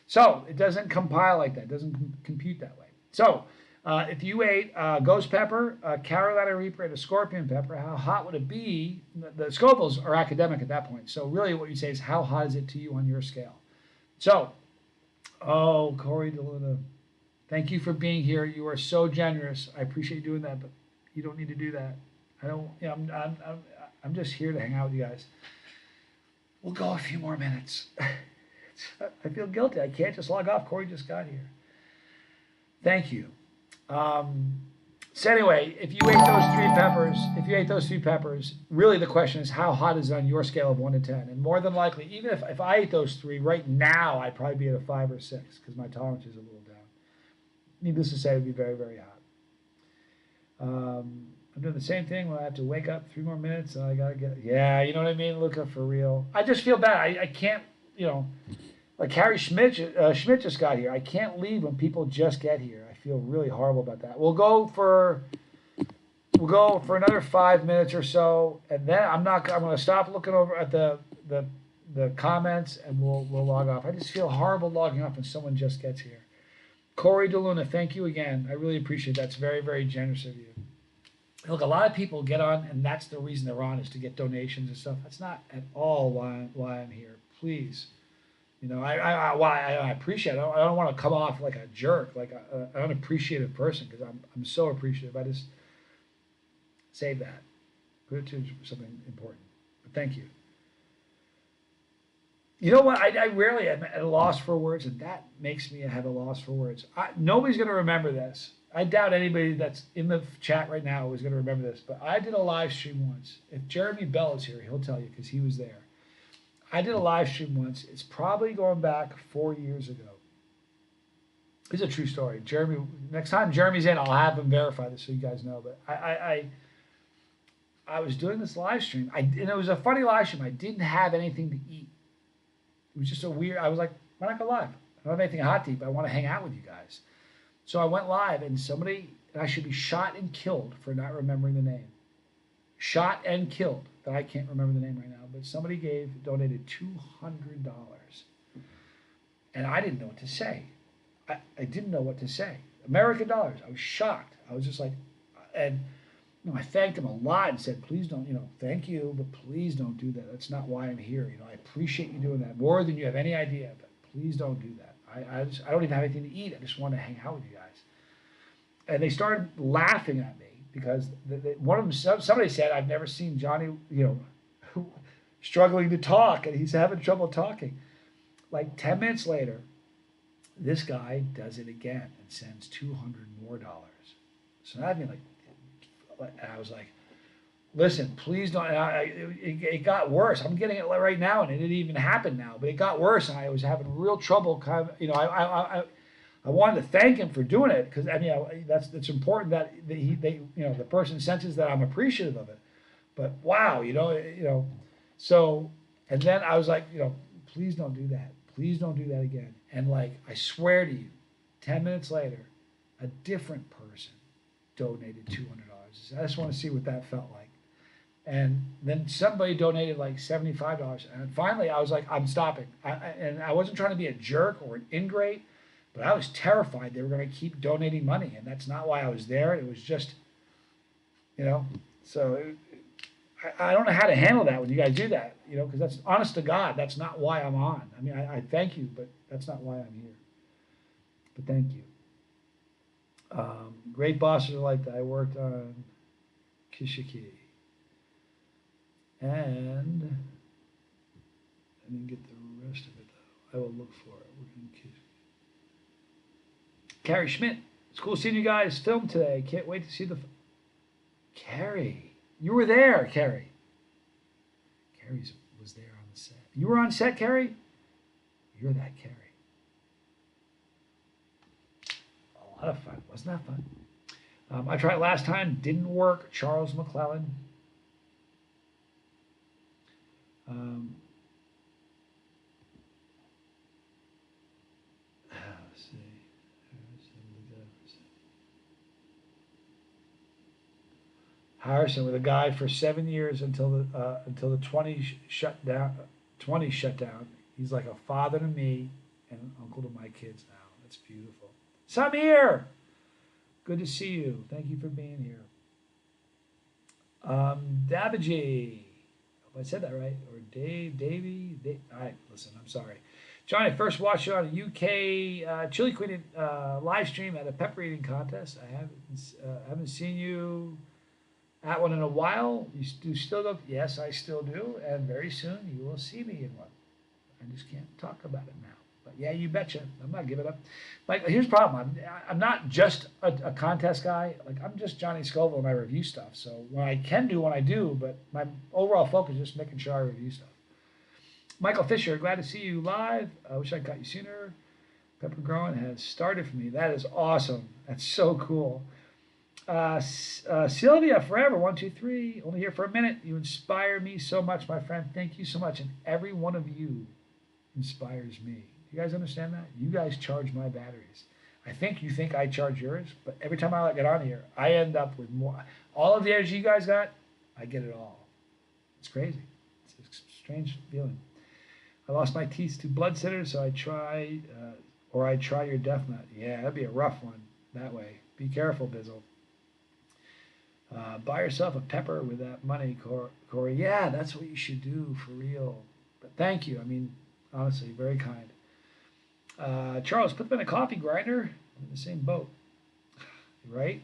So it doesn't compile like that. It doesn't compute that way. So if you ate ghost pepper, Carolina Reaper, and a scorpion pepper, how hot would it be? The Scovilles are academic at that point. So really what you say is how hot is it to you on your scale? So, oh, Corey DeLuna, thank you for being here. You are so generous. I appreciate you doing that, but you don't need to do that. I don't. Yeah, I'm just here to hang out with you guys. We'll go a few more minutes. I feel guilty. I can't just log off. Corey just got here. Thank you. So anyway, if you ate those three peppers, really the question is how hot is it on your scale of 1 to 10? And more than likely, even if I ate those three right now, I'd probably be at a 5 or 6 because my tolerance is a little down. Needless to say, it would be very, very hot. I'm doing the same thing when I have to wake up 3 more minutes and I gotta yeah, you know what I mean? Look up for real. I just feel bad. I can't, like Harry Schmidt just got here. I can't leave when people just get here. I feel really horrible about that. We'll go for another 5 minutes or so, and then I'm going to stop looking over at the comments, and we'll log off. I just feel horrible logging off when someone just gets here. Corey DeLuna, thank you again. I really appreciate that. It's very, very generous of you. Look, a lot of people get on, and that's the reason they're on, is to get donations and stuff. That's not at all why I'm here. Please. I appreciate it. I don't want to come off like a jerk, like an unappreciative person, because I'm so appreciative. I just save that. Put it to something important. But thank you. You know what? I rarely am at a loss for words, and that makes me have a loss for words. Nobody's going to remember this. I doubt anybody that's in the chat right now is going to remember this, but I did a live stream once. If Jeremy Bell is here, he'll tell you because he was there. I did a live stream once. It's probably going back 4 years ago. It's a true story. Jeremy, next time Jeremy's in, I'll have him verify this so you guys know. But I was doing this live stream, and it was a funny live stream. I didn't have anything to eat. It was just a weird. I was like, why not go live? I don't have anything hot to eat, but I want to hang out with you guys. So I went live, and I should be shot and killed for not remembering the name. Shot and killed. That I can't remember the name right now, but somebody donated $200, and I didn't know what to say. I didn't know what to say. American dollars. I was shocked. I was just like, and I thanked him a lot and said, please don't, thank you, but please don't do that. That's not why I'm here. I appreciate you doing that more than you have any idea, but please don't do that. I don't even have anything to eat. I just want to hang out with you guys. And they started laughing at me. Because one of them, somebody said, I've never seen Johnny, struggling to talk, and he's having trouble talking. Like 10 minutes later, this guy does it again and sends $200 more. So I mean, I was like, listen, please don't. It got worse. I'm getting it right now, and it didn't even happen now, but it got worse, and I was having real trouble. I wanted to thank him for doing it because it's important that the person senses that I'm appreciative of it. But wow, so, and then I was like, please don't do that. Please don't do that again. And I swear to you, 10 minutes later, a different person donated $200. I just want to see what that felt like. And then somebody donated $75. And finally I was like, I'm stopping. And I wasn't trying to be a jerk or an ingrate. But I was terrified they were going to keep donating money, and that's not why I was there. It was just, so I don't know how to handle that when you guys do that, because that's honest to God, that's not why I'm on. I mean, I thank you, but that's not why I'm here. But thank you. Great bosses are like that. I worked on Kishiki. And I didn't get the rest of it, though. I will look for it. We're in Kishiki. Carrie Schmidt, it's cool seeing you guys film today. Can't wait to see the. Carrie, you were there, Carrie. Carrie was there on the set. You were on set, Carrie? You're that Carrie. A lot of fun. Wasn't that fun? I tried last time. Didn't work. Charles McClellan. Let's see. Harrison with a guy for 7 years until the 20 shut down. He's like a father to me and an uncle to my kids now. That's beautiful. Samir, good to see you. Thank you for being here. Dabaji, hope I said that right. Or Davey. All right, listen, I'm sorry. Johnny, I first watched you on a UK Chili Queen live stream at a pepper eating contest. I haven't seen you at one in a while. You do still go? Yes, I still do. And very soon you will see me in one. I just can't talk about it now. But yeah, you betcha. I'm not giving up. Like, here's the problem. I'm not just a contest guy. Like, I'm just Johnny Scoville and I review stuff. So when I can do what I do, but my overall focus is just making sure I review stuff. Michael Fisher, glad to see you live. I wish I caught you sooner. Pepper growing has started for me. That is awesome. That's so cool. Sylvia, forever, 123. Only here for a minute. You inspire me so much, my friend. Thank you so much. And every one of you inspires me. You guys understand that? You guys charge my batteries. I think you think I charge yours, but every time I get on here, I end up with more. All of the energy you guys got, I get it all. It's crazy. It's a strange feeling. I lost my teeth to blood centers, so I try your death nut. Yeah, that'd be a rough one that way. Be careful, Bizzle. Buy yourself a pepper with that money, Corey. Yeah, that's what you should do for real. But thank you. I mean, honestly, very kind. Charles, put them in a coffee grinder. I'm in the same boat, right?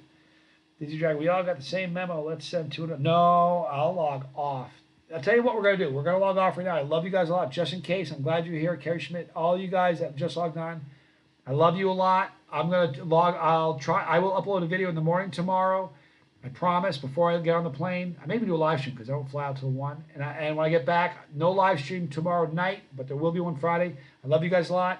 Dizzy Drag, we all got the same memo. Let's send 200. No, I'll log off. I'll tell you what we're going to do. We're going to log off right now. I love you guys a lot. Just in case, I'm glad you're here. Carrie Schmidt, all you guys that just logged on, I love you a lot. I'm going to I will upload a video in the morning tomorrow. I promise, before I get on the plane. I maybe do a live stream because I don't fly out till 1. And when I get back, no live stream tomorrow night, but there will be one Friday. I love you guys a lot.